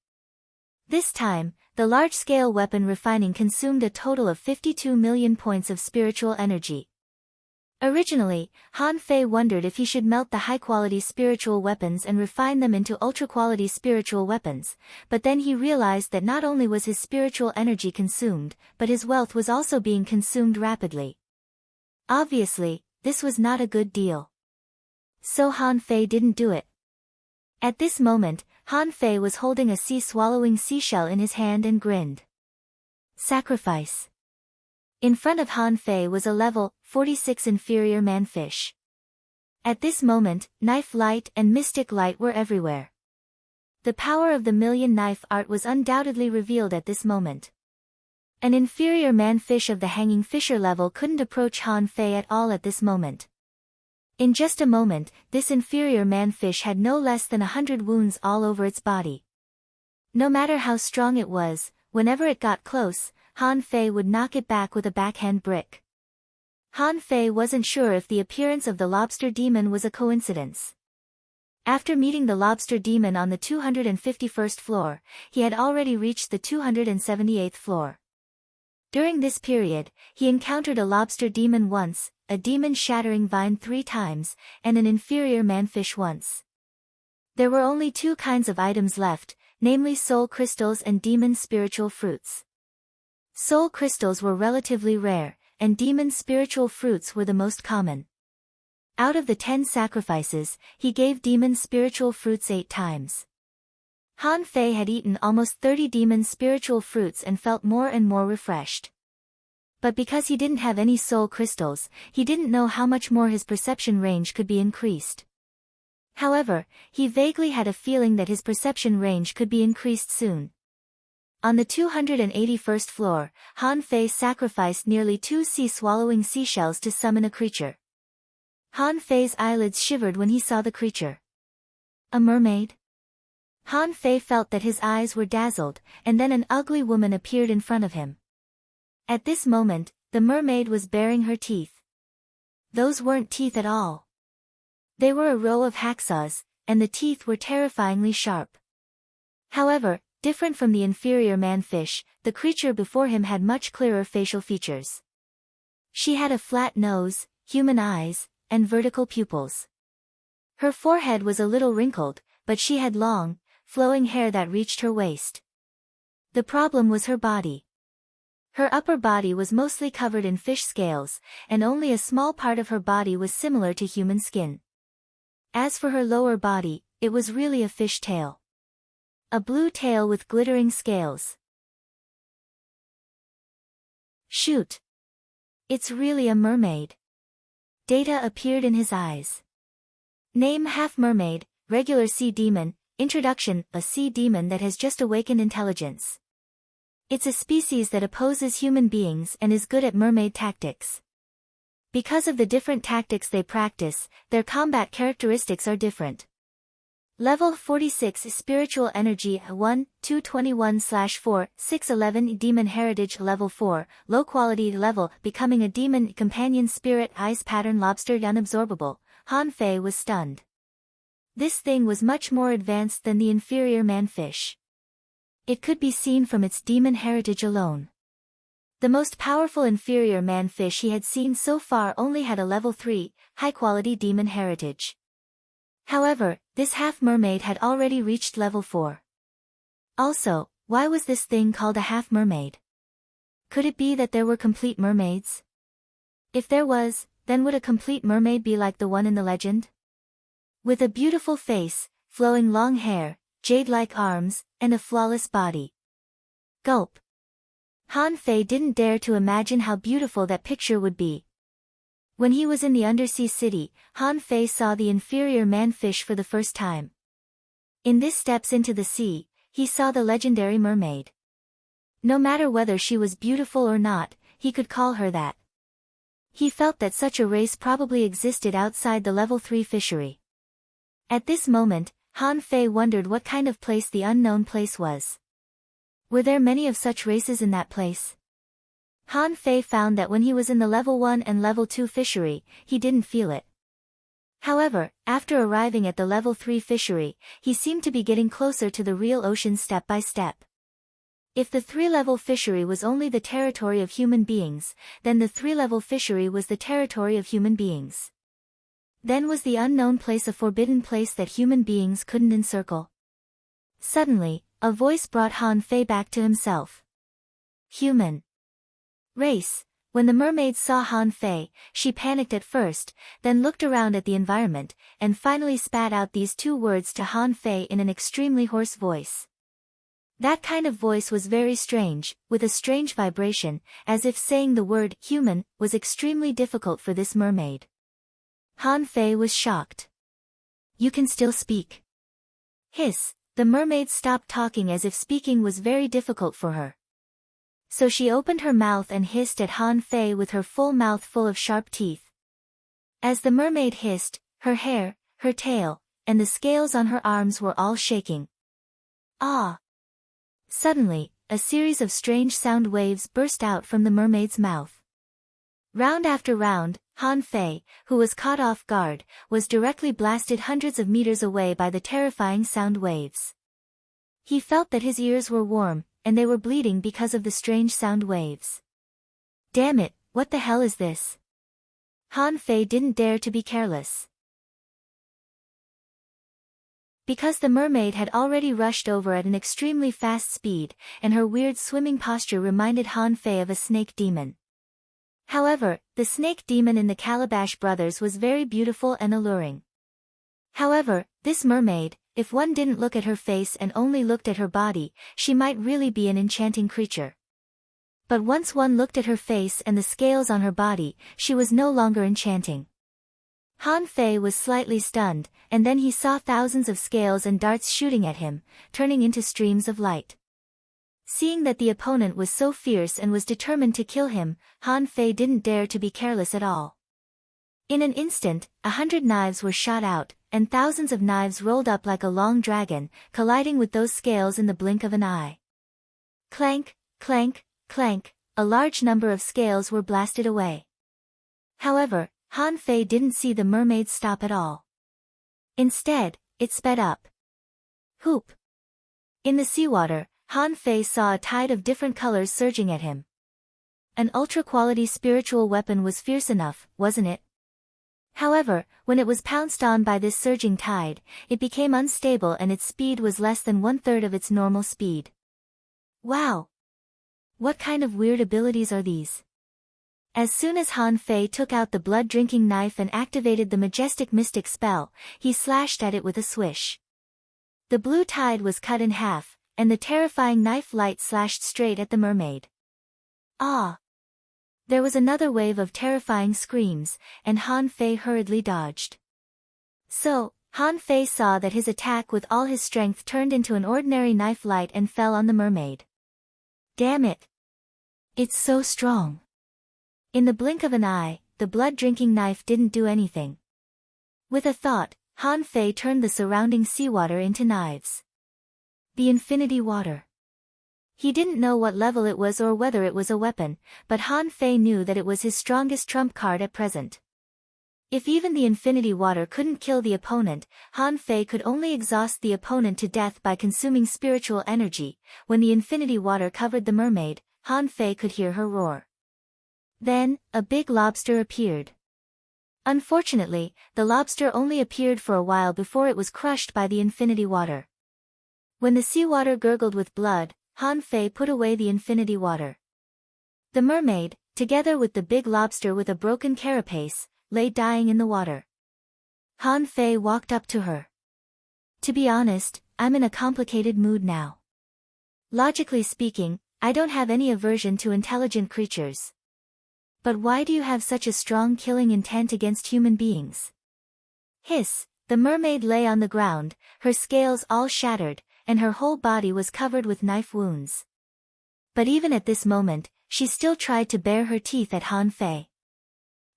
S1: This time, the large-scale weapon refining consumed a total of 52 million points of spiritual energy. Originally, Han Fei wondered if he should melt the high-quality spiritual weapons and refine them into ultra-quality spiritual weapons, but then he realized that not only was his spiritual energy consumed, but his wealth was also being consumed rapidly. Obviously, this was not a good deal. So Han Fei didn't do it. At this moment, Han Fei was holding a sea-swallowing seashell in his hand and grinned. Sacrifice. In front of Han Fei was a level 46 inferior man-fish. At this moment, knife light and mystic light were everywhere. The power of the million knife art was undoubtedly revealed at this moment. An inferior man-fish of the hanging fisher level couldn't approach Han Fei at all at this moment. In just a moment, this inferior man-fish had no less than 100 wounds all over its body. No matter how strong it was, whenever it got close, Han Fei would knock it back with a backhand brick. Han Fei wasn't sure if the appearance of the lobster demon was a coincidence. After meeting the lobster demon on the 251st floor, he had already reached the 278th floor. During this period, he encountered a lobster demon once, a demon-shattering vine 3 times, and an inferior man-fish once. There were only 2 kinds of items left, namely soul crystals and demon spiritual fruits. Soul crystals were relatively rare, and demon spiritual fruits were the most common. Out of the 10 sacrifices, he gave demon spiritual fruits 8 times. Han Fei had eaten almost 30 demon spiritual fruits and felt more and more refreshed. But because he didn't have any soul crystals, he didn't know how much more his perception range could be increased. However, he vaguely had a feeling that his perception range could be increased soon. On the 281st floor, Han Fei sacrificed nearly 2 sea-swallowing seashells to summon a creature. Han Fei's eyelids shivered when he saw the creature. A mermaid? Han Fei felt that his eyes were dazzled, and then an ugly woman appeared in front of him. At this moment, the mermaid was baring her teeth. Those weren't teeth at all. They were a row of hacksaws, and the teeth were terrifyingly sharp. However, different from the inferior man-fish, the creature before him had much clearer facial features. She had a flat nose, human eyes, and vertical pupils. Her forehead was a little wrinkled, but she had long, flowing hair that reached her waist. The problem was her body. Her upper body was mostly covered in fish scales, and only a small part of her body was similar to human skin. As for her lower body, it was really a fish tail. A blue tail with glittering scales. Shoot! It's really a mermaid. Data appeared in his eyes. Name: half mermaid, regular sea demon. Introduction: a sea demon that has just awakened intelligence. It's a species that opposes human beings and is good at mermaid tactics. Because of the different tactics they practice, their combat characteristics are different. Level 46 Spiritual Energy 1, 221/4, 611 Demon Heritage Level 4, Low Quality Level, Becoming a Demon Companion Spirit Eyes Pattern Lobster Unabsorbable. Han Fei was stunned. This thing was much more advanced than the inferior man-fish. It could be seen from its demon heritage alone. The most powerful inferior man-fish he had seen so far only had a level 3, high-quality demon heritage. However, this half-mermaid had already reached level 4. Also, why was this thing called a half-mermaid? Could it be that there were complete mermaids? If there was, then would a complete mermaid be like the one in the legend? With a beautiful face, flowing long hair, jade-like arms, and a flawless body. Gulp. Han Fei didn't dare to imagine how beautiful that picture would be. When he was in the undersea city, Han Fei saw the inferior man-fish for the first time. In this Steps into the Sea, he saw the legendary mermaid. No matter whether she was beautiful or not, he could call her that. He felt that such a race probably existed outside the level 3 fishery. At this moment, Han Fei wondered what kind of place the unknown place was. Were there many of such races in that place? Han Fei found that when he was in the level 1 and level 2 fishery, he didn't feel it. However, after arriving at the level 3 fishery, he seemed to be getting closer to the real ocean step by step. If the 3-level fishery was only the territory of human beings, then the 3-level fishery was the territory of human beings. Then was the unknown place a forbidden place that human beings couldn't encircle? Suddenly, a voice brought Han Fei back to himself. Human race. When the mermaid saw Han Fei, she panicked at first, then looked around at the environment, and finally spat out these 2 words to Han Fei in an extremely hoarse voice. That kind of voice was very strange, with a strange vibration, as if saying the word human was extremely difficult for this mermaid. Han Fei was shocked. You can still speak. Hiss, the mermaid stopped talking as if speaking was very difficult for her. So she opened her mouth and hissed at Han Fei with her full mouth full of sharp teeth. As the mermaid hissed, her hair, her tail, and the scales on her arms were all shaking. Ah! Suddenly, a series of strange sound waves burst out from the mermaid's mouth. Round after round, Han Fei, who was caught off guard, was directly blasted hundreds of meters away by the terrifying sound waves. He felt that his ears were warm, and they were bleeding because of the strange sound waves. Damn it, what the hell is this? Han Fei didn't dare to be careless. Because the mermaid had already rushed over at an extremely fast speed, and her weird swimming posture reminded Han Fei of a snake demon. However, the snake demon in the Calabash Brothers was very beautiful and alluring. However, this mermaid, if one didn't look at her face and only looked at her body, she might really be an enchanting creature. But once one looked at her face and the scales on her body, she was no longer enchanting. Han Fei was slightly stunned, and then he saw thousands of scales and darts shooting at him, turning into streams of light. Seeing that the opponent was so fierce and was determined to kill him, Han Fei didn't dare to be careless at all. In an instant, 100 knives were shot out, and thousands of knives rolled up like a long dragon, colliding with those scales in the blink of an eye. Clank, clank, clank, a large number of scales were blasted away. However, Han Fei didn't see the mermaid stop at all. Instead, it sped up. Whoop! In the seawater, Han Fei saw a tide of different colors surging at him. An ultra-quality spiritual weapon was fierce enough, wasn't it? However, when it was pounced on by this surging tide, it became unstable and its speed was less than 1/3 of its normal speed. Wow! What kind of weird abilities are these? As soon as Han Fei took out the blood-drinking knife and activated the majestic mystic spell, he slashed at it with a swish. The blue tide was cut in half, and the terrifying knife light slashed straight at the mermaid. Ah! There was another wave of terrifying screams, and Han Fei hurriedly dodged. So, Han Fei saw that his attack with all his strength turned into an ordinary knife light and fell on the mermaid. Damn it! It's so strong. In the blink of an eye, the blood-drinking knife didn't do anything. With a thought, Han Fei turned the surrounding seawater into knives. The infinity water. He didn't know what level it was or whether it was a weapon, but Han Fei knew that it was his strongest trump card at present. If even the infinity water couldn't kill the opponent, Han Fei could only exhaust the opponent to death by consuming spiritual energy. When the infinity water covered the mermaid, Han Fei could hear her roar. Then, a big lobster appeared. Unfortunately, the lobster only appeared for a while before it was crushed by the infinity water. When the seawater gurgled with blood, Han Fei put away the infinity water. The mermaid, together with the big lobster with a broken carapace, lay dying in the water. Han Fei walked up to her. To be honest, I'm in a complicated mood now. Logically speaking, I don't have any aversion to intelligent creatures. But why do you have such a strong killing intent against human beings? Hiss, the mermaid lay on the ground, her scales all shattered, and her whole body was covered with knife wounds. But even at this moment, she still tried to bare her teeth at Han Fei.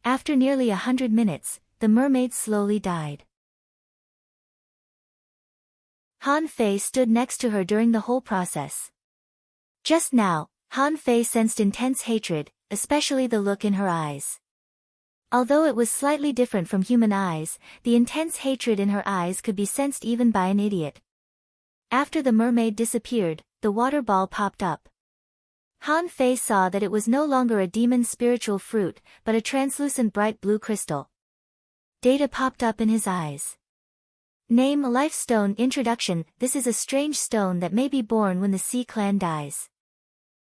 S1: After nearly 100 minutes, the mermaid slowly died. Han Fei stood next to her during the whole process. Just now, Han Fei sensed intense hatred, especially the look in her eyes. Although it was slightly different from human eyes, the intense hatred in her eyes could be sensed even by an idiot. After the mermaid disappeared, the water ball popped up. Han Fei saw that it was no longer a demon's spiritual fruit, but a translucent bright blue crystal. Data popped up in his eyes. Name: Life Stone. Introduction. This is a strange stone that may be born when the Sea Clan dies.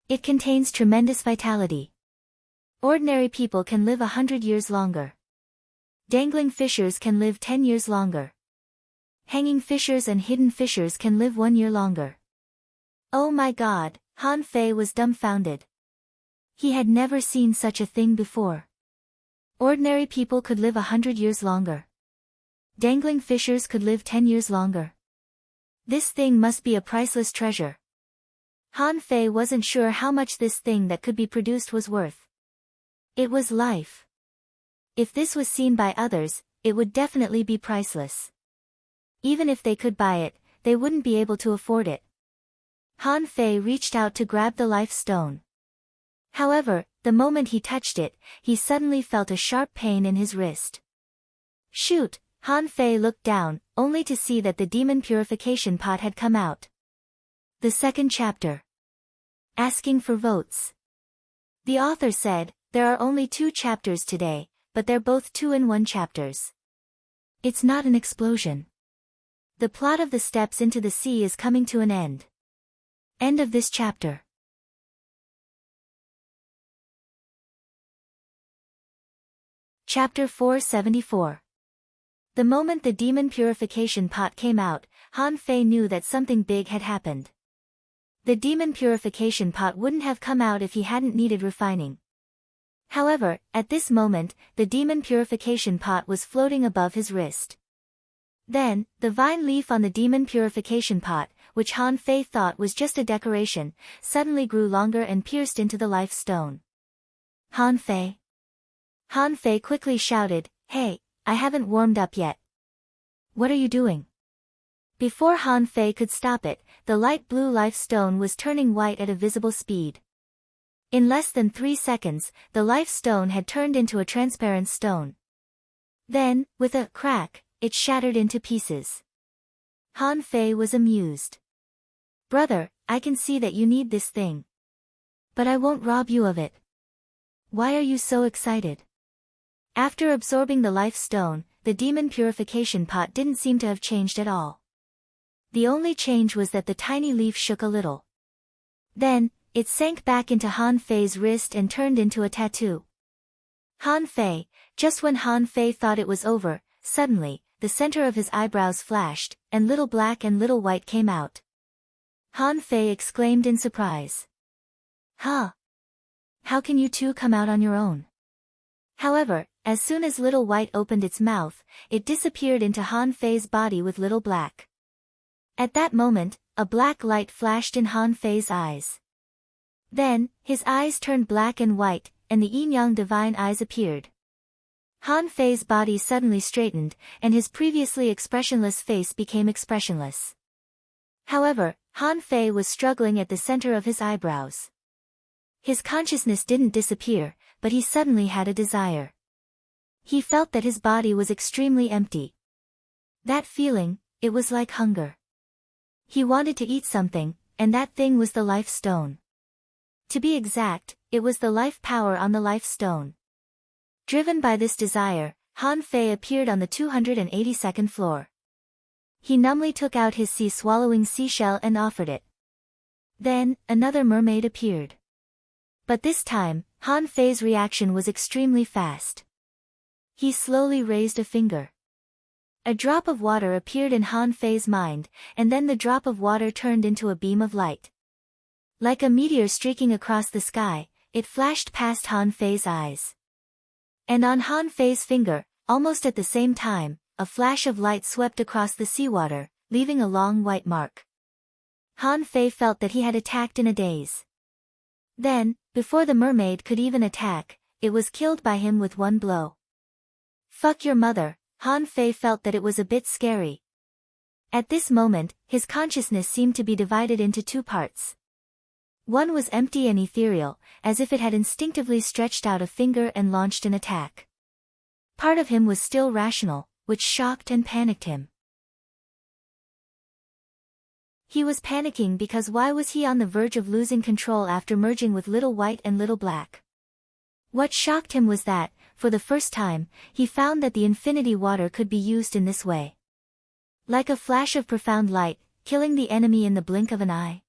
S1: It contains tremendous vitality. Ordinary people can live 100 years longer. Dangling fishers can live 10 years longer. Hanging fishers and hidden fishers can live 1 year longer. Oh my God, Han Fei was dumbfounded. He had never seen such a thing before. Ordinary people could live 100 years longer. Dangling fishers could live 10 years longer. This thing must be a priceless treasure. Han Fei wasn't sure how much this thing that could be produced was worth. It was life. If this was seen by others, it would definitely be priceless. Even if they could buy it, they wouldn't be able to afford it. Han Fei reached out to grab the life stone. However, the moment he touched it, he suddenly felt a sharp pain in his wrist. Shoot! Han Fei looked down, only to see that the demon purification pot had come out. The second chapter. Asking for votes. The author said, there are only 2 chapters today, but they're both 2-in-1 chapters. It's not an explosion. The plot of the steps into the sea is coming to an end. End of this chapter. Chapter 474. The moment the demon purification pot came out, Han Fei knew that something big had happened. The demon purification pot wouldn't have come out if he hadn't needed refining. However, at this moment, the demon purification pot was floating above his wrist. Then, the vine leaf on the demon purification pot, which Han Fei thought was just a decoration, suddenly grew longer and pierced into the life stone. Han Fei. Han Fei quickly shouted, "Hey, I haven't warmed up yet." "What are you doing?" Before Han Fei could stop it, the light blue life stone was turning white at a visible speed. In less than 3 seconds, the life stone had turned into a transparent stone. Then, with a crack, it shattered into pieces. Han Fei was amused. "Brother, I can see that you need this thing. But I won't rob you of it. Why are you so excited?" After absorbing the life stone, the demon purification pot didn't seem to have changed at all. The only change was that the tiny leaf shook a little. Then, it sank back into Han Fei's wrist and turned into a tattoo. Han Fei, just when Han Fei thought it was over, suddenly, the center of his eyebrows flashed, and little black and little white came out. Han Fei exclaimed in surprise. "Huh? How can you two come out on your own?" However, as soon as little white opened its mouth, it disappeared into Han Fei's body with little black. At that moment, a black light flashed in Han Fei's eyes. Then, his eyes turned black and white, and the yin-yang divine eyes appeared. Han Fei's body suddenly straightened, and his previously expressionless face became expressionless. However, Han Fei was struggling at the center of his eyebrows. His consciousness didn't disappear, but he suddenly had a desire. He felt that his body was extremely empty. That feeling, it was like hunger. He wanted to eat something, and that thing was the life stone. To be exact, it was the life power on the life stone. Driven by this desire, Han Fei appeared on the 282nd floor. He numbly took out his sea-swallowing seashell and offered it. Then, another mermaid appeared. But this time, Han Fei's reaction was extremely fast. He slowly raised a finger. A drop of water appeared in Han Fei's mind, and then the drop of water turned into a beam of light. Like a meteor streaking across the sky, it flashed past Han Fei's eyes. And on Han Fei's finger, almost at the same time, a flash of light swept across the seawater, leaving a long white mark. Han Fei felt that he had attacked in a daze. Then, before the mermaid could even attack, it was killed by him with one blow. Fuck your mother, Han Fei felt that it was a bit scary. At this moment, his consciousness seemed to be divided into 2 parts. One was empty and ethereal, as if it had instinctively stretched out a finger and launched an attack. Part of him was still rational, which shocked and panicked him. He was panicking because why was he on the verge of losing control after merging with Little White and Little Black? What shocked him was that, for the first time, he found that the infinity water could be used in this way. Like a flash of profound light, killing the enemy in the blink of an eye.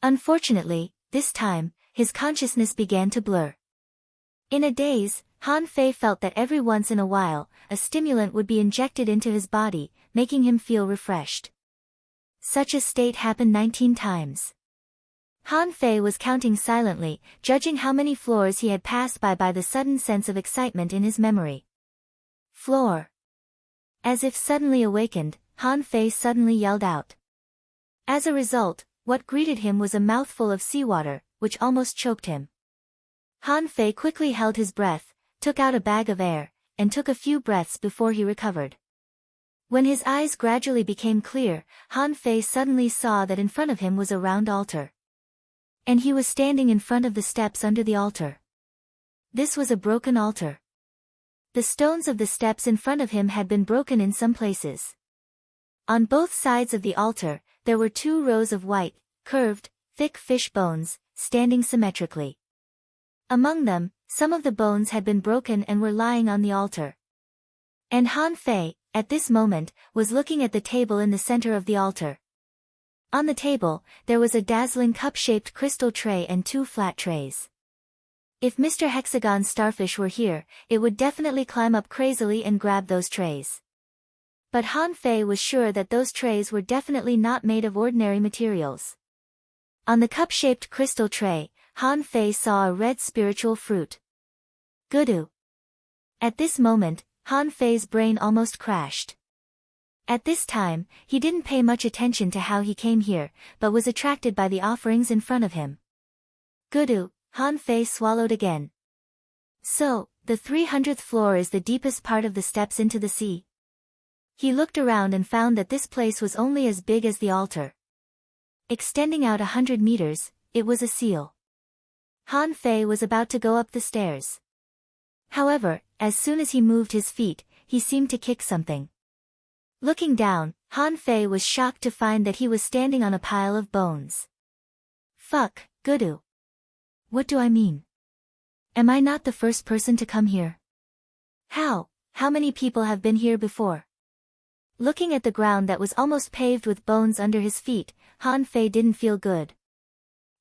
S1: Unfortunately, this time, his consciousness began to blur. In a daze, Han Fei felt that every once in a while, a stimulant would be injected into his body, making him feel refreshed. Such a state happened 19 times. Han Fei was counting silently, judging how many floors he had passed by the sudden sense of excitement in his memory. Floor. As if suddenly awakened, Han Fei suddenly yelled out. As a result, what greeted him was a mouthful of seawater, which almost choked him. Han Fei quickly held his breath, took out a bag of air, and took a few breaths before he recovered. When his eyes gradually became clear, Han Fei suddenly saw that in front of him was a round altar. And he was standing in front of the steps under the altar. This was a broken altar. The stones of the steps in front of him had been broken in some places. On both sides of the altar, there were 2 rows of white, curved, thick fish bones, standing symmetrically. Among them, some of the bones had been broken and were lying on the altar. And Han Fei, at this moment, was looking at the table in the center of the altar. On the table, there was a dazzling cup-shaped crystal tray and 2 flat trays. If Mr. Hexagon's starfish were here, it would definitely climb up crazily and grab those trays. But Han Fei was sure that those trays were definitely not made of ordinary materials. On the cup-shaped crystal tray, Han Fei saw a red spiritual fruit. Gudu. At this moment, Han Fei's brain almost crashed. At this time, he didn't pay much attention to how he came here, but was attracted by the offerings in front of him. Gudu, Han Fei swallowed again. So, the 300th floor is the deepest part of the steps into the sea. He looked around and found that this place was only as big as the altar. Extending out 100 meters, it was a seal. Han Fei was about to go up the stairs. However, as soon as he moved his feet, he seemed to kick something. Looking down, Han Fei was shocked to find that he was standing on a pile of bones. Fuck, Gudu. What do I mean? Am I not the first person to come here? How many people have been here before? Looking at the ground that was almost paved with bones under his feet, Han Fei didn't feel good.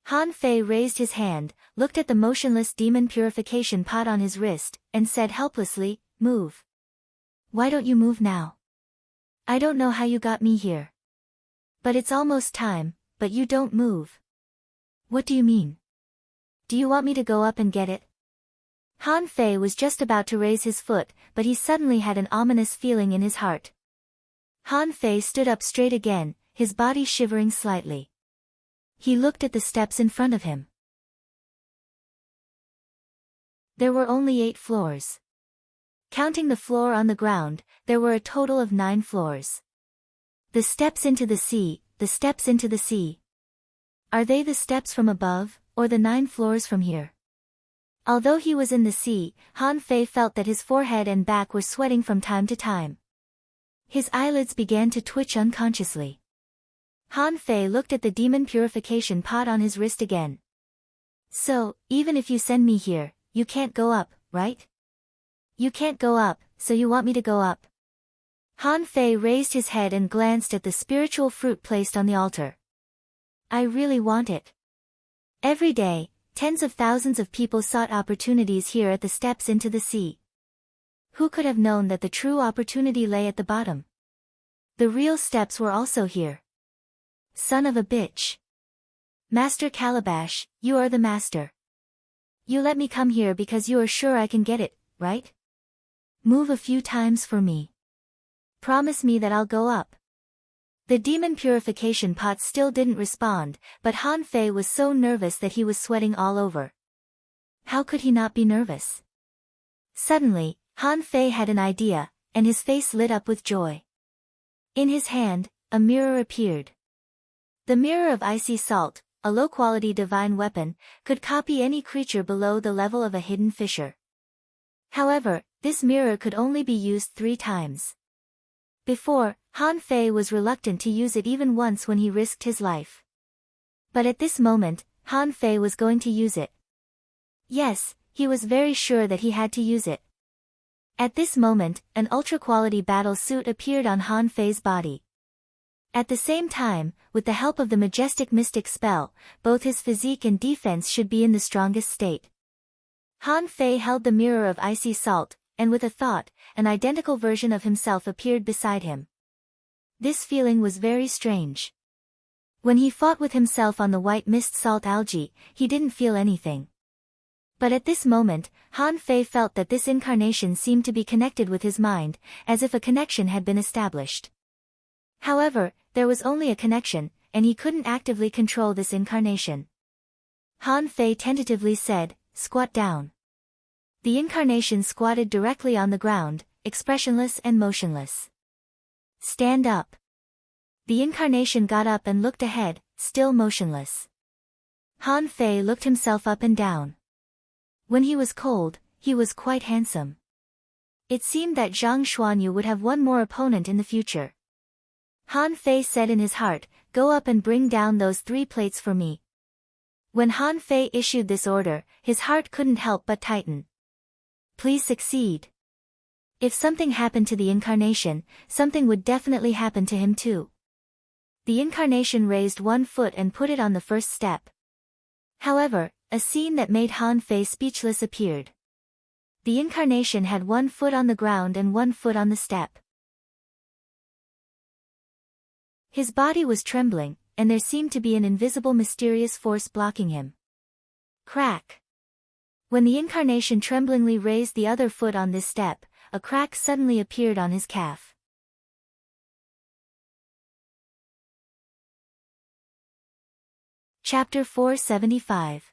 S1: Han Fei raised his hand, looked at the motionless demon purification pot on his wrist, and said helplessly, "Move. Why don't you move now? I don't know how you got me here. But it's almost time, but you don't move. What do you mean? Do you want me to go up and get it?" Han Fei was just about to raise his foot, but he suddenly had an ominous feeling in his heart. Han Fei stood up straight again, his body shivering slightly. He looked at the steps in front of him. There were only 8 floors. Counting the floor on the ground, there were a total of 9 floors. The steps into the sea, the steps into the sea. Are they the steps from above, or the 9 floors from here? Although he was in the sea, Han Fei felt that his forehead and back were sweating from time to time. His eyelids began to twitch unconsciously. Han Fei looked at the demon purification pot on his wrist again. So, even if you send me here, you can't go up, right? You can't go up, so you want me to go up? Han Fei raised his head and glanced at the spiritual fruit placed on the altar. I really want it. Every day, tens of thousands of people sought opportunities here at the steps into the sea. Who could have known that the true opportunity lay at the bottom? The real steps were also here. Son of a bitch. Master Calabash, you are the master. You let me come here because you are sure I can get it, right? Move a few times for me. Promise me that I'll go up. The demon purification pot still didn't respond, but Han Fei was so nervous that he was sweating all over. How could he not be nervous? Suddenly, Han Fei had an idea, and his face lit up with joy. In his hand, a mirror appeared. The mirror of icy salt, a low-quality divine weapon, could copy any creature below the level of a hidden fissure. However, this mirror could only be used 3 times. Before, Han Fei was reluctant to use it even once when he risked his life. But at this moment, Han Fei was going to use it. Yes, he was very sure that he had to use it. At this moment, an ultra-quality battle suit appeared on Han Fei's body. At the same time, with the help of the majestic mystic spell, both his physique and defense should be in the strongest state. Han Fei held the mirror of icy salt, and with a thought, an identical version of himself appeared beside him. This feeling was very strange. When he fought with himself on the white mist salt algae, he didn't feel anything. But at this moment, Han Fei felt that this incarnation seemed to be connected with his mind, as if a connection had been established. However, there was only a connection, and he couldn't actively control this incarnation. Han Fei tentatively said, "Squat down." The incarnation squatted directly on the ground, expressionless and motionless. "Stand up." The incarnation got up and looked ahead, still motionless. Han Fei looked himself up and down. When he was cold, he was quite handsome. It seemed that Zhang Xuanyu would have one more opponent in the future. Han Fei said in his heart, "Go up and bring down those 3 plates for me." When Han Fei issued this order, his heart couldn't help but tighten. Please succeed. If something happened to the incarnation, something would definitely happen to him too. The incarnation raised 1 foot and put it on the first step. However, a scene that made Han Fei speechless appeared. The incarnation had 1 foot on the ground and 1 foot on the step. His body was trembling, and there seemed to be an invisible mysterious force blocking him. Crack! When the incarnation tremblingly raised the other foot on this step, a crack suddenly appeared on his calf. Chapter 475.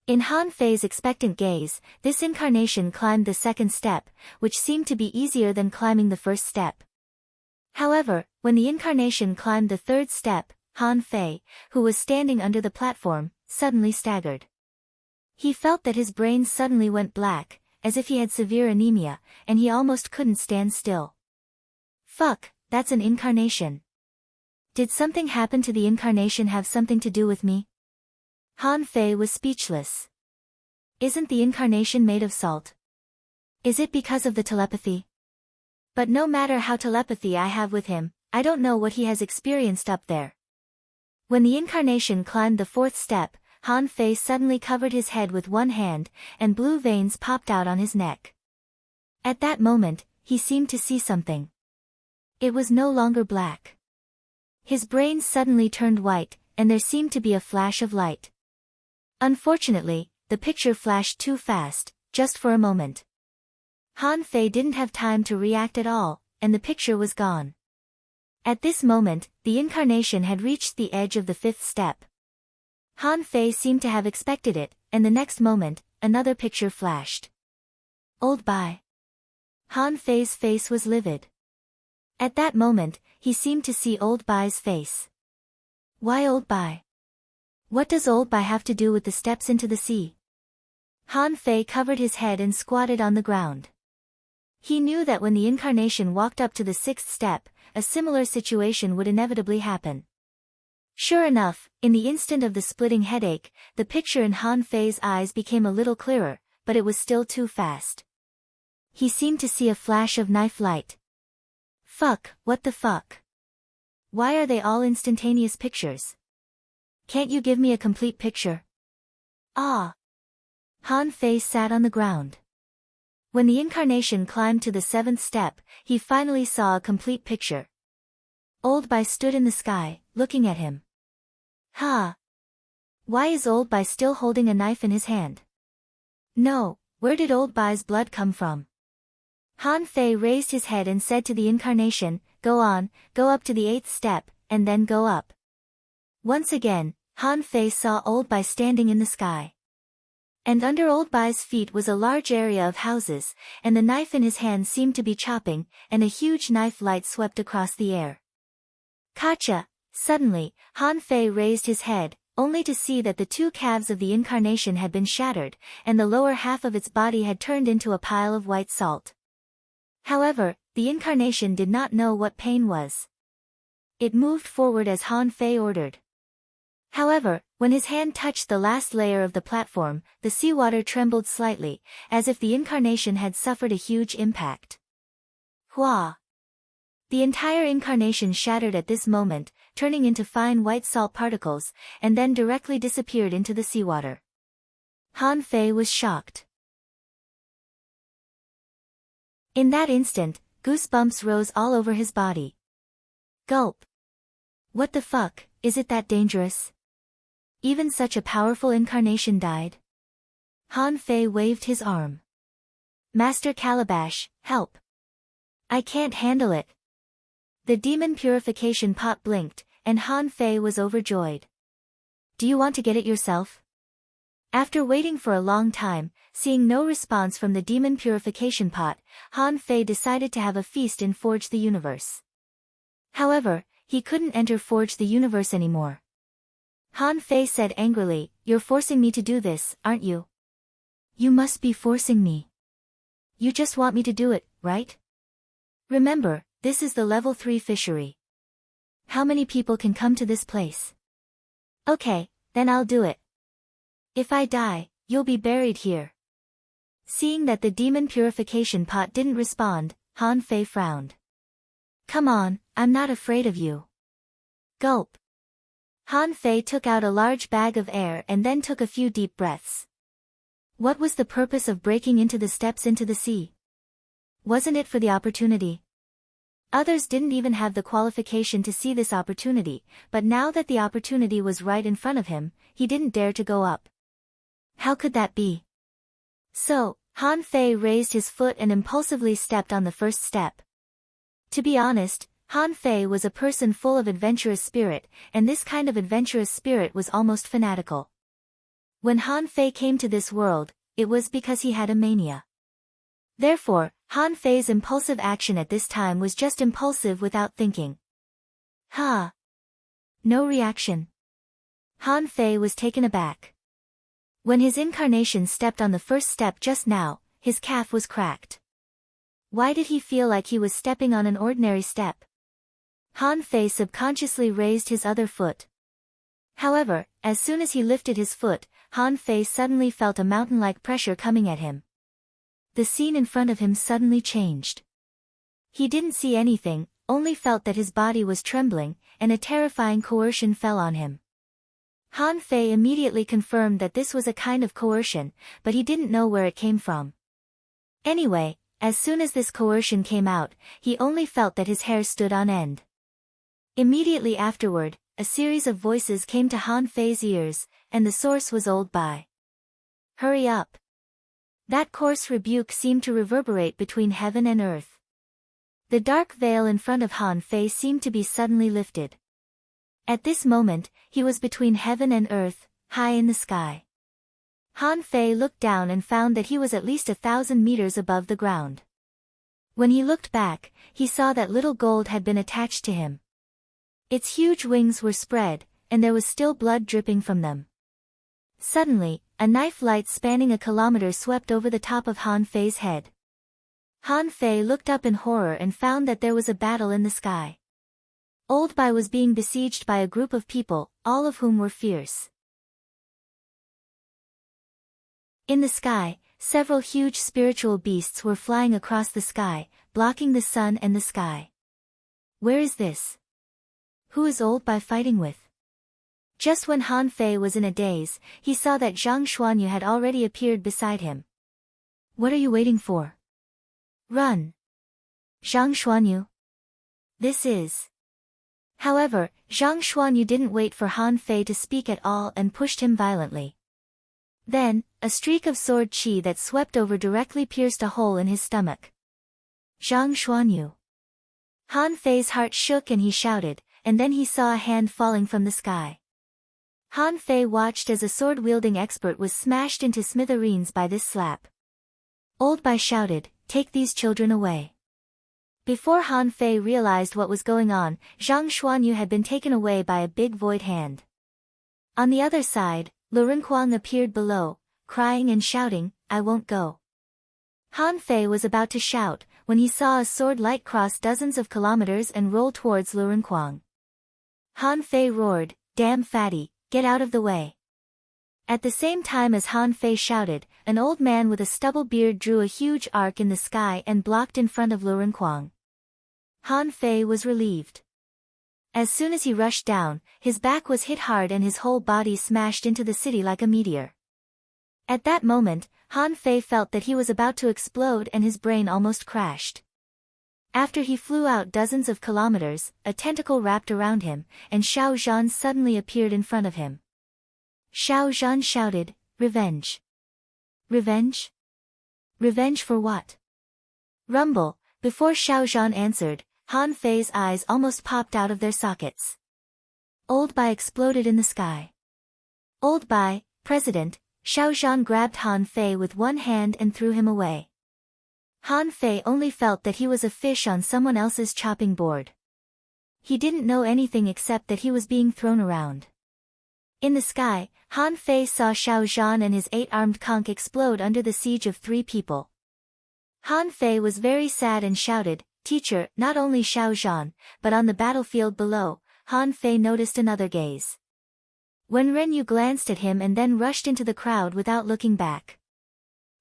S1: In Han Fei's expectant gaze, this incarnation climbed the second step, which seemed to be easier than climbing the first step. However, when the incarnation climbed the third step, Han Fei, who was standing under the platform, suddenly staggered. He felt that his brain suddenly went black, as if he had severe anemia, and he almost couldn't stand still. Fuck, that's an incarnation. Did something happen to the incarnation have something to do with me? Han Fei was speechless. Isn't the incarnation made of salt? Is it because of the telepathy? But no matter how telepathy I have with him, I don't know what he has experienced up there. When the incarnation climbed the fourth step, Han Fei suddenly covered his head with one hand, and blue veins popped out on his neck. At that moment, he seemed to see something. It was no longer black. His brain suddenly turned white, and there seemed to be a flash of light. Unfortunately, the picture flashed too fast, just for a moment. Han Fei didn't have time to react at all, and the picture was gone. At this moment, the incarnation had reached the edge of the fifth step. Han Fei seemed to have expected it, and the next moment, another picture flashed. Old Bai. Han Fei's face was livid. At that moment, he seemed to see Old Bai's face. Why Old Bai? What does Old Bai have to do with the steps into the sea? Han Fei covered his head and squatted on the ground. He knew that when the incarnation walked up to the sixth step, a similar situation would inevitably happen. Sure enough, in the instant of the splitting headache, the picture in Han Fei's eyes became a little clearer, but it was still too fast. He seemed to see a flash of knife light. Fuck, what the fuck? Why are they all instantaneous pictures? Can't you give me a complete picture? Ah! Han Fei sat on the ground. When the incarnation climbed to the seventh step, he finally saw a complete picture. Old Bai stood in the sky, looking at him. Ha! Why is Old Bai still holding a knife in his hand? No, where did Old Bai's blood come from? Han Fei raised his head and said to the incarnation, go on, go up to the eighth step, and then go up. Once again, Han Fei saw Old Bai standing in the sky. And under Old Bai's feet was a large area of houses, and the knife in his hand seemed to be chopping, and a huge knife light swept across the air. Kacha! Suddenly, Han Fei raised his head, only to see that the two calves of the incarnation had been shattered, and the lower half of its body had turned into a pile of white salt. However, the incarnation did not know what pain was. It moved forward as Han Fei ordered. However, when his hand touched the last layer of the platform, the seawater trembled slightly, as if the incarnation had suffered a huge impact. Hua! The entire incarnation shattered at this moment, turning into fine white salt particles, and then directly disappeared into the seawater. Han Fei was shocked. In that instant, goosebumps rose all over his body. Gulp! What the fuck, is it that dangerous? Even such a powerful incarnation died? Han Fei waved his arm. Master Calabash, help! I can't handle it. The demon purification pot blinked, and Han Fei was overjoyed. Do you want to get it yourself? After waiting for a long time, seeing no response from the demon purification pot, Han Fei decided to have a feast in Forge the Universe. However, he couldn't enter Forge the Universe anymore. Han Fei said angrily, "You're forcing me to do this, aren't you? You must be forcing me. You just want me to do it, right? Remember, this is the level 3 fishery. How many people can come to this place? Okay, then I'll do it. If I die, you'll be buried here." Seeing that the demon purification pot didn't respond, Han Fei frowned. Come on, I'm not afraid of you. Gulp. Han Fei took out a large bag of air and then took a few deep breaths. What was the purpose of breaking into the steps into the sea? Wasn't it for the opportunity? Others didn't even have the qualification to see this opportunity, but now that the opportunity was right in front of him, he didn't dare to go up. How could that be? So, Han Fei raised his foot and impulsively stepped on the first step. To be honest, Han Fei was a person full of adventurous spirit, and this kind of adventurous spirit was almost fanatical. When Han Fei came to this world, it was because he had a mania. Therefore, Han Fei's impulsive action at this time was just impulsive without thinking. Ha! No reaction. Han Fei was taken aback. When his incarnation stepped on the first step just now, his calf was cracked. Why did he feel like he was stepping on an ordinary step? Han Fei subconsciously raised his other foot. However, as soon as he lifted his foot, Han Fei suddenly felt a mountain-like pressure coming at him. The scene in front of him suddenly changed. He didn't see anything, only felt that his body was trembling, and a terrifying coercion fell on him. Han Fei immediately confirmed that this was a kind of coercion, but he didn't know where it came from. Anyway, as soon as this coercion came out, he only felt that his hair stood on end. Immediately afterward, a series of voices came to Han Fei's ears, and the source was Old Bai. Hurry up. That coarse rebuke seemed to reverberate between heaven and earth. The dark veil in front of Han Fei seemed to be suddenly lifted. At this moment, he was between heaven and earth, high in the sky. Han Fei looked down and found that he was at least 1,000 meters above the ground. When he looked back, he saw that little gold had been attached to him. Its huge wings were spread, and there was still blood dripping from them. Suddenly, a knife light spanning a kilometer swept over the top of Han Fei's head. Han Fei looked up in horror and found that there was a battle in the sky. Old Bai was being besieged by a group of people, all of whom were fierce. In the sky, several huge spiritual beasts were flying across the sky, blocking the sun and the sky. Where is this? Who is Old Bai fighting with? Just when Han Fei was in a daze, he saw that Zhang Xuanyu had already appeared beside him. What are you waiting for? Run! Zhang Xuanyu. This is... However, Zhang Xuanyu didn't wait for Han Fei to speak at all and pushed him violently. Then, a streak of sword qi that swept over directly pierced a hole in his stomach. Zhang Xuanyu. Han Fei's heart shook and he shouted, and then he saw a hand falling from the sky. Han Fei watched as a sword-wielding expert was smashed into smithereens by this slap. Old Bai shouted, "Take these children away." Before Han Fei realized what was going on, Zhang Xuanyu had been taken away by a big void hand. On the other side, Lu Renkuang appeared below, crying and shouting, "I won't go." Han Fei was about to shout, when he saw a sword light cross dozens of kilometers and roll towards Lu Renkuang. Han Fei roared, "Damn fatty, get out of the way." At the same time as Han Fei shouted, an old man with a stubble beard drew a huge arc in the sky and blocked in front of Lu Renkuang. Han Fei was relieved. As soon as he rushed down, his back was hit hard and his whole body smashed into the city like a meteor. At that moment, Han Fei felt that he was about to explode and his brain almost crashed. After he flew out dozens of kilometers, a tentacle wrapped around him, and Xiao Zhan suddenly appeared in front of him. Xiao Zhan shouted, "Revenge! Revenge? Revenge for what?" Rumble. Before Xiao Zhan answered, Han Fei's eyes almost popped out of their sockets. Old Bai exploded in the sky. Old Bai, President. Xiao Zhan grabbed Han Fei with one hand and threw him away. Han Fei only felt that he was a fish on someone else's chopping board. He didn't know anything except that he was being thrown around. In the sky, Han Fei saw Xiao Zhan and his 8-armed conch explode under the siege of 3 people. Han Fei was very sad and shouted, "Teacher!" Not only Xiao Zhan, but on the battlefield below, Han Fei noticed another gaze. Wen Renyu glanced at him and then rushed into the crowd without looking back.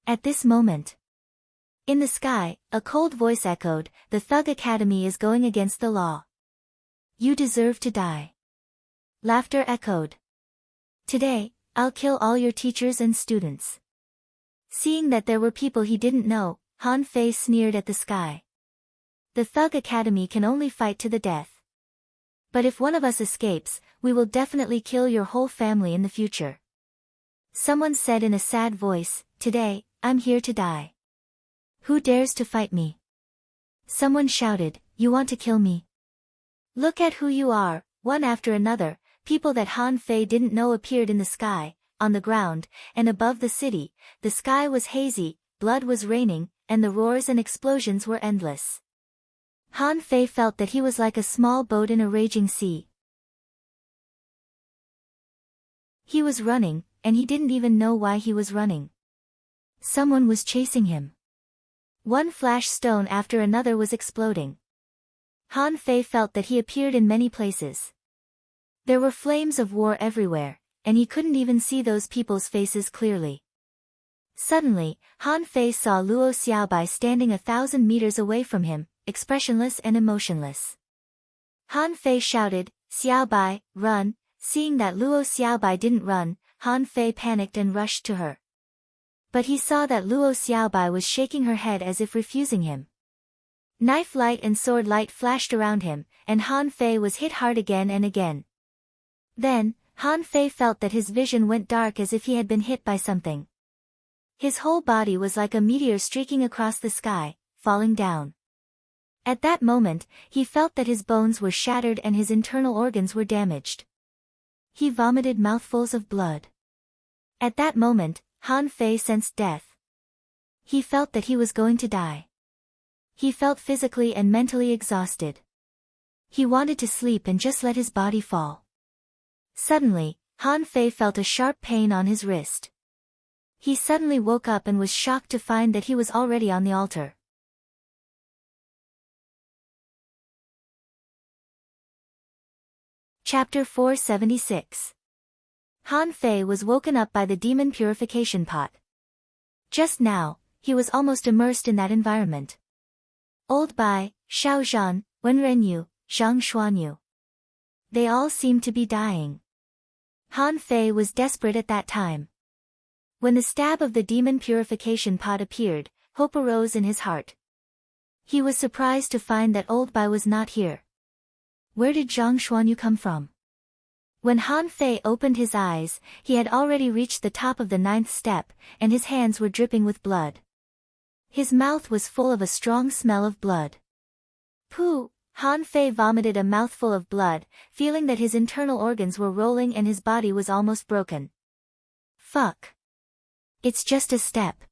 S1: At this moment, in the sky, a cold voice echoed, "The Thug Academy is going against the law. You deserve to die." Laughter echoed. "Today, I'll kill all your teachers and students." Seeing that there were people he didn't know, Han Fei sneered at the sky. "The Thug Academy can only fight to the death. But if one of us escapes, we will definitely kill your whole family in the future." Someone said in a sad voice, "Today, I'm here to die. Who dares to fight me?" Someone shouted, "You want to kill me? Look at who you are." One after another, people that Han Fei didn't know appeared in the sky, on the ground, and above the city. The sky was hazy, blood was raining, and the roars and explosions were endless. Han Fei felt that he was like a small boat in a raging sea. He was running, and he didn't even know why he was running. Someone was chasing him. One flash stone after another was exploding. Han Fei felt that he appeared in many places. There were flames of war everywhere, and he couldn't even see those people's faces clearly. Suddenly, Han Fei saw Luo Xiaobai standing 1,000 meters away from him, expressionless and emotionless. Han Fei shouted, "Xiaobai, run!" Seeing that Luo Xiaobai didn't run, Han Fei panicked and rushed to her. But he saw that Luo Xiaobai was shaking her head as if refusing him. Knife light and sword light flashed around him, and Han Fei was hit hard again and again. Then, Han Fei felt that his vision went dark as if he had been hit by something. His whole body was like a meteor streaking across the sky, falling down. At that moment, he felt that his bones were shattered and his internal organs were damaged. He vomited mouthfuls of blood. At that moment, Han Fei sensed death. He felt that he was going to die. He felt physically and mentally exhausted. He wanted to sleep and just let his body fall. Suddenly, Han Fei felt a sharp pain on his wrist. He suddenly woke up and was shocked to find that he was already on the altar. Chapter 476. Han Fei was woken up by the demon purification pot. Just now, he was almost immersed in that environment. Old Bai, Xiao Zhan, Wen Renyu, Zhang Xuanyu. They all seemed to be dying. Han Fei was desperate at that time. When the stab of the demon purification pot appeared, hope arose in his heart. He was surprised to find that Old Bai was not here. Where did Zhang Xuanyu come from? When Han Fei opened his eyes, he had already reached the top of the 9th step, and his hands were dripping with blood. His mouth was full of a strong smell of blood. Pooh! Han Fei vomited a mouthful of blood, feeling that his internal organs were rolling and his body was almost broken. Fuck! It's just a step.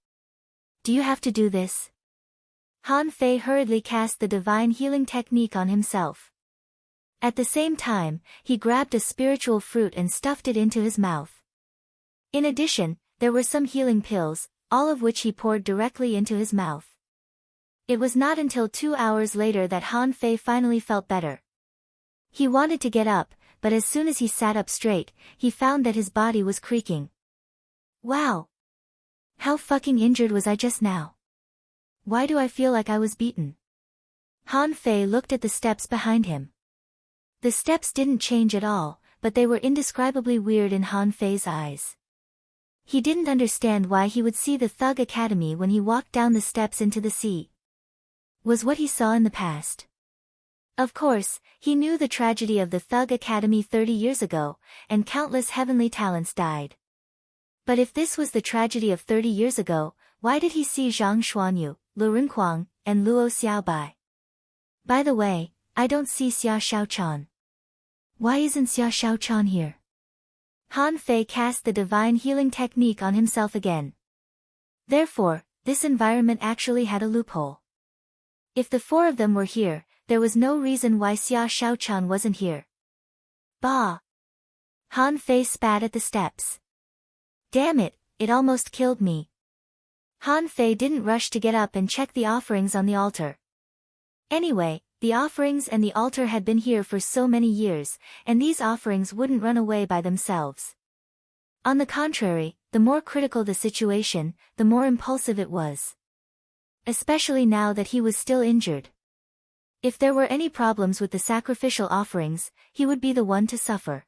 S1: Do you have to do this? Han Fei hurriedly cast the divine healing technique on himself. At the same time, he grabbed a spiritual fruit and stuffed it into his mouth. In addition, there were some healing pills, all of which he poured directly into his mouth. It was not until 2 hours later that Han Fei finally felt better. He wanted to get up, but as soon as he sat up straight, he found that his body was creaking. Wow! How fucking injured was I just now? Why do I feel like I was beaten? Han Fei looked at the steps behind him. The steps didn't change at all, but they were indescribably weird in Han Fei's eyes. He didn't understand why he would see the Thug Academy when he walked down the steps into the sea. Was what he saw in the past. Of course, he knew the tragedy of the Thug Academy 30 years ago, and countless heavenly talents died. But if this was the tragedy of 30 years ago, why did he see Zhang Xuanyu, Lu Renkuang, and Luo Xiaobai? By the way, I don't see Xia Shaochan. Why isn't Xia Shaochan here? Han Fei cast the divine healing technique on himself again. Therefore, this environment actually had a loophole. If the 4 of them were here, there was no reason why Xia Shaochan wasn't here. Bah! Han Fei spat at the steps. Damn it, it almost killed me. Han Fei didn't rush to get up and check the offerings on the altar. Anyway, the offerings and the altar had been here for so many years, and these offerings wouldn't run away by themselves. On the contrary, the more critical the situation, the more impulsive it was. Especially now that he was still injured. If there were any problems with the sacrificial offerings, he would be the one to suffer.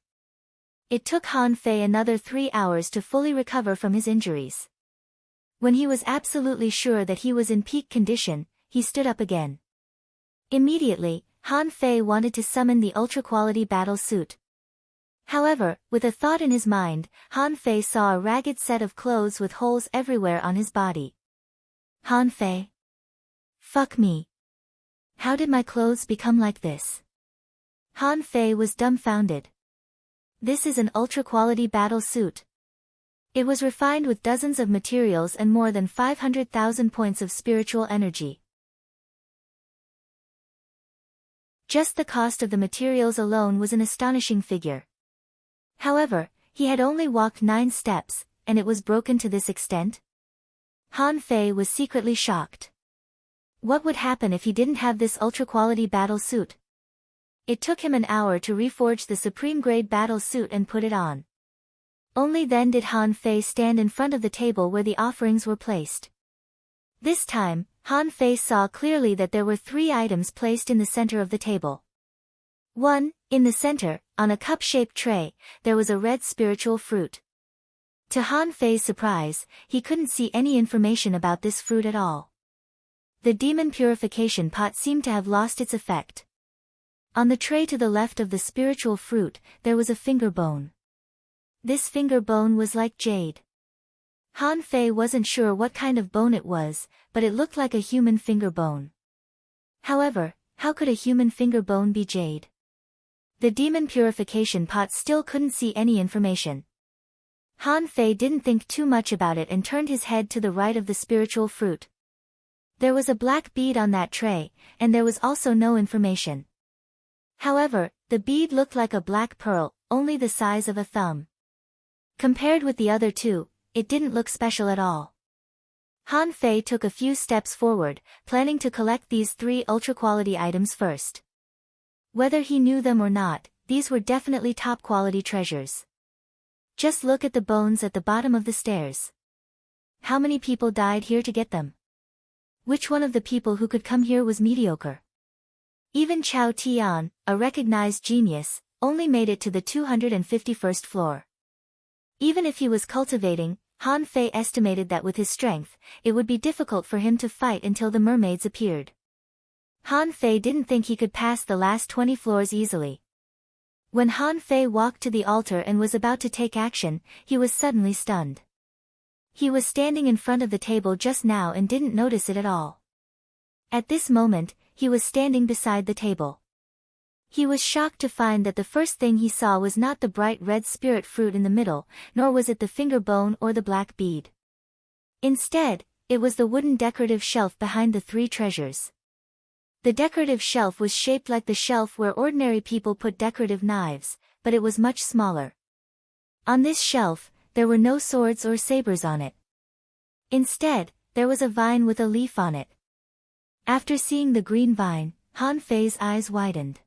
S1: It took Han Fei another 3 hours to fully recover from his injuries. When he was absolutely sure that he was in peak condition, he stood up again. Immediately, Han Fei wanted to summon the ultra-quality battle suit. However, with a thought in his mind, Han Fei saw a ragged set of clothes with holes everywhere on his body. Han Fei? Fuck me. How did my clothes become like this? Han Fei was dumbfounded. This is an ultra-quality battle suit. It was refined with dozens of materials and more than 500,000 points of spiritual energy. Just the cost of the materials alone was an astonishing figure. However, he had only walked 9 steps, and it was broken to this extent? Han Fei was secretly shocked. What would happen if he didn't have this ultra-quality battle suit? It took him an hour to reforge the supreme-grade battle suit and put it on. Only then did Han Fei stand in front of the table where the offerings were placed. This time, Han Fei saw clearly that there were 3 items placed in the center of the table. 1. In the center, on a cup-shaped tray, there was a red spiritual fruit. To Han Fei's surprise, he couldn't see any information about this fruit at all. The demon purification pot seemed to have lost its effect. On the tray to the left of the spiritual fruit, there was a finger bone. This finger bone was like jade. Han Fei wasn't sure what kind of bone it was, but it looked like a human finger bone. However, how could a human finger bone be jade? The demon purification pot still couldn't see any information. Han Fei didn't think too much about it and turned his head to the right of the spiritual fruit. There was a black bead on that tray, and there was also no information. However, the bead looked like a black pearl, only the size of a thumb. Compared with the other 2, it didn't look special at all. Han Fei took a few steps forward, planning to collect these 3 ultra-quality items first. Whether he knew them or not, these were definitely top-quality treasures. Just look at the bones at the bottom of the stairs. How many people died here to get them? Which one of the people who could come here was mediocre? Even Chao Tian, a recognized genius, only made it to the 251st floor. Even if he was cultivating, Han Fei estimated that with his strength, it would be difficult for him to fight until the mermaids appeared. Han Fei didn't think he could pass the last 20 floors easily. When Han Fei walked to the altar and was about to take action, he was suddenly stunned. He was standing in front of the table just now and didn't notice it at all. At this moment, he was standing beside the table. He was shocked to find that the first thing he saw was not the bright red spirit fruit in the middle, nor was it the finger bone or the black bead. Instead, it was the wooden decorative shelf behind the 3 treasures. The decorative shelf was shaped like the shelf where ordinary people put decorative knives, but it was much smaller. On this shelf, there were no swords or sabers on it. Instead, there was a vine with a leaf on it. After seeing the green vine, Han Fei's eyes widened.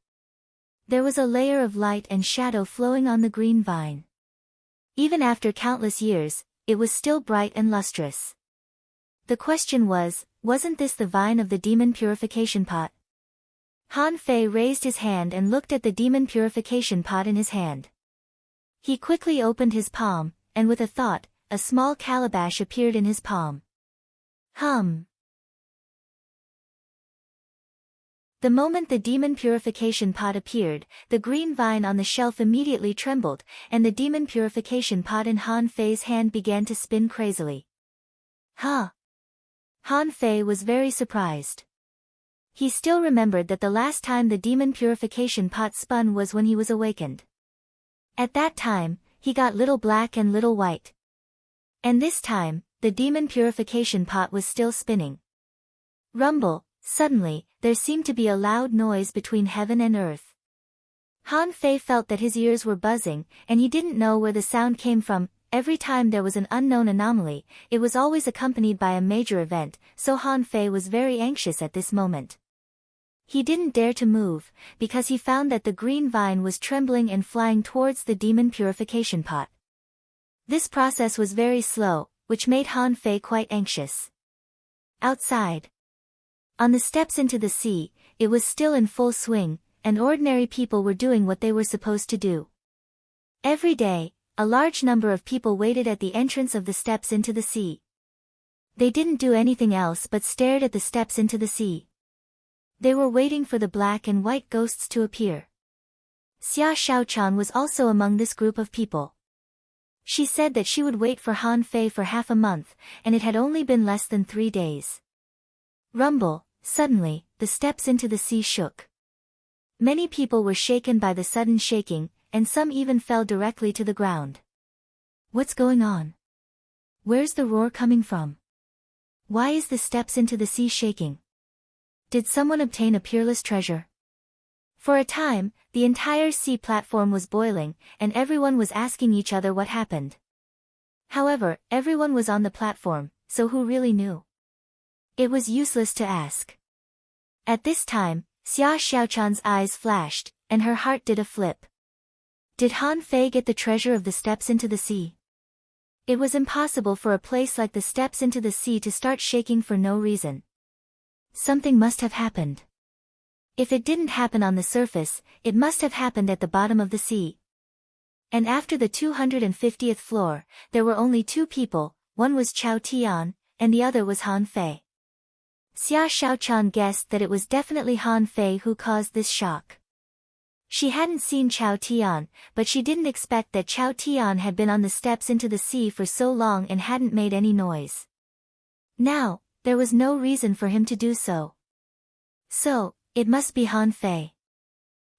S1: There was a layer of light and shadow flowing on the green vine. Even after countless years, it was still bright and lustrous. The question was, wasn't this the vine of the demon purification pot? Han Fei raised his hand and looked at the demon purification pot in his hand. He quickly opened his palm, and with a thought, a small calabash appeared in his palm. The moment the demon purification pot appeared, the green vine on the shelf immediately trembled, and the demon purification pot in Han Fei's hand began to spin crazily. Han Fei was very surprised. He still remembered that the last time the demon purification pot spun was when he was awakened. At that time, he got little black and little white. And this time, the demon purification pot was still spinning. Rumble, suddenly, there seemed to be a loud noise between heaven and earth. Han Fei felt that his ears were buzzing, and he didn't know where the sound came from. Every time there was an unknown anomaly, it was always accompanied by a major event, so Han Fei was very anxious at this moment. He didn't dare to move, because he found that the green vine was trembling and flying towards the demon purification pot. This process was very slow, which made Han Fei quite anxious. Outside, on the steps into the sea, it was still in full swing, and ordinary people were doing what they were supposed to do. Every day, a large number of people waited at the entrance of the steps into the sea. They didn't do anything else but stared at the steps into the sea. They were waiting for the black and white ghosts to appear. Xia Xiaochan was also among this group of people. She said that she would wait for Han Fei for half a month, and it had only been less than 3 days. Rumble, suddenly, the steps into the sea shook. Many people were shaken by the sudden shaking, and some even fell directly to the ground. What's going on? Where's the roar coming from? Why is the steps into the sea shaking? Did someone obtain a peerless treasure? For a time, the entire sea platform was boiling, and everyone was asking each other what happened. However, everyone was on the platform, so who really knew? It was useless to ask. At this time, Xia Xiaochan's eyes flashed, and her heart did a flip. Did Han Fei get the treasure of the steps into the sea? It was impossible for a place like the steps into the sea to start shaking for no reason. Something must have happened. If it didn't happen on the surface, it must have happened at the bottom of the sea. And after the 250th floor, there were only 2 people, one was Chao Tian, and the other was Han Fei. Xia Xiaochan guessed that it was definitely Han Fei who caused this shock. She hadn't seen Chao Tian, but she didn't expect that Chao Tian had been on the steps into the sea for so long and hadn't made any noise. Now, there was no reason for him to do so. So, it must be Han Fei.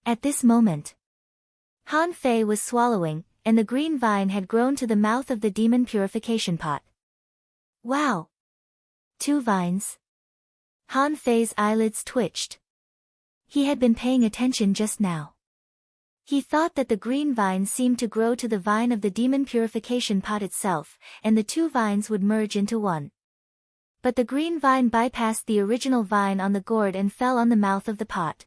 S1: At this moment, Han Fei was swallowing, and the green vine had grown to the mouth of the demon purification pot. Wow! 2 vines? Han Fei's eyelids twitched. He had been paying attention just now. He thought that the green vine seemed to grow to the vine of the demon purification pot itself, and the 2 vines would merge into one. But the green vine bypassed the original vine on the gourd and fell on the mouth of the pot.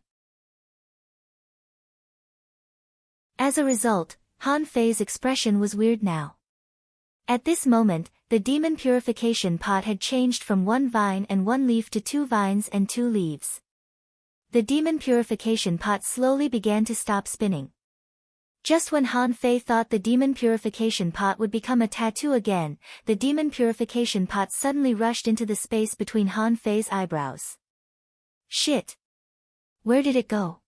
S1: As a result, Han Fei's expression was weird now. At this moment, the demon purification pot had changed from 1 vine and 1 leaf to 2 vines and 2 leaves. The demon purification pot slowly began to stop spinning. Just when Han Fei thought the demon purification pot would become a tattoo again, the demon purification pot suddenly rushed into the space between Han Fei's eyebrows. Shit! Where did it go?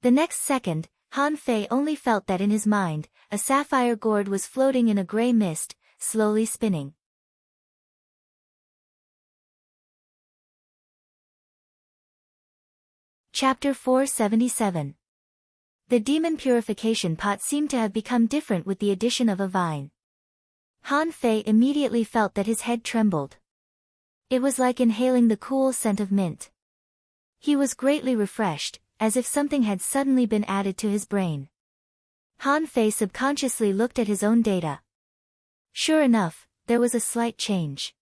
S1: The next second, Han Fei only felt that in his mind, a sapphire gourd was floating in a gray mist, slowly spinning. Chapter 477. The demon purification pot seemed to have become different with the addition of a vine. Han Fei immediately felt that his head trembled. It was like inhaling the cool scent of mint. He was greatly refreshed, as if something had suddenly been added to his brain. Han Fei subconsciously looked at his own data. Sure enough, there was a slight change.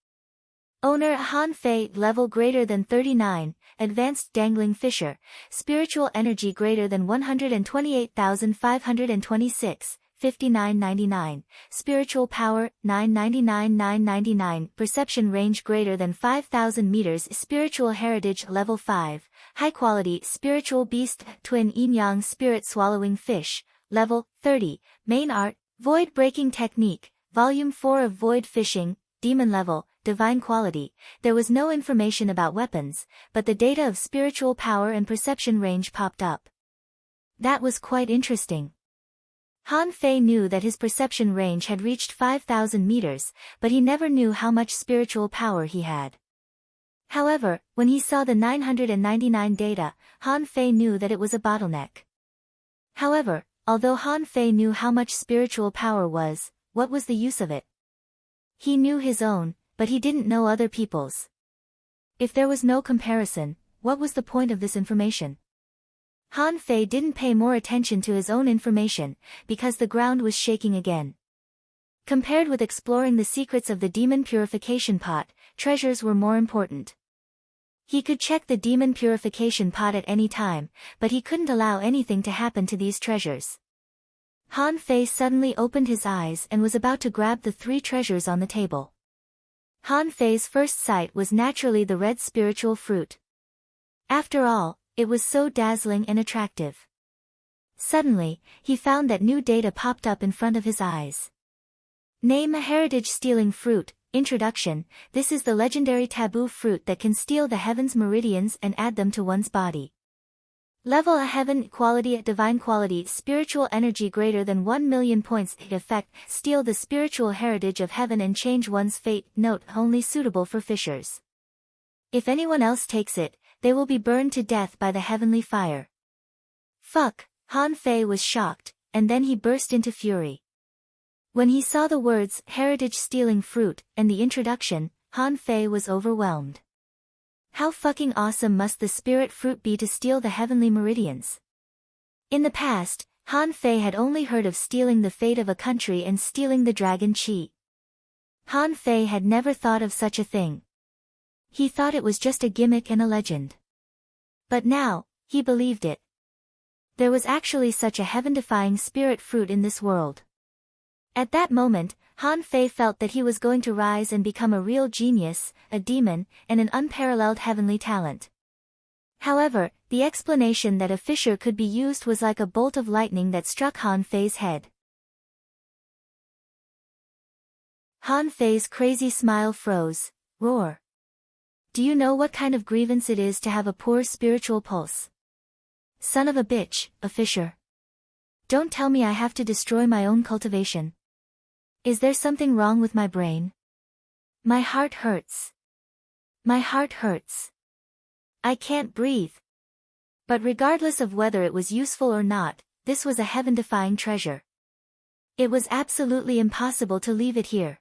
S1: Owner Han Fei, level greater than 39, advanced dangling fisher, spiritual energy greater than 128,526, 5999, spiritual power, 999, perception range greater than 5,000 meters, spiritual heritage level 5, high quality spiritual beast, twin yin-yang spirit swallowing fish, level 30, main art, void breaking technique, volume 4 of void fishing, demon level, divine quality. There was no information about weapons, but the data of spiritual power and perception range popped up. That was quite interesting. Han Fei knew that his perception range had reached 5,000 meters, but he never knew how much spiritual power he had. However, when he saw the 999 data, Han Fei knew that it was a bottleneck. However, although Han Fei knew how much spiritual power was, what was the use of it? He knew his own, but he didn't know other people's. If there was no comparison, what was the point of this information? Han Fei didn't pay more attention to his own information, because the ground was shaking again. Compared with exploring the secrets of the demon purification pot, treasures were more important. He could check the demon purification pot at any time, but he couldn't allow anything to happen to these treasures. Han Fei suddenly opened his eyes and was about to grab the 3 treasures on the table. Han Fei's first sight was naturally the red spiritual fruit. After all, it was so dazzling and attractive. Suddenly, he found that new data popped up in front of his eyes. Name: a heritage stealing fruit. Introduction: this is the legendary taboo fruit that can steal the heaven's meridians and add them to one's body. Level: a heaven quality, divine quality, spiritual energy greater than 1 million points. Effect: steal the spiritual heritage of heaven and change one's fate. Note: only suitable for fishers. If anyone else takes it, they will be burned to death by the heavenly fire. Fuck, Han Fei was shocked, and then he burst into fury. When he saw the words, heritage stealing fruit, and the introduction, Han Fei was overwhelmed. How fucking awesome must the spirit fruit be to steal the heavenly meridians? In the past, Han Fei had only heard of stealing the fate of a country and stealing the dragon chi. Han Fei had never thought of such a thing. He thought it was just a gimmick and a legend. But now, he believed it. There was actually such a heaven-defying spirit fruit in this world. At that moment, Han Fei felt that he was going to rise and become a real genius, a demon, and an unparalleled heavenly talent. However, the explanation that a fisher could be used was like a bolt of lightning that struck Han Fei's head. Han Fei's crazy smile froze. Roar. Do you know what kind of grievance it is to have a poor spiritual pulse? Son of a bitch, a fisher. Don't tell me I have to destroy my own cultivation. Is there something wrong with my brain? My heart hurts. My heart hurts. I can't breathe. But regardless of whether it was useful or not, this was a heaven-defying treasure. It was absolutely impossible to leave it here.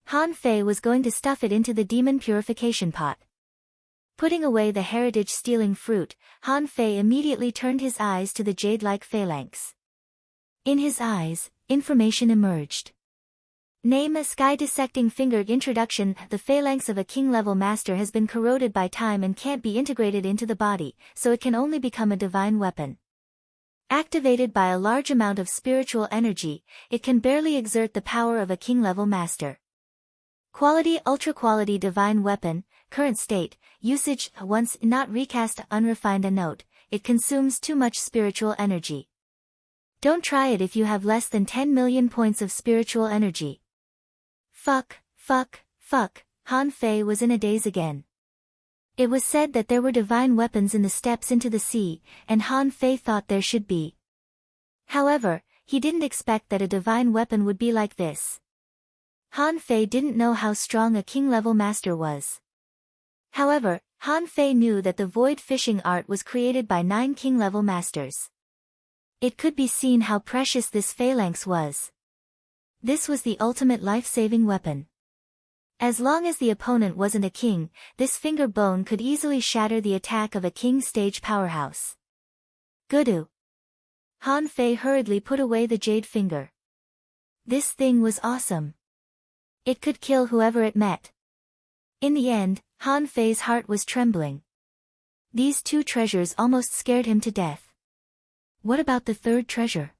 S1: Han Fei was going to stuff it into the demon purification pot. Putting away the heritage-stealing fruit, Han Fei immediately turned his eyes to the jade-like phalanx. In his eyes, information emerged. Name: a sky-dissecting finger. Introduction: the phalanx of a king-level master has been corroded by time and can't be integrated into the body, so it can only become a divine weapon. Activated by a large amount of spiritual energy, it can barely exert the power of a king-level master. Quality: ultra-quality divine weapon. Current state: usage, once, not recast, unrefined. A note: it consumes too much spiritual energy. Don't try it if you have less than 10 million points of spiritual energy. Fuck, Han Fei was in a daze again. It was said that there were divine weapons in the steps into the sea, and Han Fei thought there should be. However, he didn't expect that a divine weapon would be like this. Han Fei didn't know how strong a king-level master was. However, Han Fei knew that the void fishing art was created by 9 king-level masters. It could be seen how precious this phalanx was. This was the ultimate life-saving weapon. As long as the opponent wasn't a king, this finger bone could easily shatter the attack of a king-stage powerhouse. Gudu. Han Fei hurriedly put away the jade finger. This thing was awesome. It could kill whoever it met. In the end, Han Fei's heart was trembling. These two treasures almost scared him to death. What about the third treasure?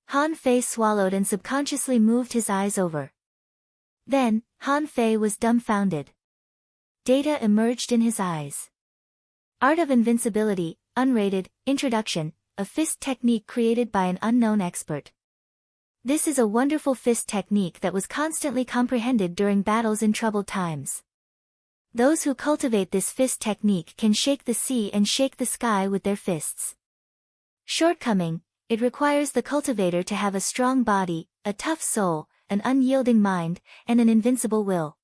S1: Han Fei swallowed and subconsciously moved his eyes over. Then, Han Fei was dumbfounded. Data emerged in his eyes. Art of Invincibility, Unrated, Introduction, a fist technique created by an unknown expert. This is a wonderful fist technique that was constantly comprehended during battles in troubled times. Those who cultivate this fist technique can shake the sea and shake the sky with their fists. Shortcoming, it requires the cultivator to have a strong body, a tough soul, an unyielding mind, and an invincible will.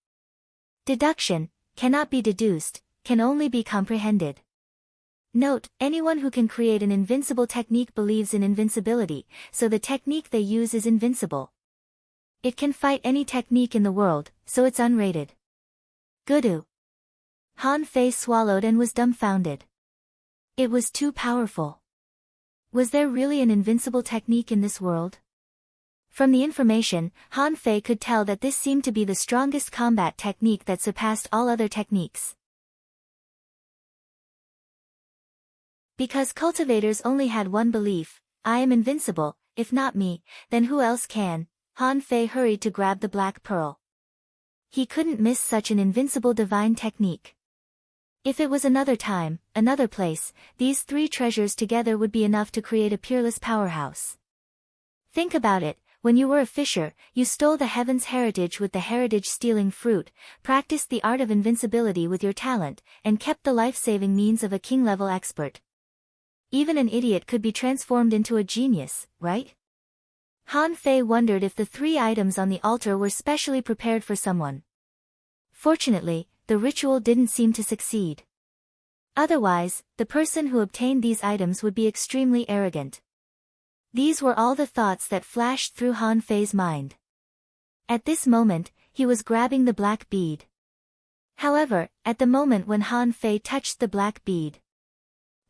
S1: Deduction, cannot be deduced, can only be comprehended. Note, anyone who can create an invincible technique believes in invincibility, so the technique they use is invincible. It can fight any technique in the world, so it's unrated. Gudu. Han Fei swallowed and was dumbfounded. It was too powerful. Was there really an invincible technique in this world? From the information, Han Fei could tell that this seemed to be the strongest combat technique that surpassed all other techniques. Because cultivators only had one belief, I am invincible, if not me, then who else can? Han Fei hurried to grab the black pearl. He couldn't miss such an invincible divine technique. If it was another time, another place, these three treasures together would be enough to create a peerless powerhouse. Think about it. When you were a fisher, you stole the heaven's heritage with the heritage-stealing fruit, practiced the art of invincibility with your talent, and kept the life-saving means of a king-level expert. Even an idiot could be transformed into a genius, right? Han Fei wondered if the three items on the altar were specially prepared for someone. Fortunately, the ritual didn't seem to succeed. Otherwise, the person who obtained these items would be extremely arrogant. These were all the thoughts that flashed through Han Fei's mind. At this moment, he was grabbing the black bead. However, at the moment when Han Fei touched the black bead,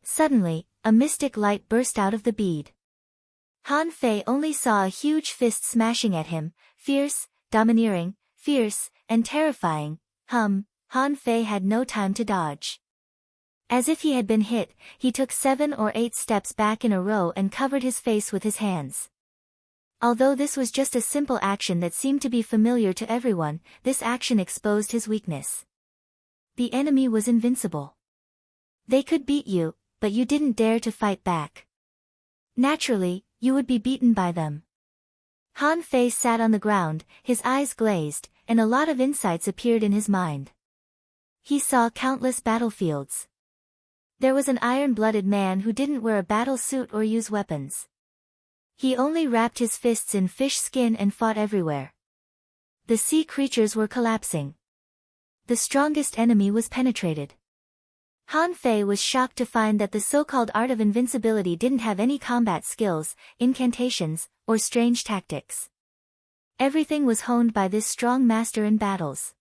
S1: suddenly, a mystic light burst out of the bead. Han Fei only saw a huge fist smashing at him, fierce, domineering, fierce, and terrifying. Han Fei had no time to dodge. As if he had been hit, he took 7 or 8 steps back in a row and covered his face with his hands. Although this was just a simple action that seemed to be familiar to everyone, this action exposed his weakness. The enemy was invincible. They could beat you, but you didn't dare to fight back. Naturally, you would be beaten by them. Han Fei sat on the ground, his eyes glazed, and a lot of insights appeared in his mind. He saw countless battlefields. There was an iron-blooded man who didn't wear a battle suit or use weapons. He only wrapped his fists in fish skin and fought everywhere. The sea creatures were collapsing. The strongest enemy was penetrated. Han Fei was shocked to find that the so-called art of invincibility didn't have any combat skills, incantations, or strange tactics. Everything was honed by this strong master in battles.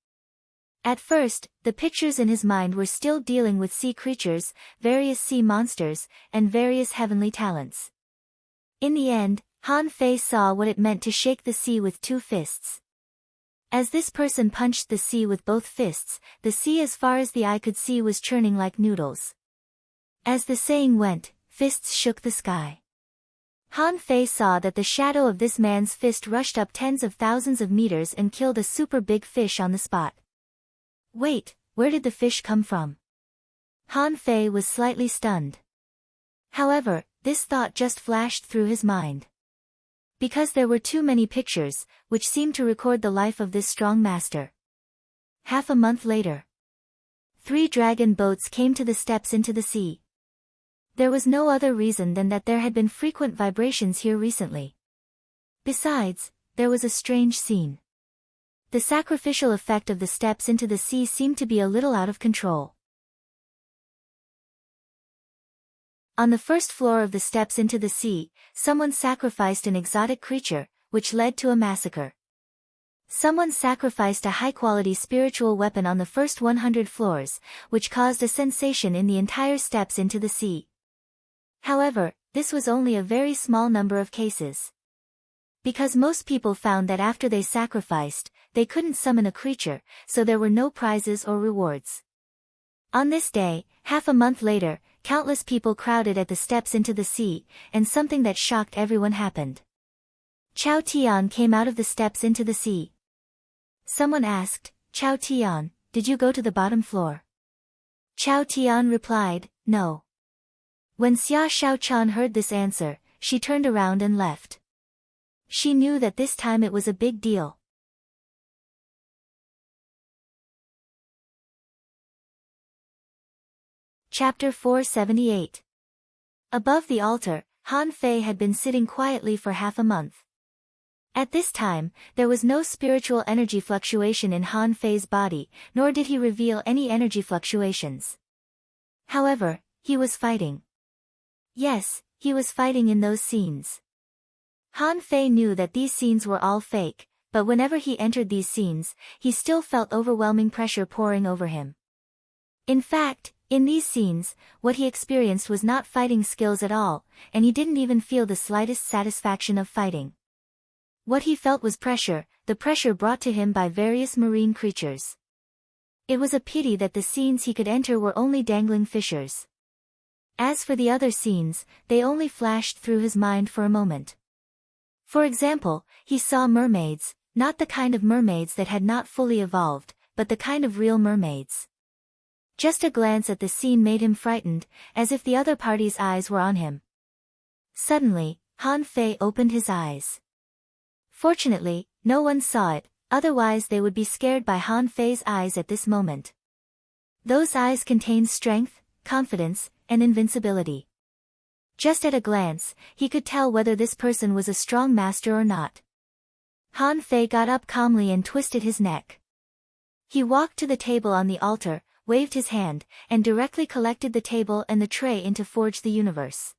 S1: At first, the pictures in his mind were still dealing with sea creatures, various sea monsters, and various heavenly talents. In the end, Han Fei saw what it meant to shake the sea with 2 fists. As this person punched the sea with both fists, the sea as far as the eye could see was churning like noodles. As the saying went, fists shook the sky. Han Fei saw that the shadow of this man's fist rushed up tens of thousands of meters and killed a super big fish on the spot. Wait, where did the fish come from? Han Fei was slightly stunned. However, this thought just flashed through his mind. Because there were too many pictures, which seemed to record the life of this strong master. Half a month later, 3 dragon boats came to the steps into the sea. There was no other reason than that there had been frequent vibrations here recently. Besides, there was a strange scene. The sacrificial effect of the steps into the sea seemed to be a little out of control. On the first floor of the steps into the sea, someone sacrificed an exotic creature, which led to a massacre. Someone sacrificed a high-quality spiritual weapon on the first 100 floors, which caused a sensation in the entire steps into the sea. However, this was only a very small number of cases. Because most people found that after they sacrificed, they couldn't summon a creature, so there were no prizes or rewards. On this day, half a month later, countless people crowded at the steps into the sea, and something that shocked everyone happened. Chao Tian came out of the steps into the sea. Someone asked, "Chao Tian, did you go to the bottom floor?" Chao Tian replied, "No." When Xia Shaochan heard this answer, she turned around and left. She knew that this time it was a big deal. Chapter 478. Above the altar, Han Fei had been sitting quietly for half a month. At this time, there was no spiritual energy fluctuation in Han Fei's body, nor did he reveal any energy fluctuations. However, he was fighting. Yes, he was fighting in those scenes. Han Fei knew that these scenes were all fake, but whenever he entered these scenes, he still felt overwhelming pressure pouring over him. In fact, in these scenes, what he experienced was not fighting skills at all, and he didn't even feel the slightest satisfaction of fighting. What he felt was pressure, the pressure brought to him by various marine creatures. It was a pity that the scenes he could enter were only dangling fissures. As for the other scenes, they only flashed through his mind for a moment. For example, he saw mermaids, not the kind of mermaids that had not fully evolved, but the kind of real mermaids. Just a glance at the scene made him frightened, as if the other party's eyes were on him. Suddenly, Han Fei opened his eyes. Fortunately, no one saw it, otherwise they would be scared by Han Fei's eyes at this moment. Those eyes contained strength, confidence, and invincibility. Just at a glance, he could tell whether this person was a strong master or not. Han Fei got up calmly and twisted his neck. He walked to the table on the altar, waved his hand, and directly collected the table and the tray into Forge the Universe.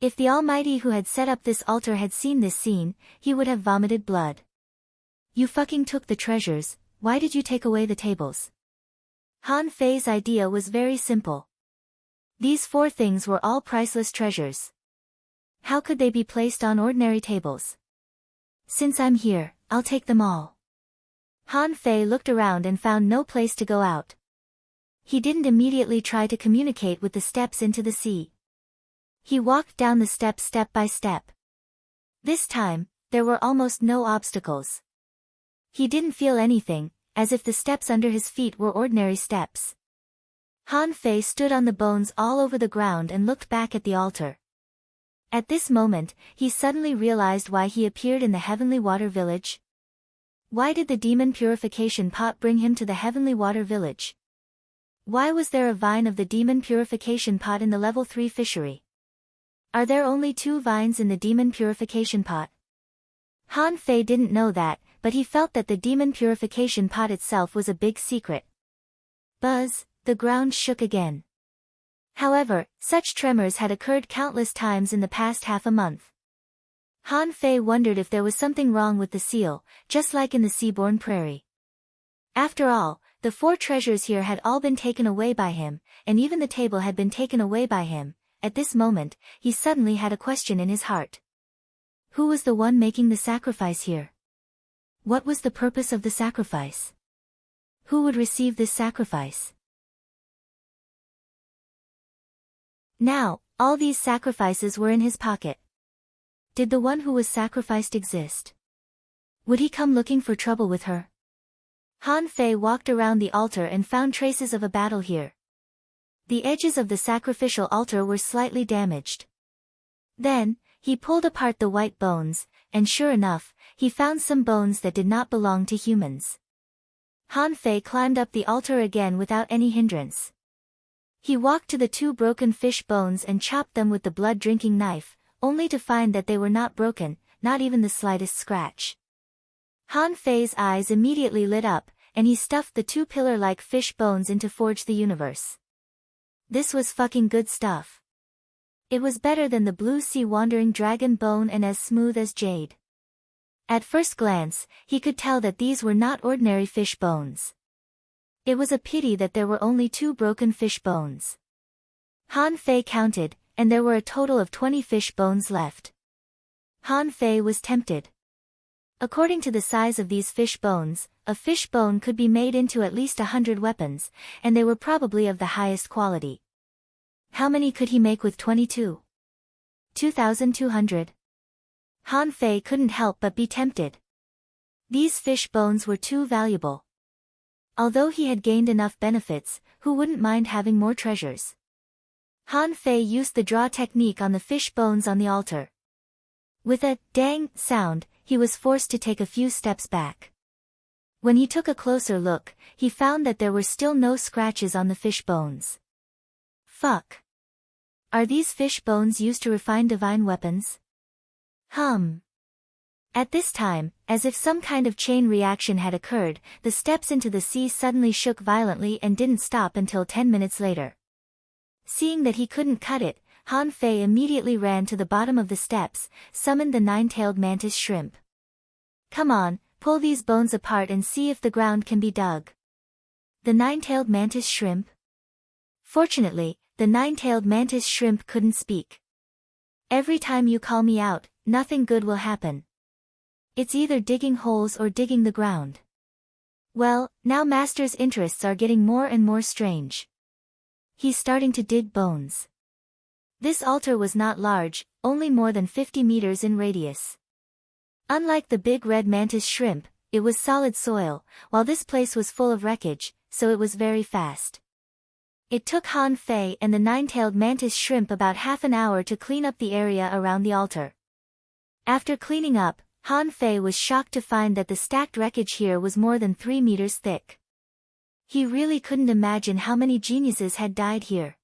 S1: If the Almighty who had set up this altar had seen this scene, he would have vomited blood. "You fucking took the treasures, why did you take away the tables?" Han Fei's idea was very simple. These 4 things were all priceless treasures. How could they be placed on ordinary tables? "Since I'm here, I'll take them all." Han Fei looked around and found no place to go out. He didn't immediately try to communicate with the steps into the sea. He walked down the steps step by step. This time, there were almost no obstacles. He didn't feel anything, as if the steps under his feet were ordinary steps. Han Fei stood on the bones all over the ground and looked back at the altar. At this moment, he suddenly realized why he appeared in the Heavenly Water Village. Why did the demon purification pot bring him to the Heavenly Water Village? Why was there a vine of the demon purification pot in the level 3 fishery? Are there only 2 vines in the demon purification pot? Han Fei didn't know that, but he felt that the demon purification pot itself was a big secret. Buzz, the ground shook again. However, such tremors had occurred countless times in the past half a month. Han Fei wondered if there was something wrong with the seal, just like in the Seaborn Prairie. After all, the 4 treasures here had all been taken away by him, and even the table had been taken away by him. At this moment, he suddenly had a question in his heart. Who was the one making the sacrifice here? What was the purpose of the sacrifice? Who would receive this sacrifice? Now, all these sacrifices were in his pocket. Did the one who was sacrificed exist? Would he come looking for trouble with her? Han Fei walked around the altar and found traces of a battle here. The edges of the sacrificial altar were slightly damaged. Then, he pulled apart the white bones, and sure enough, he found some bones that did not belong to humans. Han Fei climbed up the altar again without any hindrance. He walked to the 2 broken fish bones and chopped them with the blood-drinking knife, only to find that they were not broken, not even the slightest scratch. Han Fei's eyes immediately lit up, and he stuffed the 2 pillar-like fish bones into Forge the Universe. This was fucking good stuff. It was better than the blue sea wandering dragon bone and as smooth as jade. At first glance, he could tell that these were not ordinary fish bones. It was a pity that there were only 2 broken fish bones. Han Fei counted, and there were a total of 20 fish bones left. Han Fei was tempted. According to the size of these fish bones, a fish bone could be made into at least 100 weapons, and they were probably of the highest quality. How many could he make with 22? 2,200. Han Fei couldn't help but be tempted. These fish bones were too valuable. Although he had gained enough benefits, who wouldn't mind having more treasures? Han Fei used the draw technique on the fish bones on the altar. With a dang sound, he was forced to take a few steps back. When he took a closer look, he found that there were still no scratches on the fish bones. Fuck. Are these fish bones used to refine divine weapons? At this time, as if some kind of chain reaction had occurred, the steps into the sea suddenly shook violently and didn't stop until 10 minutes later. Seeing that he couldn't cut it, Han Fei immediately ran to the bottom of the steps, summoned the 9-tailed mantis shrimp. Come on, pull these bones apart and see if the ground can be dug. The 9-tailed mantis shrimp? Fortunately, the 9-tailed mantis shrimp couldn't speak. Every time you call me out, nothing good will happen. It's either digging holes or digging the ground. Well, now Master's interests are getting more and more strange. He's starting to dig bones. This altar was not large, only more than 50 meters in radius. Unlike the big red mantis shrimp, it was solid soil, while this place was full of wreckage, so it was very fast. It took Han Fei and the 9-tailed mantis shrimp about half an hour to clean up the area around the altar. After cleaning up, Han Fei was shocked to find that the stacked wreckage here was more than 3 meters thick. He really couldn't imagine how many geniuses had died here.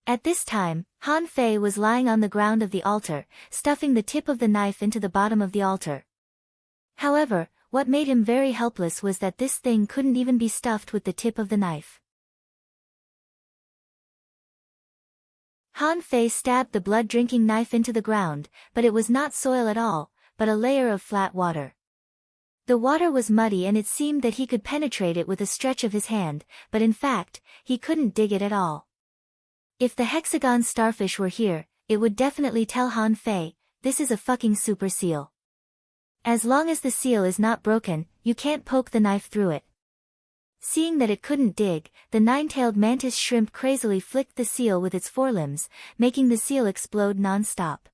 S1: At this time, Han Fei was lying on the ground of the altar, stuffing the tip of the knife into the bottom of the altar. However, what made him very helpless was that this thing couldn't even be stuffed with the tip of the knife. Han Fei stabbed the blood-drinking knife into the ground, but it was not soil at all, but a layer of flat water. The water was muddy and it seemed that he could penetrate it with a stretch of his hand, but in fact, he couldn't dig it at all. If the hexagon starfish were here, it would definitely tell Han Fei, this is a fucking super seal. As long as the seal is not broken, you can't poke the knife through it. Seeing that it couldn't dig, the 9-tailed mantis shrimp crazily flicked the seal with its forelimbs, making the seal explode non-stop.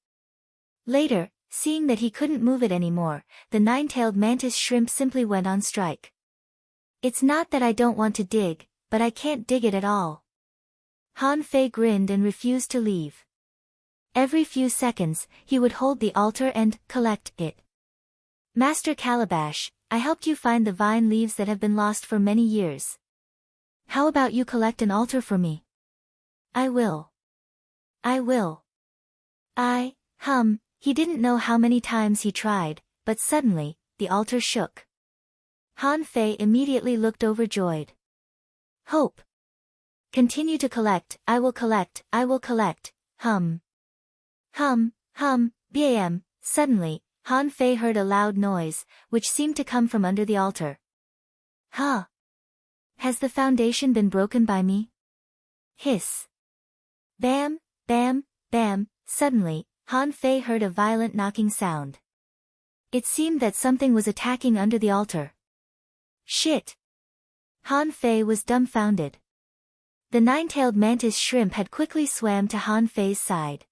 S1: Later, seeing that he couldn't move it anymore, the 9-tailed mantis shrimp simply went on strike. It's not that I don't want to dig, but I can't dig it at all. Han Fei grinned and refused to leave. Every few seconds, he would hold the altar and collect it. Master Calabash, I helped you find the vine leaves that have been lost for many years. How about you collect an altar for me? I will. He didn't know how many times he tried, but suddenly, the altar shook. Han Fei immediately looked overjoyed. Hope. Continue to collect, I will collect. Bam. Suddenly, Han Fei heard a loud noise, which seemed to come from under the altar. Huh? Has the foundation been broken by me? Hiss. Bam. Suddenly, Han Fei heard a violent knocking sound. It seemed that something was attacking under the altar. Shit! Han Fei was dumbfounded. The 9-tailed mantis shrimp had quickly swam to Han Fei's side.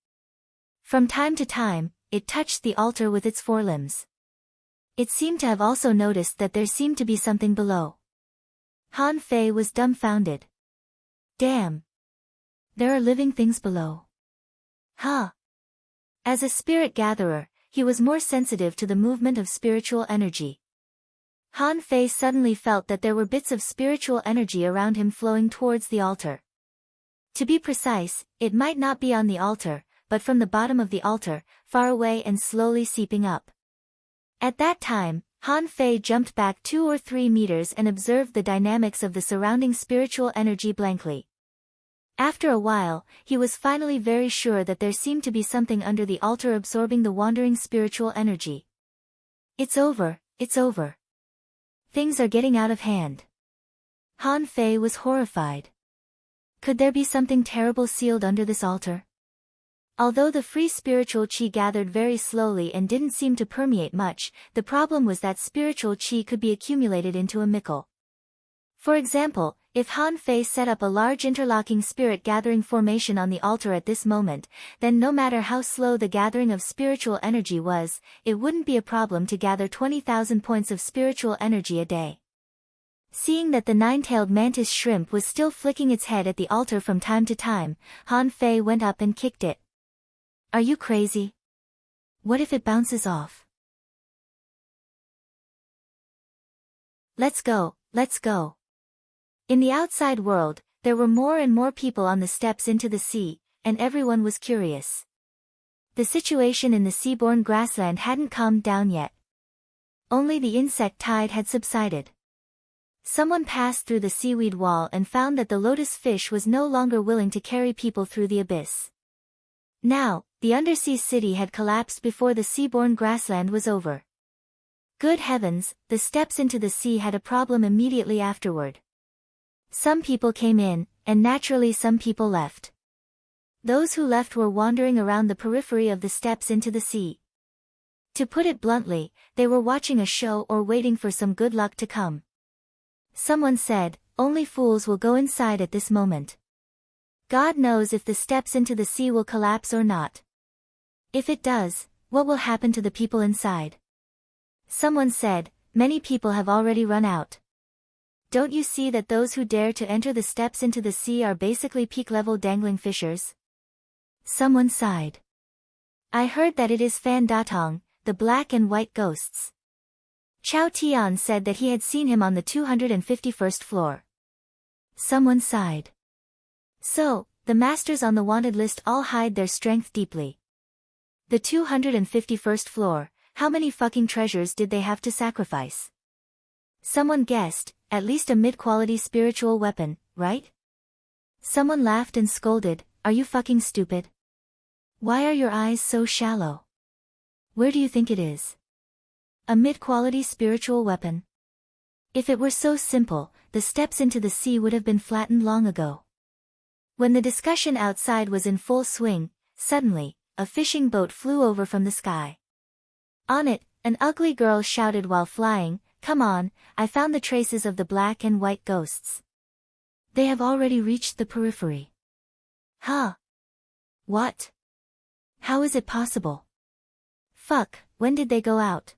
S1: From time to time, it touched the altar with its forelimbs. It seemed to have also noticed that there seemed to be something below. Han Fei was dumbfounded. Damn! There are living things below. Huh? As a spirit gatherer, he was more sensitive to the movement of spiritual energy. Han Fei suddenly felt that there were bits of spiritual energy around him flowing towards the altar. To be precise, it might not be on the altar, but from the bottom of the altar, far away and slowly seeping up. At that time, Han Fei jumped back 2 or 3 meters and observed the dynamics of the surrounding spiritual energy blankly. After a while, he was finally very sure that there seemed to be something under the altar absorbing the wandering spiritual energy. It's over, it's over. Things are getting out of hand. Han Fei was horrified. Could there be something terrible sealed under this altar? Although the free spiritual qi gathered very slowly and didn't seem to permeate much, the problem was that spiritual qi could be accumulated into a mythical. For example, if Han Fei set up a large interlocking spirit gathering formation on the altar at this moment, then no matter how slow the gathering of spiritual energy was, it wouldn't be a problem to gather 20,000 points of spiritual energy a day. Seeing that the nine-tailed mantis shrimp was still flicking its head at the altar from time to time, Han Fei went up and kicked it. Are you crazy? What if it bounces off? Let's go, let's go. In the outside world, there were more and more people on the steps into the sea, and everyone was curious. The situation in the seaborne grassland hadn't calmed down yet. Only the insect tide had subsided. Someone passed through the seaweed wall and found that the lotus fish was no longer willing to carry people through the abyss. Now, the undersea city had collapsed before the seaborne grassland was over. Good heavens, the steps into the sea had a problem immediately afterward. Some people came in, and naturally some people left. Those who left were wandering around the periphery of the steps into the sea. To put it bluntly, they were watching a show or waiting for some good luck to come. Someone said, only fools will go inside at this moment. God knows if the steps into the sea will collapse or not. If it does, what will happen to the people inside? Someone said, many people have already run out. Don't you see that those who dare to enter the steps into the sea are basically peak-level dangling fishers? Someone sighed. I heard that it is Fan Datong, the black and white ghosts. Chao Tian said that he had seen him on the 251st floor. Someone sighed. So, the masters on the wanted list all hide their strength deeply. The 251st floor, how many fucking treasures did they have to sacrifice? Someone guessed, at least a mid-quality spiritual weapon, right? Someone laughed and scolded, are you fucking stupid? Why are your eyes so shallow? Where do you think it is? A mid-quality spiritual weapon? If it were so simple, the steps into the sea would have been flattened long ago. When the discussion outside was in full swing, suddenly, a fishing boat flew over from the sky. On it, an ugly girl shouted while flying, come on, I found the traces of the black and white ghosts. They have already reached the periphery. Huh? What? How is it possible? Fuck, when did they go out?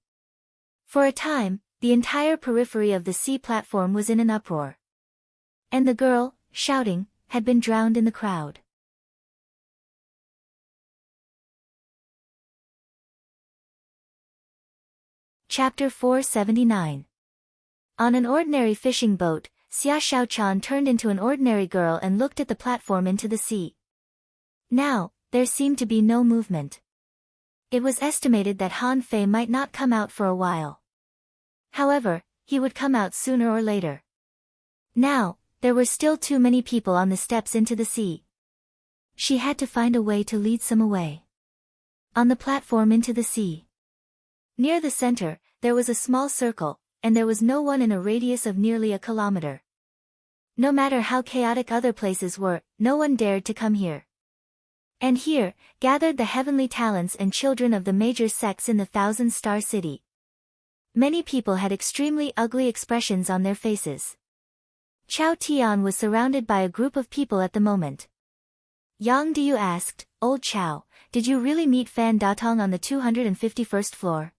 S1: For a time, the entire periphery of the sea platform was in an uproar. And the girl, shouting, had been drowned in the crowd. Chapter 479. On an ordinary fishing boat, Xia Xiaochan turned into an ordinary girl and looked at the platform into the sea. Now, there seemed to be no movement. It was estimated that Han Fei might not come out for a while. However, he would come out sooner or later. Now, there were still too many people on the steps into the sea. She had to find a way to lead some away. On the platform into the sea. Near the center, there was a small circle, and there was no one in a radius of nearly a kilometer. No matter how chaotic other places were, no one dared to come here. And here, gathered the heavenly talents and children of the major sects in the thousand-star city. Many people had extremely ugly expressions on their faces. Chao Tian was surrounded by a group of people at the moment. Yang Diu asked, Old Chao, did you really meet Fan Datong on the 251st floor?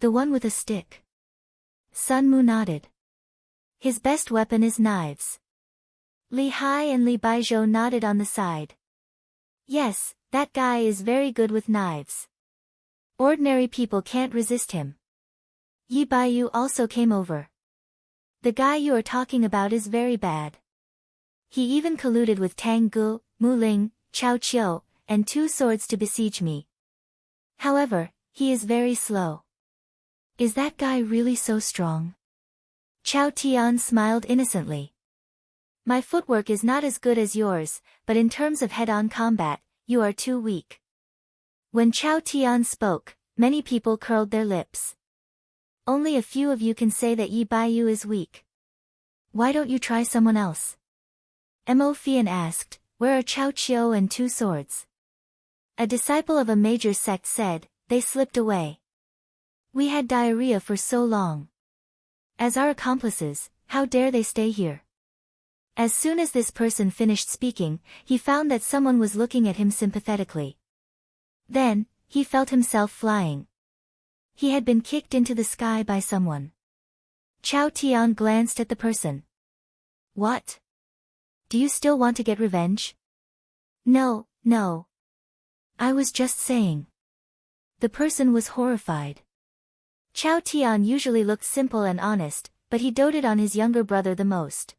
S1: The one with a stick. Sun Mu nodded. His best weapon is knives. Li Hai and Li Baizhou nodded on the side. Yes, that guy is very good with knives. Ordinary people can't resist him. Yi Baiyu also came over. The guy you are talking about is very bad. He even colluded with Tang Gu, Mu Ling, Chao Qiu, and two swords to besiege me. However, he is very slow. Is that guy really so strong? Chao Tian smiled innocently. My footwork is not as good as yours, but in terms of head-on combat, you are too weak. When Chao Tian spoke, many people curled their lips. only a few of you can say that Yi Baiyu is weak. Why don't you try someone else? Mo Fian asked, where are Chao Chiu and 2 swords? A disciple of a major sect said, they slipped away. We had diarrhea for so long. As our accomplices, how dare they stay here? As soon as this person finished speaking, he found that someone was looking at him sympathetically. Then, he felt himself flying. He had been kicked into the sky by someone. Chao Tian glanced at the person. What? Do you still want to get revenge? No, no. I was just saying. The person was horrified. Chao Tian usually looked simple and honest, but he doted on his younger brother the most.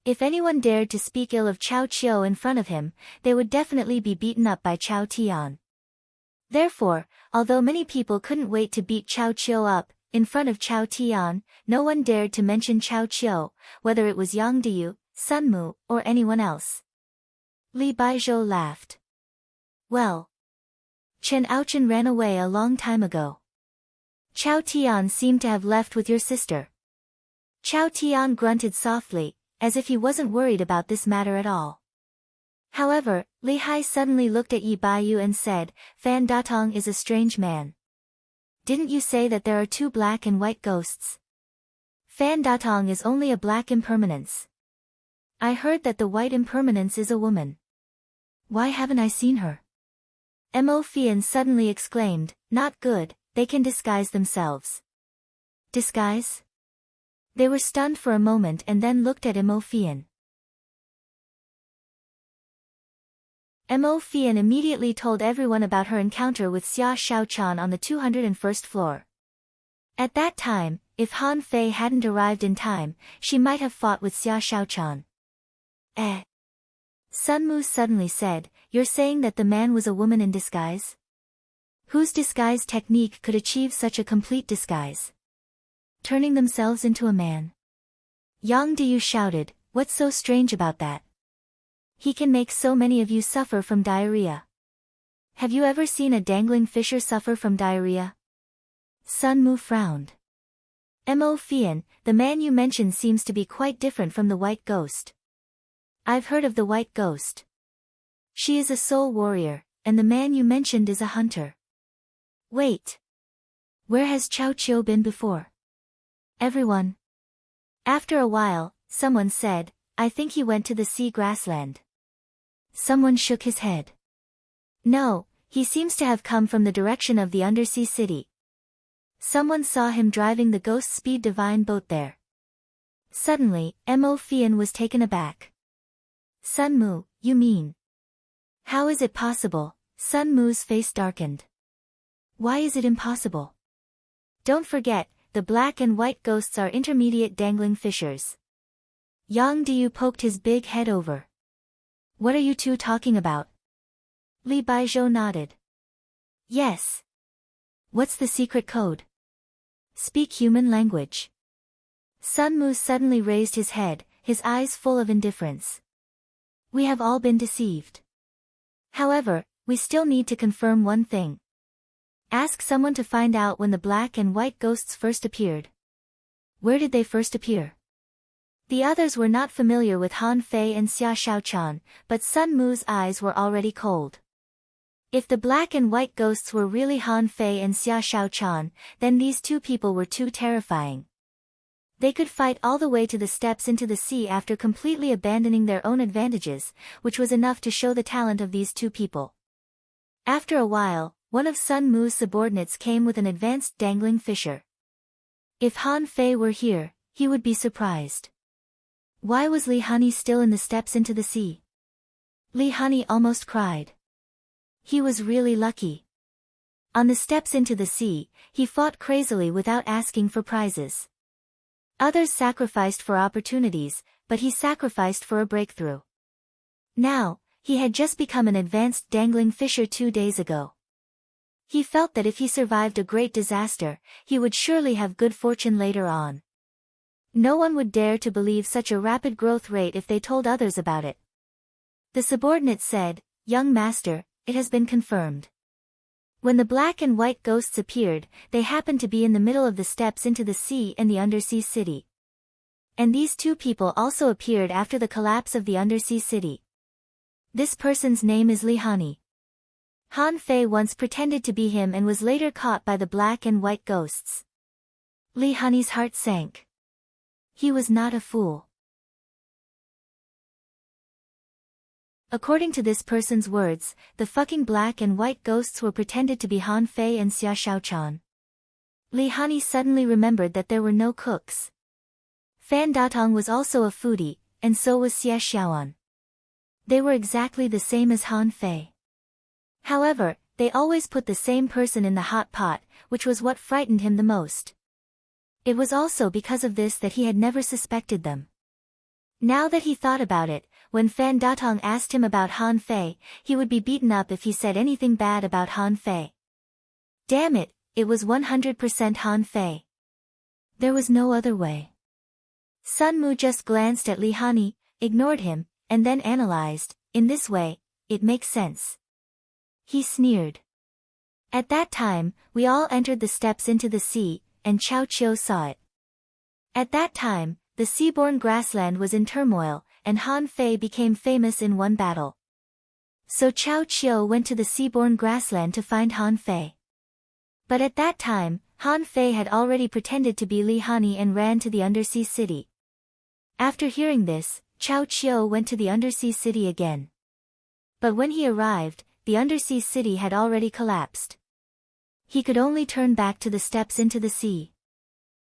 S1: If anyone dared to speak ill of Chao Chiu in front of him, they would definitely be beaten up by Chao Tian. Therefore, although many people couldn't wait to beat Chao Chiu up, in front of Chao Tian, no one dared to mention Chao Chiu, whether it was Yang Diyu, Sun Mu, or anyone else. Li Baizhou laughed. Well. Chen Aochen ran away a long time ago. Chao Tian seemed to have left with your sister. Chao Tian grunted softly, as if he wasn't worried about this matter at all. However, Li Hai suddenly looked at Yi Baiyu and said, Fan Datong is a strange man. Didn't you say that there are 2 black and white ghosts? Fan Datong is only a black impermanence. I heard that the white impermanence is a woman. Why haven't I seen her? Mo Fian suddenly exclaimed, not good, they can disguise themselves. Disguise? They were stunned for a moment and then looked at Mo Fian. Mo Fian immediately told everyone about her encounter with Xia Shaochan on the 201st floor. At that time, if Han Fei hadn't arrived in time, she might have fought with Xia Shaochan. Sun Mu suddenly said, you're saying that the man was a woman in disguise? Whose disguise technique could achieve such a complete disguise? Turning themselves into a man. Yang Diyu shouted, what's so strange about that? He can make so many of you suffer from diarrhea. Have you ever seen a dangling fisher suffer from diarrhea? Sun Mu frowned. Mo Fian, the man you mentioned seems to be quite different from the white ghost. I've heard of the white ghost. She is a soul warrior, and the man you mentioned is a hunter. Wait. Where has Chao Chiu been before? Everyone. After a while, someone said, I think he went to the sea grassland. Someone shook his head. No, he seems to have come from the direction of the undersea city. Someone saw him driving the ghost speed divine boat there. Suddenly, Mo Fian was taken aback. Sun Mu, you mean? How is it possible? Sun Mu's face darkened. Why is it impossible? Don't forget, the black and white ghosts are intermediate dangling fishers. Yang Diyu poked his big head over. What are you 2 talking about? Li Baizhou nodded. Yes. What's the secret code? Speak human language. Sun Mu suddenly raised his head, his eyes full of indifference. We have all been deceived. However, we still need to confirm one thing. Ask someone to find out when the black and white ghosts first appeared. Where did they first appear? The others were not familiar with Han Fei and Xia Shaochan, but Sun Mu's eyes were already cold. If the black and white ghosts were really Han Fei and Xia Shaochan, then these 2 people were too terrifying. They could fight all the way to the steps into the sea after completely abandoning their own advantages, which was enough to show the talent of these 2 people. After a while, one of Sun Mu's subordinates came with an advanced dangling fisher. If Han Fei were here, he would be surprised. Why was Li Hani still in the steps into the sea? Li Hani almost cried. He was really lucky. On the steps into the sea, he fought crazily without asking for prizes. Others sacrificed for opportunities, but he sacrificed for a breakthrough. Now, he had just become an advanced dangling fisher 2 days ago. He felt that if he survived a great disaster, he would surely have good fortune later on. No one would dare to believe such a rapid growth rate if they told others about it. The subordinate said, Young master, it has been confirmed. When the black and white ghosts appeared, they happened to be in the middle of the steps into the sea and the undersea city. And these two people also appeared after the collapse of the undersea city. This person's name is Li Hani. Han Fei once pretended to be him and was later caught by the black and white ghosts. Li Hani's heart sank. He was not a fool. According to this person's words, the fucking black and white ghosts were pretended to be Han Fei and Xia Shaochan. Li Hani suddenly remembered that there were no cooks. Fan Datong was also a foodie, and so was Xia Xiaoan. They were exactly the same as Han Fei. However, they always put the same person in the hot pot, which was what frightened him the most. It was also because of this that he had never suspected them. Now that he thought about it, when Fan Datong asked him about Han Fei, he would be beaten up if he said anything bad about Han Fei. Damn it, it was 100% Han Fei. There was no other way. Sun Mu just glanced at Li Hani, ignored him, and then analyzed, in this way, it makes sense. He sneered. At that time, we all entered the steps into the sea, and Chao Chiu saw it. At that time, the seaborne grassland was in turmoil, and Han Fei became famous in one battle. So Chao Chiu went to the seaborne grassland to find Han Fei. But at that time, Han Fei had already pretended to be Li Hani and ran to the undersea city. After hearing this, Chao Chiu went to the undersea city again. But when he arrived, the undersea city had already collapsed. He could only turn back to the steps into the sea.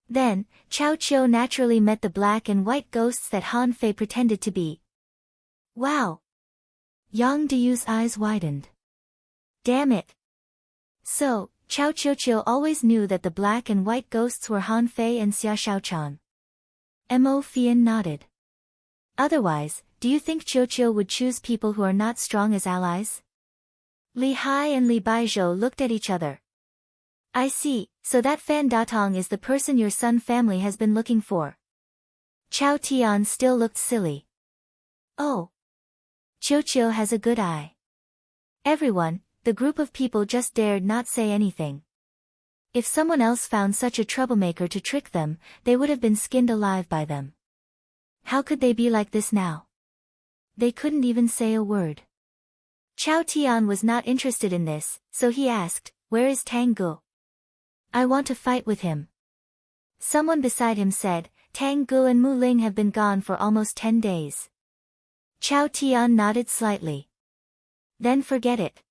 S1: Then, Chao Chiu naturally met the black and white ghosts that Han Fei pretended to be. Wow! Yang Diyu's eyes widened. Damn it! So, Chao Chiu always knew that the black and white ghosts were Han Fei and Xia Shaochan. Mo Fian nodded. Otherwise, do you think Chiu would choose people who are not strong as allies? Li Hai and Li Baizhou looked at each other. I see, so that Fan Datong is the person your Sun family has been looking for. Chao Tian still looked silly. Oh. Chiu has a good eye. Everyone, the group of people just dared not say anything. If someone else found such a troublemaker to trick them, they would have been skinned alive by them. How could they be like this now? They couldn't even say a word. Chao Tian was not interested in this, so he asked, where is Tang Gu? I want to fight with him. Someone beside him said, Tang Gu and Mu Ling have been gone for almost 10 days. Chao Tian nodded slightly. Then forget it.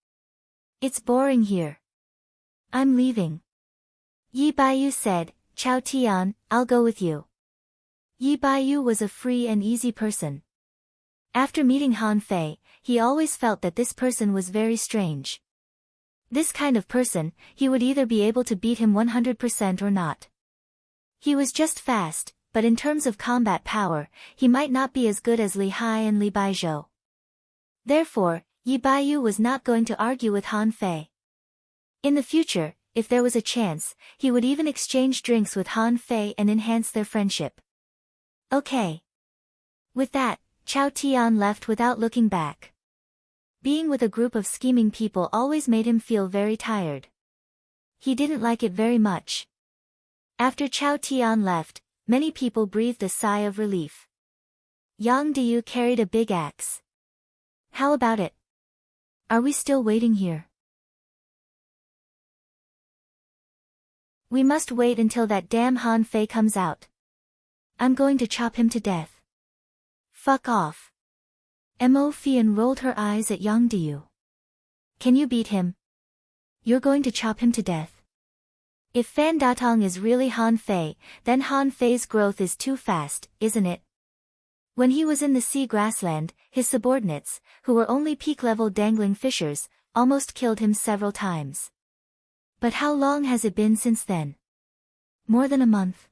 S1: It's boring here. I'm leaving. Yi Baiyu said, Chao Tian, I'll go with you. Yi Baiyu was a free and easy person. After meeting Han Fei, he always felt that this person was very strange. This kind of person, he would either be able to beat him 100% or not. He was just fast, but in terms of combat power, he might not be as good as Li Hai and Li Baizhou. Therefore, Yi Baiyu was not going to argue with Han Fei. In the future, if there was a chance, he would even exchange drinks with Han Fei and enhance their friendship. Okay. With that, Chao Tian left without looking back. Being with a group of scheming people always made him feel very tired. He didn't like it very much. After Chao Tian left, many people breathed a sigh of relief. Yang Diyu carried a big axe. How about it? Are we still waiting here? We must wait until that damn Han Fei comes out. I'm going to chop him to death. Fuck off. Mo Fian rolled her eyes at Yang Diyu. Can you beat him? You're going to chop him to death. If Fan Datong is really Han Fei, then Han Fei's growth is too fast, isn't it? When he was in the sea grassland, his subordinates, who were only peak-level dangling fishers, almost killed him several times. But how long has it been since then? More than a month.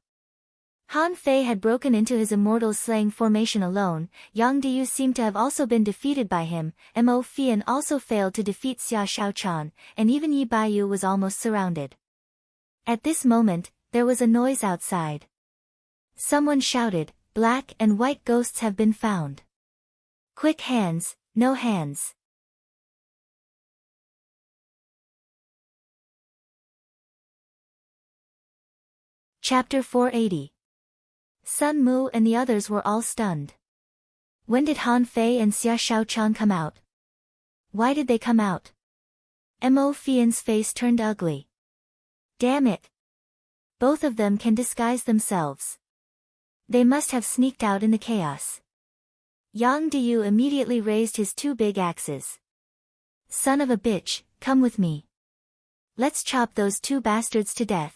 S1: Han Fei had broken into his immortal slaying formation alone. Yang Diyu seemed to have also been defeated by him. Mo Fian also failed to defeat Xia Shaochan, and even Yi Baiyu was almost surrounded. At this moment, there was a noise outside. Someone shouted, "Black and white ghosts have been found. Quick hands, no hands." Chapter 480. Sun Mu and the others were all stunned. When did Han Fei and Xia Shaochan come out? Why did they come out? Mo Fian's face turned ugly. Damn it. Both of them can disguise themselves. They must have sneaked out in the chaos. Yang Diyu immediately raised his two big axes. Son of a bitch, come with me. Let's chop those two bastards to death.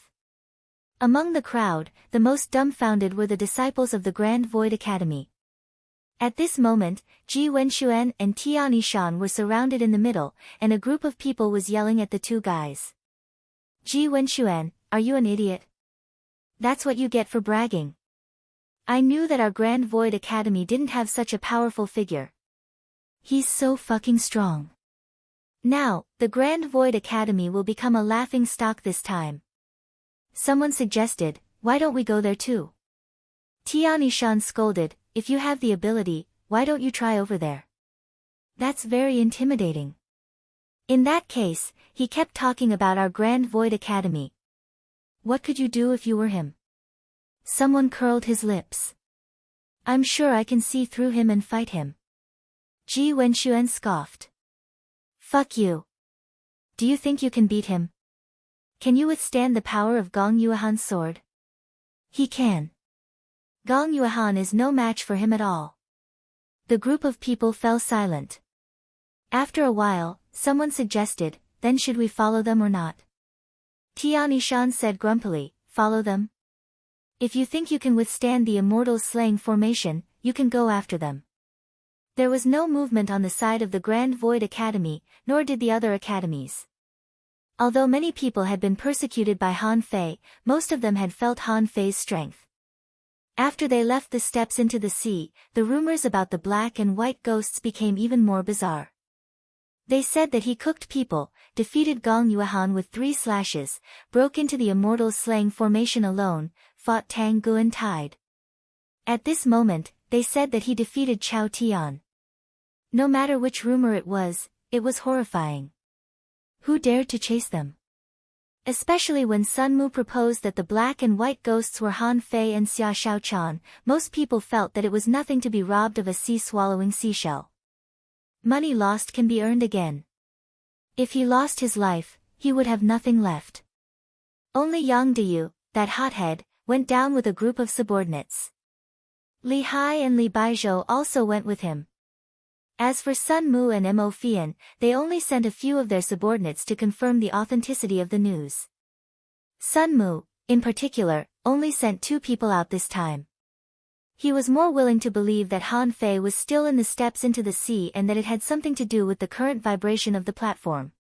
S1: Among the crowd, the most dumbfounded were the disciples of the Grand Void Academy. At this moment, Ji Wenxuan and Tian Yishan were surrounded in the middle, and a group of people was yelling at the two guys. Ji Wenxuan, are you an idiot? That's what you get for bragging. I knew that our Grand Void Academy didn't have such a powerful figure. He's so fucking strong. Now, the Grand Void Academy will become a laughing stock this time. Someone suggested, why don't we go there too? Tian Yishan scolded, if you have the ability, why don't you try over there? That's very intimidating. In that case, he kept talking about our Grand Void Academy. What could you do if you were him? Someone curled his lips. I'm sure I can see through him and fight him. Ji Wenxuan scoffed. Fuck you. Do you think you can beat him? Can you withstand the power of Gong Yuehan's sword? He can. Gong Yuehan is no match for him at all. The group of people fell silent. After a while, someone suggested, then should we follow them or not? Tian Yishan said grumpily, follow them? If you think you can withstand the Immortals slaying formation, you can go after them. There was no movement on the side of the Grand Void Academy, nor did the other academies. Although many people had been persecuted by Han Fei, most of them had felt Han Fei's strength. After they left the steps into the sea, the rumors about the black and white ghosts became even more bizarre. They said that he cooked people, defeated Gong Yuehan with 3 slashes, broke into the Immortals slaying formation alone, fought Tang Gu and Tide. At this moment, they said that he defeated Chao Tian. No matter which rumor it was horrifying. Who dared to chase them? Especially when Sun Mu proposed that the black and white ghosts were Han Fei and Xia Shaochan, most people felt that it was nothing to be robbed of a sea-swallowing seashell. Money lost can be earned again. If he lost his life, he would have nothing left. Only Yang Diyu, that hothead, went down with a group of subordinates. Li Hai and Li Baizhou also went with him. As for Sun Mu and Mo Fian, they only sent a few of their subordinates to confirm the authenticity of the news. Sun Mu, in particular, only sent 2 people out this time. He was more willing to believe that Han Fei was still in the steps into the sea and that it had something to do with the current vibration of the platform.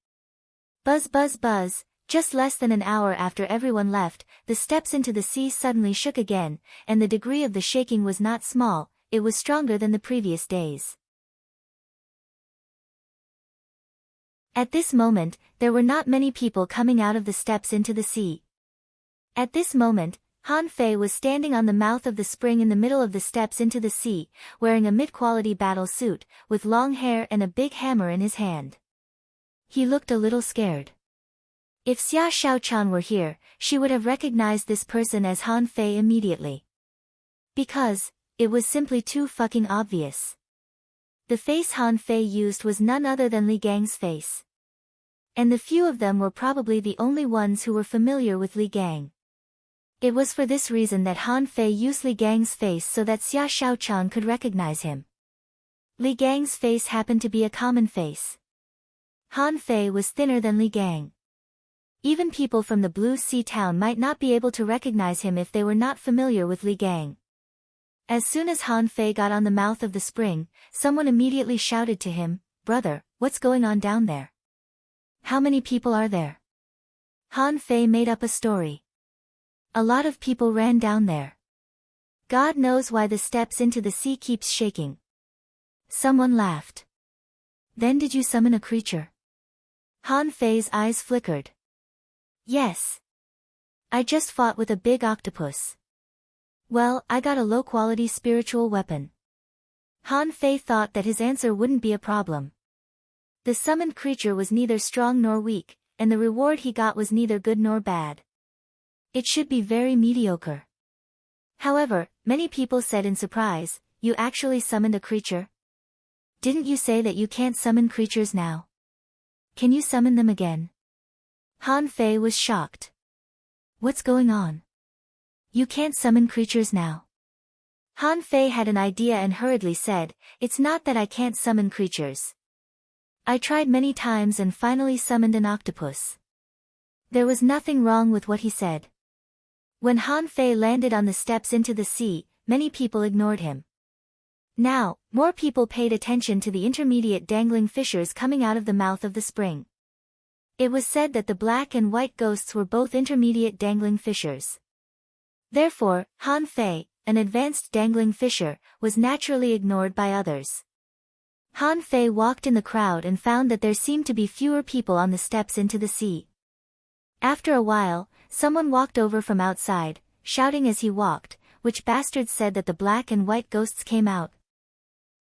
S1: Buzz buzz buzz, just less than an hour after everyone left, the steps into the sea suddenly shook again, and the degree of the shaking was not small, it was stronger than the previous days. At this moment, there were not many people coming out of the steps into the sea. At this moment, Han Fei was standing on the mouth of the spring in the middle of the steps into the sea, wearing a mid-quality battle suit, with long hair and a big hammer in his hand. He looked a little scared. If Xia Shaochan were here, she would have recognized this person as Han Fei immediately. Because, it was simply too fucking obvious. The face Han Fei used was none other than Li Gang's face. And the few of them were probably the only ones who were familiar with Li Gang. It was for this reason that Han Fei used Li Gang's face so that Xia Shaochan could recognize him. Li Gang's face happened to be a common face. Han Fei was thinner than Li Gang. Even people from the Blue Sea town might not be able to recognize him if they were not familiar with Li Gang. As soon as Han Fei got on the mouth of the spring, someone immediately shouted to him, "Brother, what's going on down there? How many people are there?" Han Fei made up a story. A lot of people ran down there. God knows why the steps into the sea keeps shaking. Someone laughed. Then did you summon a creature? Han Fei's eyes flickered. Yes. I just fought with a big octopus. Well, I got a low-quality spiritual weapon. Han Fei thought that his answer wouldn't be a problem. The summoned creature was neither strong nor weak, and the reward he got was neither good nor bad. It should be very mediocre. However, many people said in surprise, you actually summoned a creature? Didn't you say that you can't summon creatures now? Can you summon them again? Han Fei was shocked. What's going on? You can't summon creatures now. Han Fei had an idea and hurriedly said, it's not that I can't summon creatures. I tried many times and finally summoned an octopus. There was nothing wrong with what he said. When Han Fei landed on the steps into the sea, many people ignored him. Now, more people paid attention to the intermediate dangling fissures coming out of the mouth of the spring. It was said that the black and white ghosts were both intermediate dangling fissures. Therefore, Han Fei, an advanced dangling fissure, was naturally ignored by others. Han Fei walked in the crowd and found that there seemed to be fewer people on the steps into the sea. After a while, someone walked over from outside, shouting as he walked, which bastard said that the black and white ghosts came out.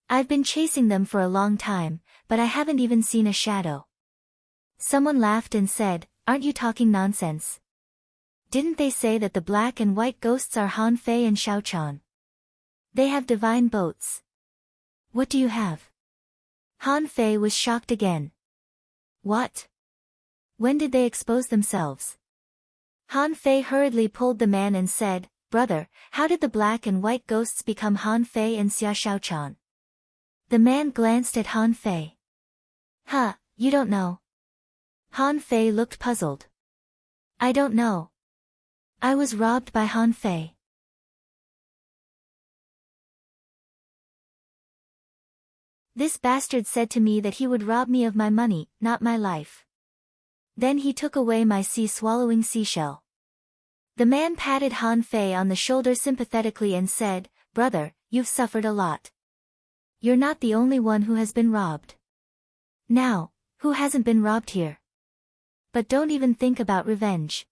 S1: I've been chasing them for a long time, but I haven't even seen a shadow. Someone laughed and said, aren't you talking nonsense? Didn't they say that the black and white ghosts are Han Fei and Xiao Chan? They have divine boats. What do you have? Han Fei was shocked again. What? When did they expose themselves? Han Fei hurriedly pulled the man and said, brother, how did the black and white ghosts become Han Fei and Xia Xiaochan? The man glanced at Han Fei. Huh, you don't know. Han Fei looked puzzled. I don't know. I was robbed by Han Fei. This bastard said to me that he would rob me of my money, not my life. Then he took away my sea-swallowing seashell. The man patted Han Fei on the shoulder sympathetically and said, brother, you've suffered a lot. You're not the only one who has been robbed. Now, who hasn't been robbed here? But don't even think about revenge.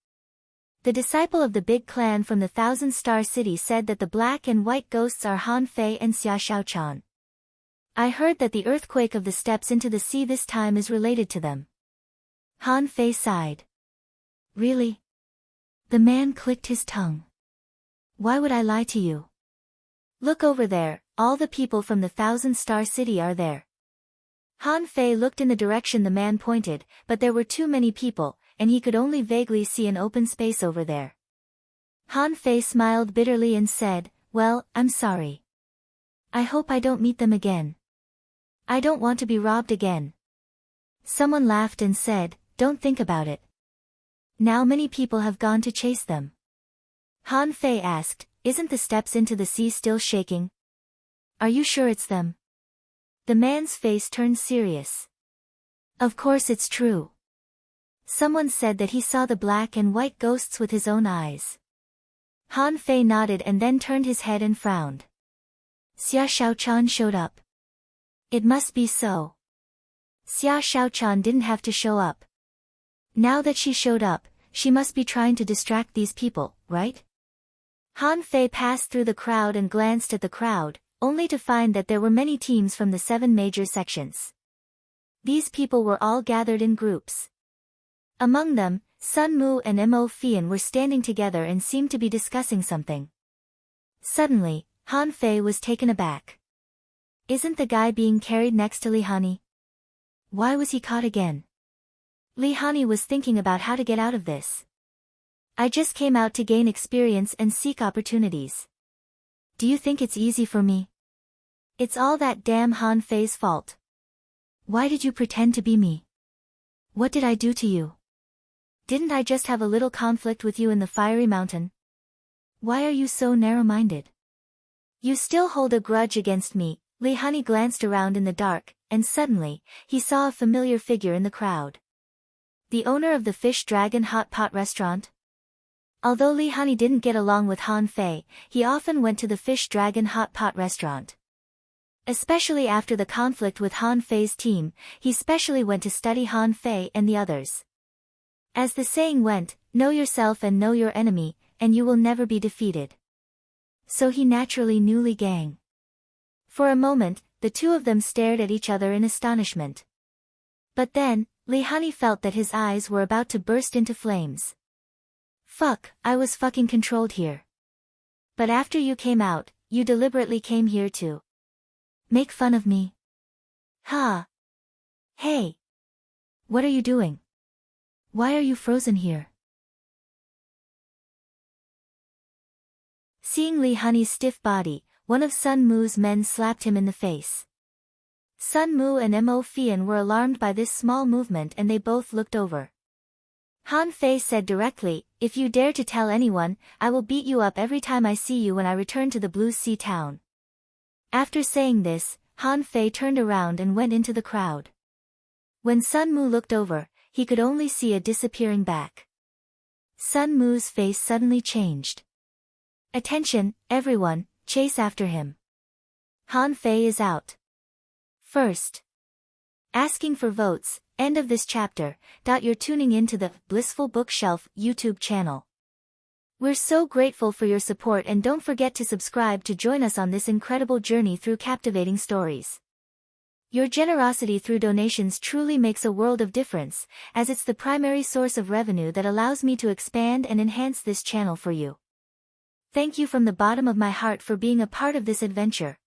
S1: The disciple of the big clan from the Thousand-Star City said that the black and white ghosts are Han Fei and Xia Xiaochan. I heard that the earthquake of the steps into the sea this time is related to them. Han Fei sighed. Really? The man clicked his tongue. Why would I lie to you? Look over there, all the people from the Thousand-Star City are there. Han Fei looked in the direction the man pointed, but there were too many people, and he could only vaguely see an open space over there. Han Fei smiled bitterly and said, well, I'm sorry. I hope I don't meet them again. I don't want to be robbed again. Someone laughed and said, don't think about it. Now many people have gone to chase them. Han Fei asked, isn't the steps into the sea still shaking? Are you sure it's them? The man's face turned serious. Of course it's true. Someone said that he saw the black and white ghosts with his own eyes. Han Fei nodded and then turned his head and frowned. Xia Xiaochan showed up. It must be so. Xia Xiaochan didn't have to show up. Now that she showed up, she must be trying to distract these people, right? Han Fei passed through the crowd and glanced at the crowd, only to find that there were many teams from the 7 major sections. These people were all gathered in groups. Among them, Sun Mu and Mo Fian were standing together and seemed to be discussing something. Suddenly, Han Fei was taken aback. Isn't the guy being carried next to Li Hani? Why was he caught again? Li Hani was thinking about how to get out of this. I just came out to gain experience and seek opportunities. Do you think it's easy for me? It's all that damn Han Fei's fault. Why did you pretend to be me? What did I do to you? Didn't I just have a little conflict with you in the fiery mountain? Why are you so narrow-minded? You still hold a grudge against me. Li Hani glanced around in the dark, and suddenly, he saw a familiar figure in the crowd. The owner of the Fish Dragon Hot Pot restaurant? Although Li Hani didn't get along with Han Fei, he often went to the Fish Dragon Hot Pot restaurant. Especially after the conflict with Han Fei's team, he specially went to study Han Fei and the others. As the saying went, know yourself and know your enemy, and you will never be defeated. So he naturally knew Li Gang. For a moment, the two of them stared at each other in astonishment. But then, Li Hani felt that his eyes were about to burst into flames. Fuck, I was fucking controlled here. But after you came out, you deliberately came here to make fun of me? Ha! Hey! What are you doing? Why are you frozen here? Seeing Lee Honey's stiff body, one of Sun Mu's men slapped him in the face. Sun Mu and Mo Fian were alarmed by this small movement and they both looked over. Han Fei said directly, "If you dare to tell anyone, I will beat you up every time I see you when I return to the Blue Sea town." After saying this, Han Fei turned around and went into the crowd. When Sun Mu looked over, he could only see a disappearing back. Sun Mu's face suddenly changed. "Attention, everyone, chase after him. Han Fei is out." First. Asking for votes, end of this chapter. You're tuning in to the Blissful Bookshelf YouTube channel. We're so grateful for your support and don't forget to subscribe to join us on this incredible journey through captivating stories. Your generosity through donations truly makes a world of difference, as it's the primary source of revenue that allows me to expand and enhance this channel for you. Thank you from the bottom of my heart for being a part of this adventure.